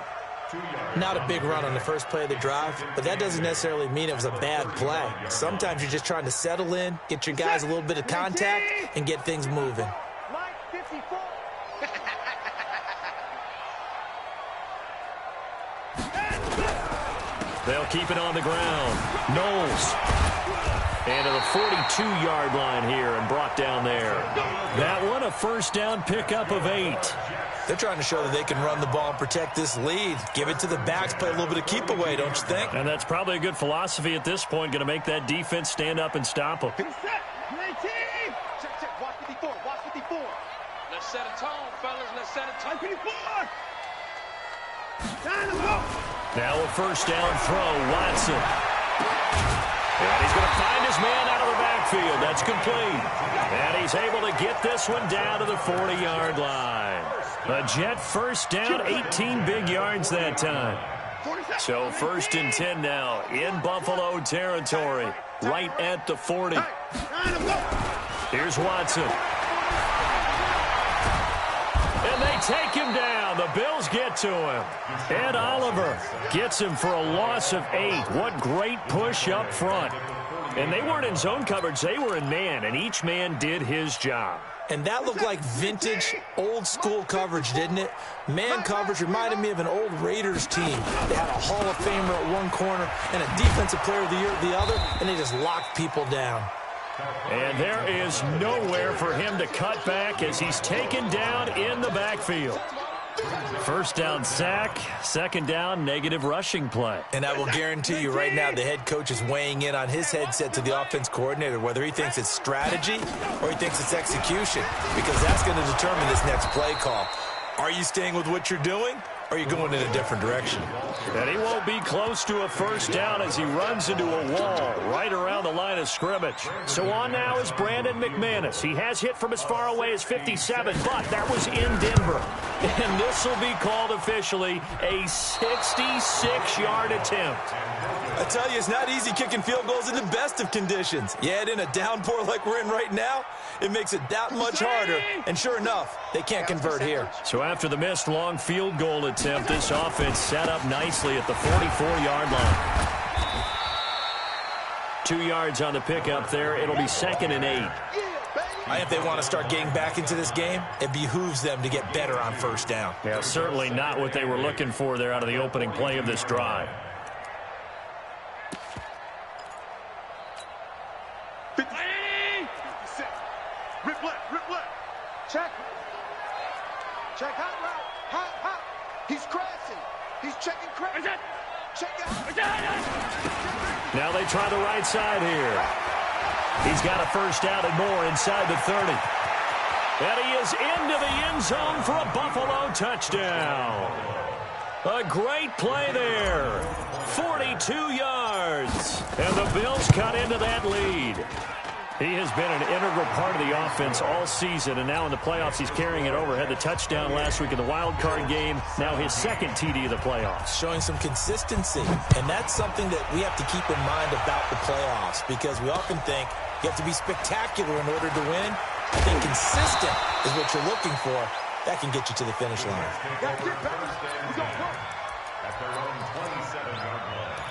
Not a big run on the first play of the drive, but that doesn't necessarily mean it was a bad play. Sometimes you're just trying to settle in, get your guys a little bit of contact, and get things moving. Line 54. They'll keep it on the ground. Knowles. And to the 42-yard line here and brought down there. That one a first down pickup of 8. They're trying to show that they can run the ball and protect this lead. Give it to the backs, play a little bit of keep away, don't you think? And that's probably a good philosophy at this point, going to make that defense stand up and stop them. Check, check. Watch 54. Watch 54. Let's set a tone, fellas. Let's set a tone. 54. Now a first down throw, Watson. And he's going to find his man out of the backfield. That's complete. And he's able to get this one down to the 40-yard line. A Jet first down, 18 big yards that time. So first and 10 now in Buffalo territory, right at the 40. Here's Watson. And they take him down. The Bills get to him. Ed Oliver gets him for a loss of 8. What great push up front. And they weren't in zone coverage. They were in man, and each man did his job. And that looked like vintage, old-school coverage, didn't it? Man coverage reminded me of an old Raiders team. They had a Hall of Famer at one corner and a Defensive Player of the Year at the other, and they just locked people down. And there is nowhere for him to cut back as he's taken down in the backfield. First down sack, second down negative rushing play. And I will guarantee you right now the head coach is weighing in on his headset to the offense coordinator, whether he thinks it's strategy or he thinks it's execution, because that's going to determine this next play call. Are you staying with what you're doing, or are you going in a different direction? And he won't be close to a first down as he runs into a wall right around the line of scrimmage. So on now is Brandon McManus. He has hit from as far away as 57, but that was in Denver. And this will be called officially a 66-yard attempt. I tell you, it's not easy kicking field goals in the best of conditions. You add in a downpour like we're in right now, it makes it that much harder. And sure enough, they can't convert here. So after the missed long field goal attempt, this offense set up nicely at the 44-yard line. 2 yards on the pickup there. It'll be second and 8. If they want to start getting back into this game, it behooves them to get better on first down. Yeah, certainly not what they were looking for there out of the opening play of this drive. Rip left. Check. Check hot route. Hot. He's crashing. He's checking crash. Check it out. Now they try the right side here. He's got a first down and more inside the 30. And he is into the end zone for a Buffalo touchdown. A great play there. 42 yards. And the Bills cut into that lead. He has been an integral part of the offense all season, and now in the playoffs he's carrying it over. Had the touchdown last week in the wild card game. Now his second TD of the playoffs. Showing some consistency, and that's something that we have to keep in mind about the playoffs, because we often think you have to be spectacular in order to win. I think consistent is what you're looking for. That can get you to the finish line. That's it, fellas. We got work. At their own 27-yard line.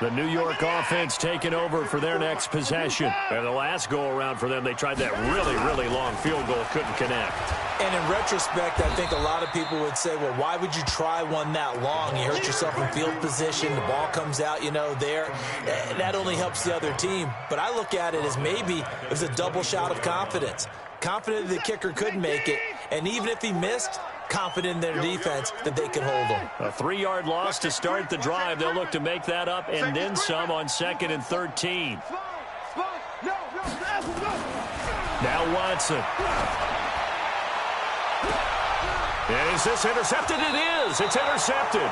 The New York offense taking over for their next possession. And the last go-around for them, they tried that really, really long field goal, couldn't connect. And in retrospect, I think a lot of people would say, well, why would you try one that long? You hurt yourself in field position. The ball comes out, you know, there. That only helps the other team. But I look at it as maybe it was a double shot of confidence. Confident the kicker could make it. And even if he missed, confident in their defense that they could hold him. A 3-yard loss to start the drive. They'll look to make that up and then some on 2nd and 13. Now Watson. And is this intercepted? It is. It's intercepted.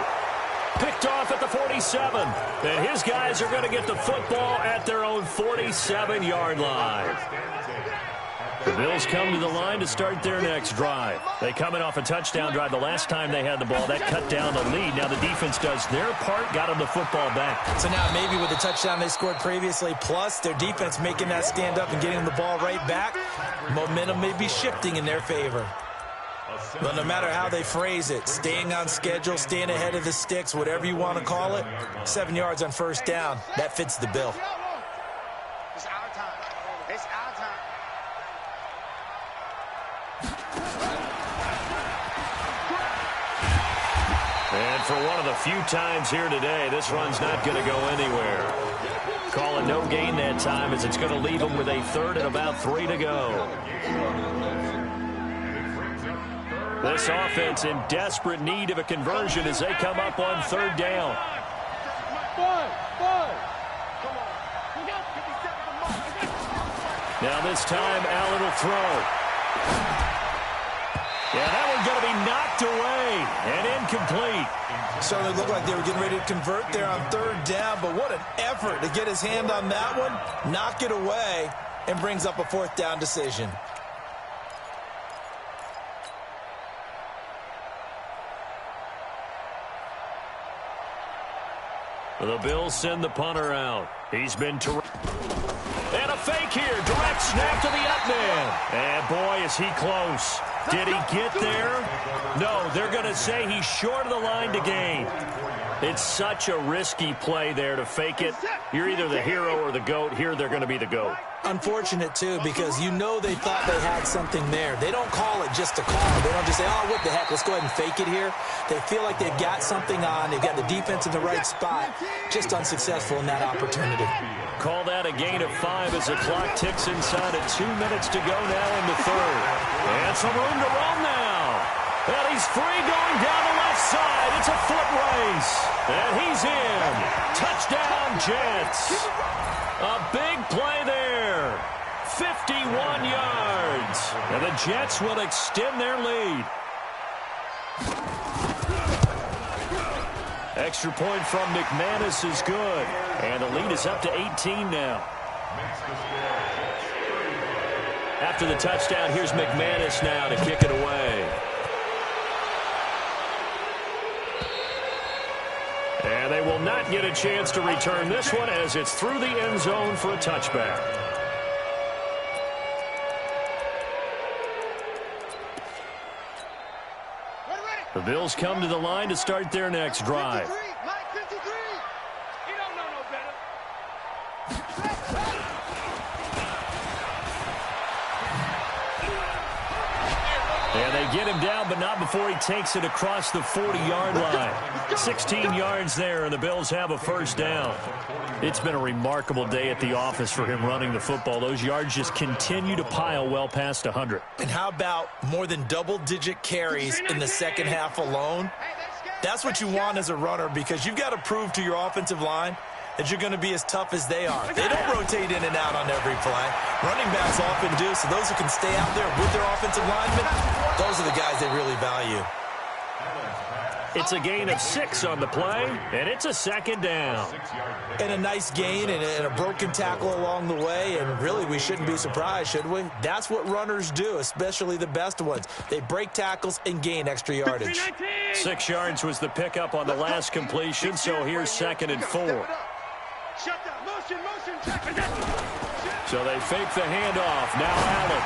Picked off at the 47. And his guys are going to get the football at their own 47-yard line. The Bills come to the line to start their next drive. They come in off a touchdown drive. The last time they had the ball, that cut down the lead. Now the defense does their part, got them the football back. So now maybe with the touchdown they scored previously, plus their defense making that stand up and getting the ball right back, momentum may be shifting in their favor. But no matter how they phrase it, staying on schedule, staying ahead of the sticks, whatever you want to call it, 7 yards on first down, that fits the bill. It's our time. It's our time. And for one of the few times here today, this run's not going to go anywhere. Call it no gain that time as it's going to leave them with a 3rd and about 3 to go. This offense in desperate need of a conversion as they come up on 3rd down. Now this time, Allen will throw. Yeah, that one's going to be knocked away and incomplete. Certainly looked like they were getting ready to convert there on 3rd down, but what an effort to get his hand on that one, knock it away, and brings up a 4th down decision. The Bills send the punter out. He's been terrific. And a fake here. Direct snap to the up man. And boy, is he close. Did he get there? No, they're going to say he's short of the line to gain. It's such a risky play there to fake it. You're either the hero or the GOAT. Here, they're going to be the GOAT. Unfortunate, too, because you know they thought they had something there. They don't call it just a call. They don't just say, oh, what the heck, let's go ahead and fake it here. They feel like they've got something on. They've got the defense in the right spot. Just unsuccessful in that opportunity. Call that a gain of 5 as the clock ticks inside at 2 minutes to go now in the 3rd. And some room to roam now. And he's free going down the left side. It's a foot race. And he's in. Touchdown, Jets. A big play there. 51 yards. And the Jets will extend their lead. Extra point from McManus is good. And the lead is up to 18 now. After the touchdown, here's McManus now to kick it away. And they will not get a chance to return this one as it's through the end zone for a touchback. The Bills come to the line to start their next drive. And they get him down, but not before he takes it across the 40-yard line. 16 yards there, and the Bills have a first down. It's been a remarkable day at the office for him running the football. Those yards just continue to pile well past 100. And how about more than double-digit carries in the second half alone? That's what you want as a runner because you've got to prove to your offensive line that you're going to be as tough as they are. They don't rotate in and out on every play. Running backs often do, so those who can stay out there with their offensive linemen, those are the guys they really value. It's a gain of 6 on the play, and it's a second down. And a nice gain and a broken tackle along the way, and really we shouldn't be surprised, should we? That's what runners do, especially the best ones. They break tackles and gain extra yardage. 6 yards was the pickup on the last completion, so here's 2nd and 4. So they fake the handoff. Now Allen.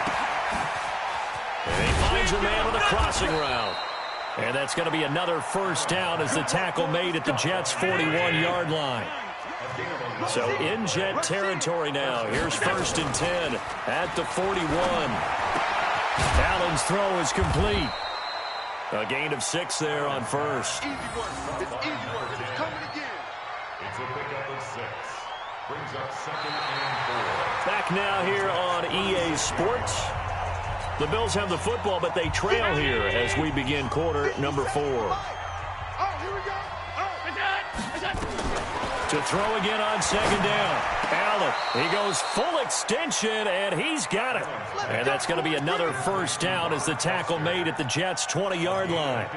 And he finds a man with a crossing route. And that's going to be another first down as the tackle made at the Jets' 41-yard line. So in Jet territory now. Here's 1st and 10 at the 41. Allen's throw is complete. A gain of 6 there on 1st. Easy work. It's easy work. It's coming again. It's a pickup of 6. Brings up 2nd and 4. Back now here on EA Sports. The Bills have the football, but they trail here as we begin quarter number 4. Oh, here we go. To throw again on 2nd down. Allen, he goes full extension, and he's got it. And that's going to be another 1st down as the tackle made at the Jets' 20-yard line.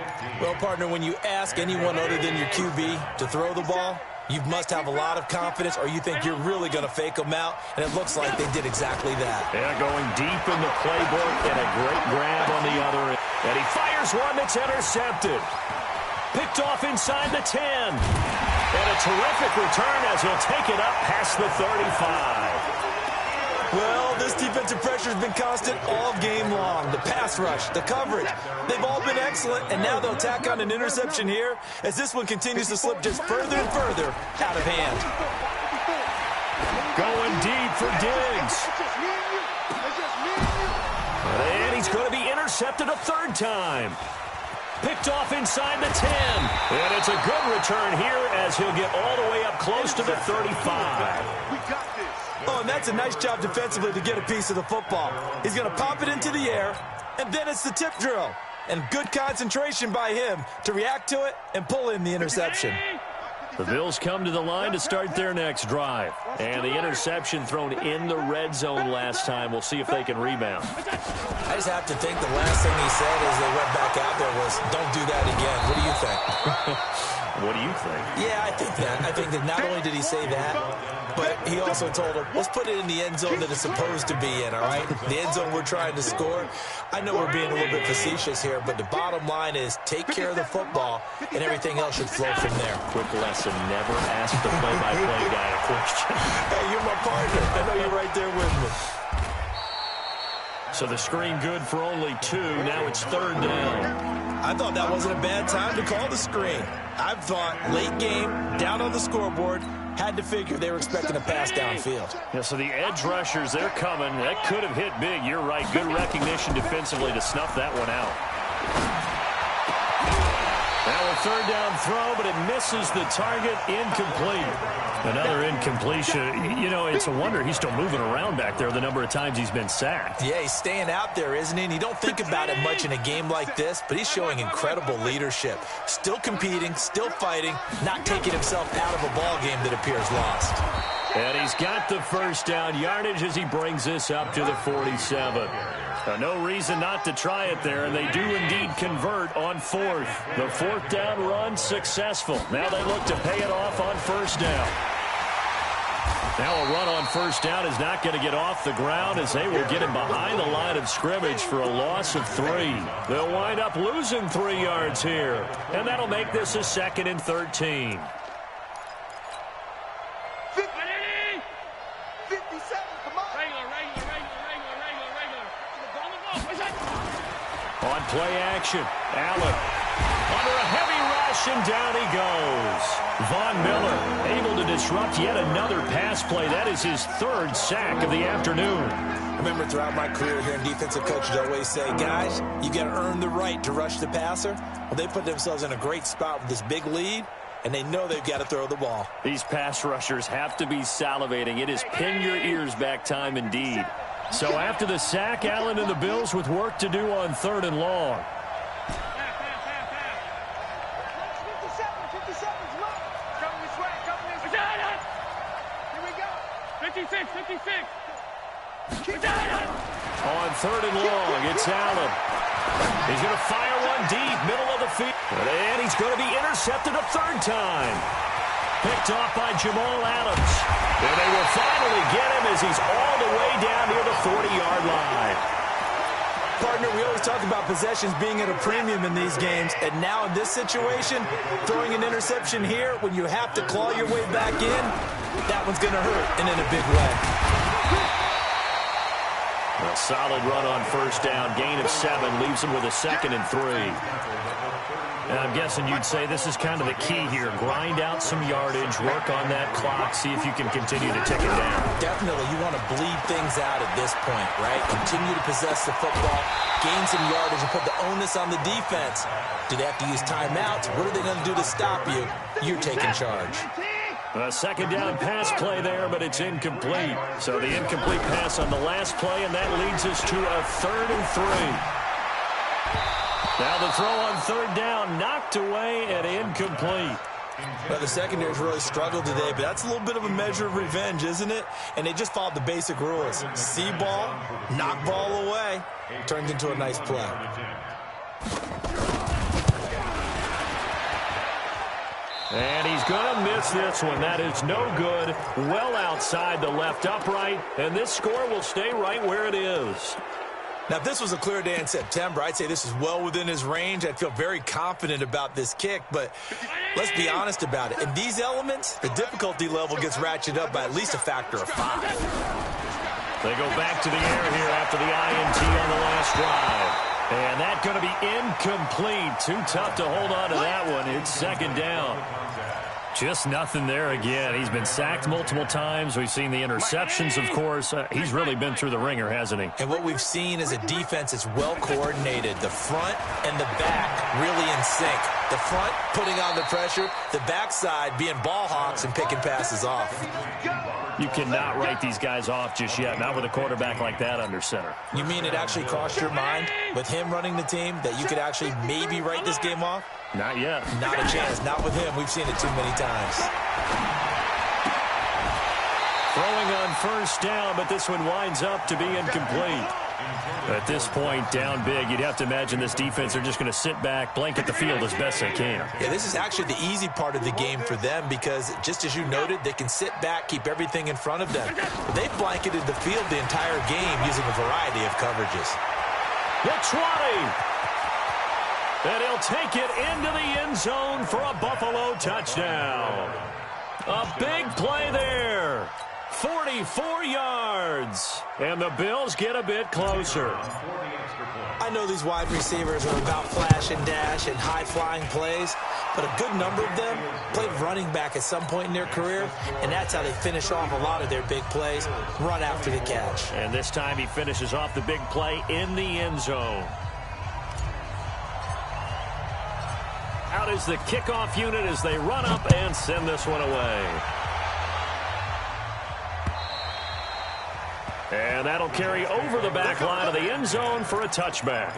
Well, partner, when you ask anyone other than your QB to throw the ball, you must have a lot of confidence, or you think you're really going to fake them out, and it looks like they did exactly that. Yeah, going deep in the playbook, and a great grab on the other end. And he fires one that's intercepted. Picked off inside the 10. And a terrific return as he'll take it up past the 35. Well, this defensive pressure has been constant all game long. The pass rush, the coverage, they've all been excellent, and now they'll tack on an interception here as this one continues to slip just further and further out of hand. Going deep for Diggs. And he's going to be intercepted a 3rd time. Picked off inside the 10. And it's a good return here as he'll get all the way up close to the 35. We got this. Oh, and that's a nice job defensively to get a piece of the football. He's going to pop it into the air, and then it's the tip drill. And good concentration by him to react to it and pull in the interception. The Bills come to the line to start their next drive. And the interception thrown in the red zone last time. We'll see if they can rebound. I just have to think the last thing he said as they went back out there was, don't do that again. What do you think? What do you think? Yeah, I think that. I think that not only did he say that, but he also told him, let's put it in the end zone that it's supposed to be in, all right? The end zone we're trying to score. I know we're being a little bit facetious here, but the bottom line is take care of the football, and everything else should flow from there. Quick lesson, never ask the play-by-play guy a question. Hey, you're my partner. I know you're right there with me. So the screen good for only 2. Now it's 3rd down. I thought that wasn't a bad time to call the screen. I thought late game, down on the scoreboard, had to figure they were expecting a pass downfield. Yeah, so the edge rushers, they're coming. That could have hit big. You're right. Good recognition defensively to snuff that one out. Now a 3rd down throw, but it misses the target. Incomplete. Another incompletion. You know, it's a wonder he's still moving around back there the number of times he's been sacked. Yeah, he's staying out there, isn't he? And you don't think about it much in a game like this, but he's showing incredible leadership. Still competing, still fighting, not taking himself out of a ball game that appears lost. And he's got the 1st down yardage as he brings this up to the 47. No reason not to try it there, and they do indeed convert on 4th. The 4th down run successful. Now they look to pay it off on 1st down. Now a run on 1st down is not going to get off the ground as they will get him behind the line of scrimmage for a loss of 3. They'll wind up losing 3 yards here, and that'll make this a 2nd and 13. 57, come on. On play action, Allen under a heavy rush, and down he goes. Von Miller able to disrupt yet another pass play. That is his 3rd sack of the afternoon. I remember throughout my career hearing defensive coaches always say, guys, you got to earn the right to rush the passer. Well, they put themselves in a great spot with this big lead, and they know they've got to throw the ball. These pass rushers have to be salivating. It is pin your ears back time indeed. So after the sack, Allen and the Bills with work to do on 3rd and long. 57, come on. Coming this way, coming this way. Here we go. 56. On 3rd and long, it's Allen. He's going to fire one deep, middle of the field. And he's going to be intercepted a 3rd time. Picked off by Jamal Adams. And they will finally get him as he's all the way down near the 40-yard line. Partner, we always talk about possessions being at a premium in these games, and now in this situation, throwing an interception here when you have to claw your way back in, that one's going to hurt, and in a big way. A solid run on first down. Gain of 7 leaves him with a 2nd and 3. And I'm guessing you'd say this is kind of the key here. Grind out some yardage, work on that clock, see if you can continue to tick it down. Definitely, you want to bleed things out at this point, right? Continue to possess the football, gain some yardage, and put the onus on the defense. Do they have to use timeouts? What are they going to do to stop you? You're taking charge. A 2nd down pass play there, but it's incomplete. So the incomplete pass on the last play, and that leads us to a 3rd and 3. Now the throw on 3rd down, knocked away and incomplete. Well, the secondary's really struggled today, but that's a little bit of a measure of revenge, isn't it? And they just followed the basic rules. See ball, knock ball away. Turned into a nice play. And he's going to miss this one. That is no good. Well outside the left upright, and this score will stay right where it is. Now, if this was a clear day in September, I'd say this is well within his range. I'd feel very confident about this kick, but let's be honest about it. In these elements, the difficulty level gets ratcheted up by at least a factor of 5. They go back to the air here after the INT on the last drive. And that's going to be incomplete. Too tough to hold on to that one. It's 2nd down. Just nothing there again. He's been sacked multiple times. We've seen the interceptions, of course. He's really been through the ringer, hasn't he? And what we've seen is a defense that's well coordinated. The front and the back really in sync. The front putting on the pressure. The backside being ball hawks and picking passes off. You cannot write these guys off just yet. Not with a quarterback like that under center. You mean it actually crossed your mind with him running the team that you could actually maybe write this game off? Not yet. Not a chance. Not with him. We've seen it too many times. Throwing on first down, but this one winds up to be incomplete. At this point, down big, you'd have to imagine this defense are just going to sit back, blanket the field as best they can. Yeah, this is actually the easy part of the game for them because, just as you noted, they can sit back, keep everything in front of them. But they've blanketed the field the entire game using a variety of coverages. The 20. And he'll take it into the end zone for a Buffalo touchdown. A big play there. 44 yards. And the Bills get a bit closer. I know these wide receivers are about flash and dash and high-flying plays, but a good number of them played running back at some point in their career, and that's how they finish off a lot of their big plays, run after the catch. And this time he finishes off the big play in the end zone. Out is the kickoff unit as they run up and send this one away. And that'll carry over the back line of the end zone for a touchback.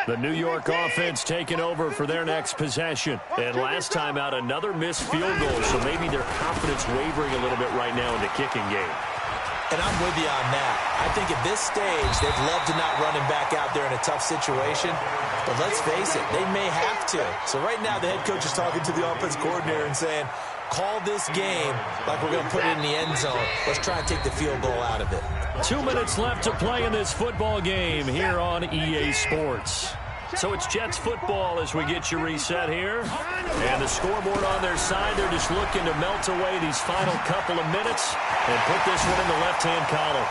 The New York offense taking over for their next possession. And last time out, another missed field goal, so maybe their confidence wavering a little bit right now in the kicking game. And I'm with you on that. I think at this stage, they'd love to not run him back out there in a tough situation. But let's face it, they may have to. So right now, the head coach is talking to the offense coordinator and saying, call this game like we're going to put it in the end zone. Let's try and take the field goal out of it. 2 minutes left to play in this football game here on EA Sports. So it's Jets football as we get you reset here. And the scoreboard on their side, they're just looking to melt away these final couple of minutes and put this one in the left-hand column.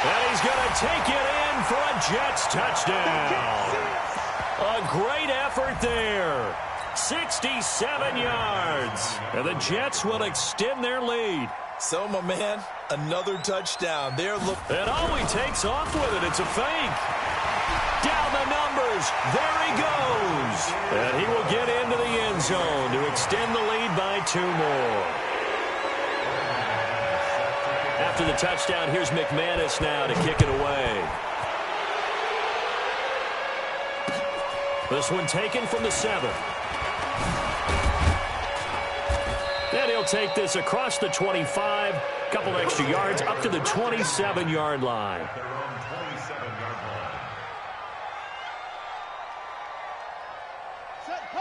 And he's going to take it in for a Jets touchdown. A great effort there. 67 yards. And the Jets will extend their lead. So, my man, another touchdown. And he takes off with it. It's a fake. Down the numbers. There he goes. And he will get into the end zone to extend the lead by 2 more. After the touchdown, here's McManus now to kick it away. This one taken from the 7. And he'll take this across the 25, couple extra yards up to the 27-yard line.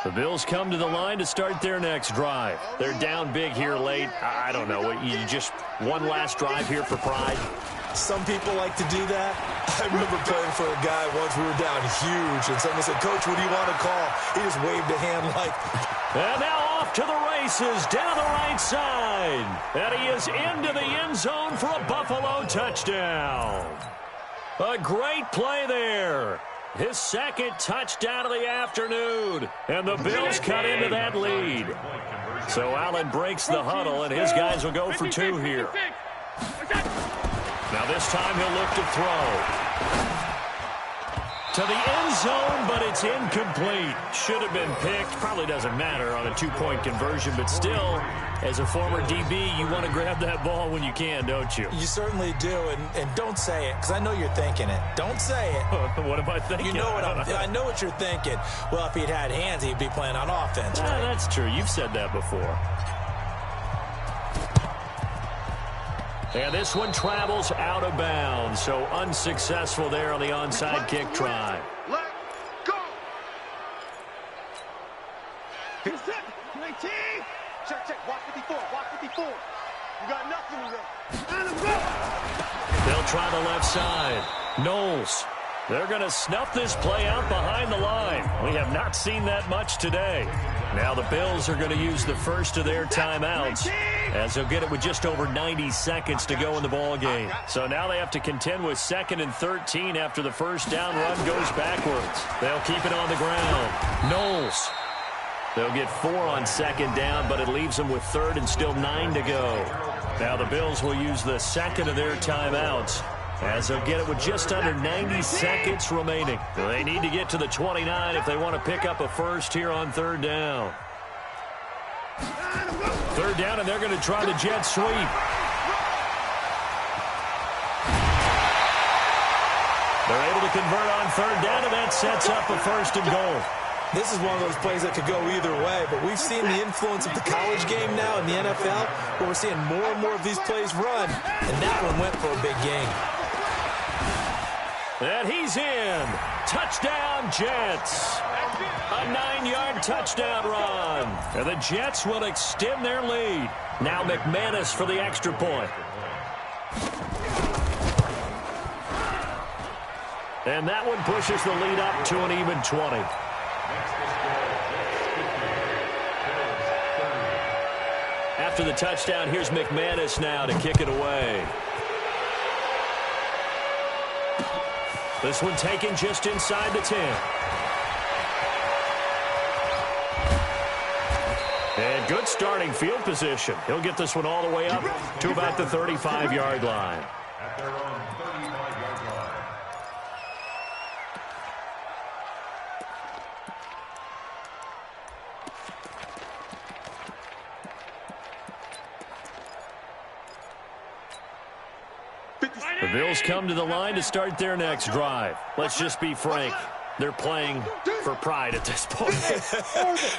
The Bills come to the line to start their next drive. They're down big here late. I don't know. You just one last drive here for pride. Some people like to do that. I remember playing for a guy once. We were down huge, and someone said, "Coach, what do you want to call?" He just waved a hand like... And now off to the races, down the right side. And he is into the end zone for a Buffalo touchdown. A great play there. His second touchdown of the afternoon. And the Bills cut into that lead. So Allen breaks the huddle, and his guys will go for two here. Now this time he'll look to throw. To the end zone, but it's incomplete. Should have been picked. Probably doesn't matter on a two-point conversion, but still, as a former DB, you want to grab that ball when you can, don't you? You certainly do, and don't say it, because I know you're thinking it. Don't say it. What am I thinking? You know what I know what you're thinking. Well, if he'd had hands, he'd be playing on offense, right? That's true. You've said that before. And this one travels out of bounds, so unsuccessful there on the onside kick try. Let go. Get set. 19. Check. Watch 54. Watch 54. You got nothing to do. They'll try the left side. Knowles. They're going to snuff this play out behind the line. We have not seen that much today. Now the Bills are going to use the first of their timeouts, as they'll get it with just over 90 seconds to go in the ball game. So now they have to contend with 2nd and 13 after the first down run goes backwards. They'll keep it on the ground. Knowles. They'll get 4 on 2nd down, but it leaves them with 3rd and still 9 to go. Now the Bills will use the second of their timeouts, as they'll get it with just under 90 seconds remaining. They need to get to the 29 if they want to pick up a first here on 3rd down. 3rd down, and they're going to try the jet sweep. They're able to convert on 3rd down, and that sets up a 1st and goal. This is one of those plays that could go either way, but we've seen the influence of the college game now in the NFL, where we're seeing more and more of these plays run, and that one went for a big gain. And he's in. Touchdown, Jets. A 9-yard touchdown run. And the Jets will extend their lead. Now McManus for the extra point. And that one pushes the lead up to an even 20. After the touchdown, here's McManus now to kick it away. This one taken just inside the 10. And good starting field position. He'll get this one all the way up to about the 35-yard line. At their own 35-yard line. The Bills come to the line to start their next drive. Let's just be frank. They're playing for pride at this point.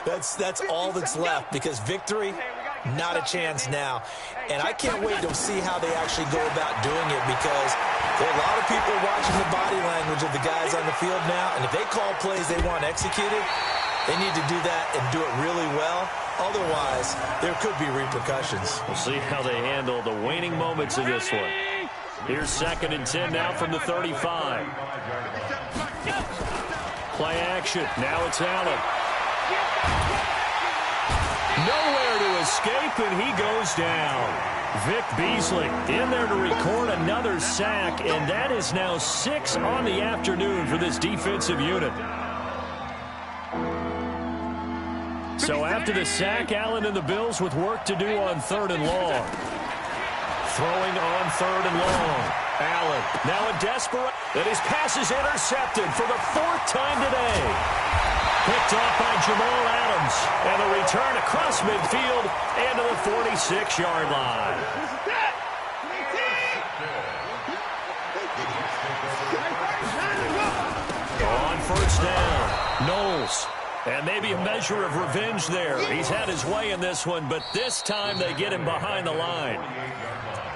That's all that's left, because victory, not a chance now. And I can't wait to see how they actually go about doing it, because there are a lot of people watching the body language of the guys on the field now, and if they call plays they want executed, they need to do that and do it really well. Otherwise, there could be repercussions. We'll see how they handle the waning moments of this one. Here's 2nd and 10 now from the 35. Play action. Now it's Allen. Nowhere to escape, and he goes down. Vic Beasley in there to record another sack, and that is now 6 on the afternoon for this defensive unit. So after the sack, Allen and the Bills with work to do on 3rd and long. Throwing on 3rd and long. Allen now a desperate, and his pass is intercepted for the 4th time today. Picked off by Jamal Adams, and the return across midfield into the 46-yard line. On 1st down, Knowles. And maybe a measure of revenge there. He's had his way in this one, but this time they get him behind the line.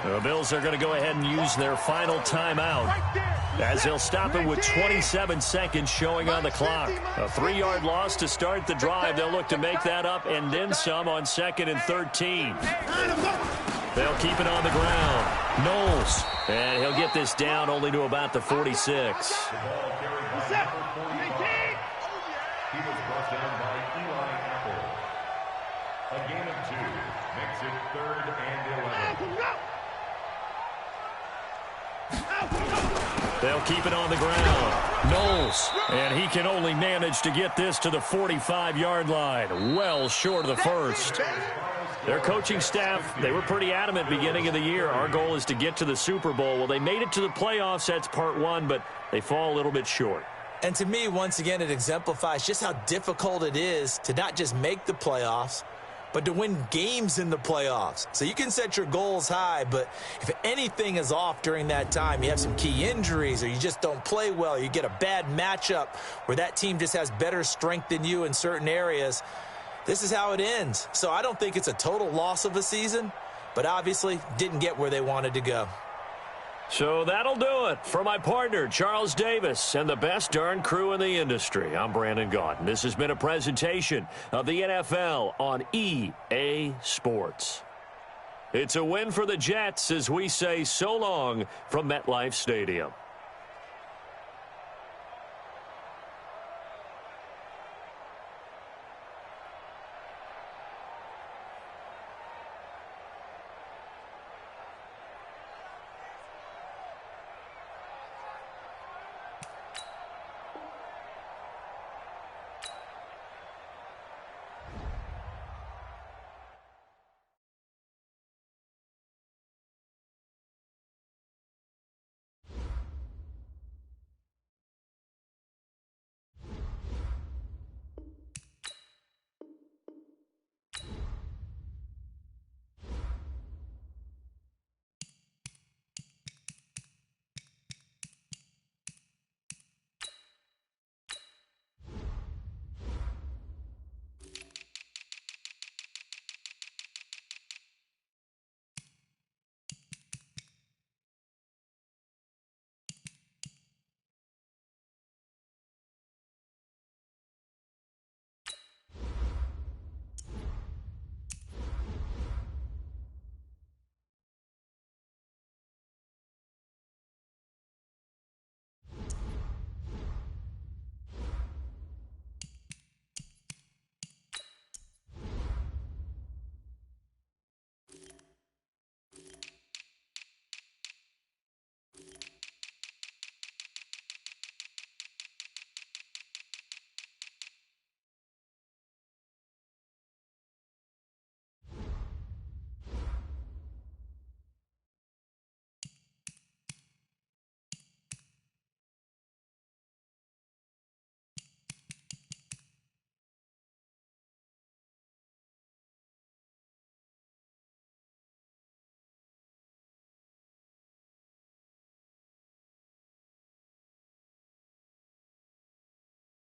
The Bills are going to go ahead and use their final timeout as they'll stop it with 27 seconds showing on the clock. A 3-yard loss to start the drive. They'll look to make that up and then some on 2nd and 13. They'll keep it on the ground. Knowles. And he'll get this down only to about the 46. He was brought down by Eli Apple. A gain of 2 makes it 3rd and 11. They'll keep it on the ground. Knowles. And he can only manage to get this to the 45-yard line. Well short of the first. Their coaching staff, they were pretty adamant beginning of the year. Our goal is to get to the Super Bowl. Well, they made it to the playoffs. That's part 1, but they fall a little bit short. And to me, once again, it exemplifies just how difficult it is to not just make the playoffs, but to win games in the playoffs. So you can set your goals high, but if anything is off during that time, you have some key injuries or you just don't play well, you get a bad matchup where that team just has better strength than you in certain areas, this is how it ends. So I don't think it's a total loss of a season, but obviously didn't get where they wanted to go. So that'll do it for my partner, Charles Davis, and the best darn crew in the industry. I'm Brandon Gaud, and this has been a presentation of the NFL on EA Sports. It's a win for the Jets as we say so long from MetLife Stadium.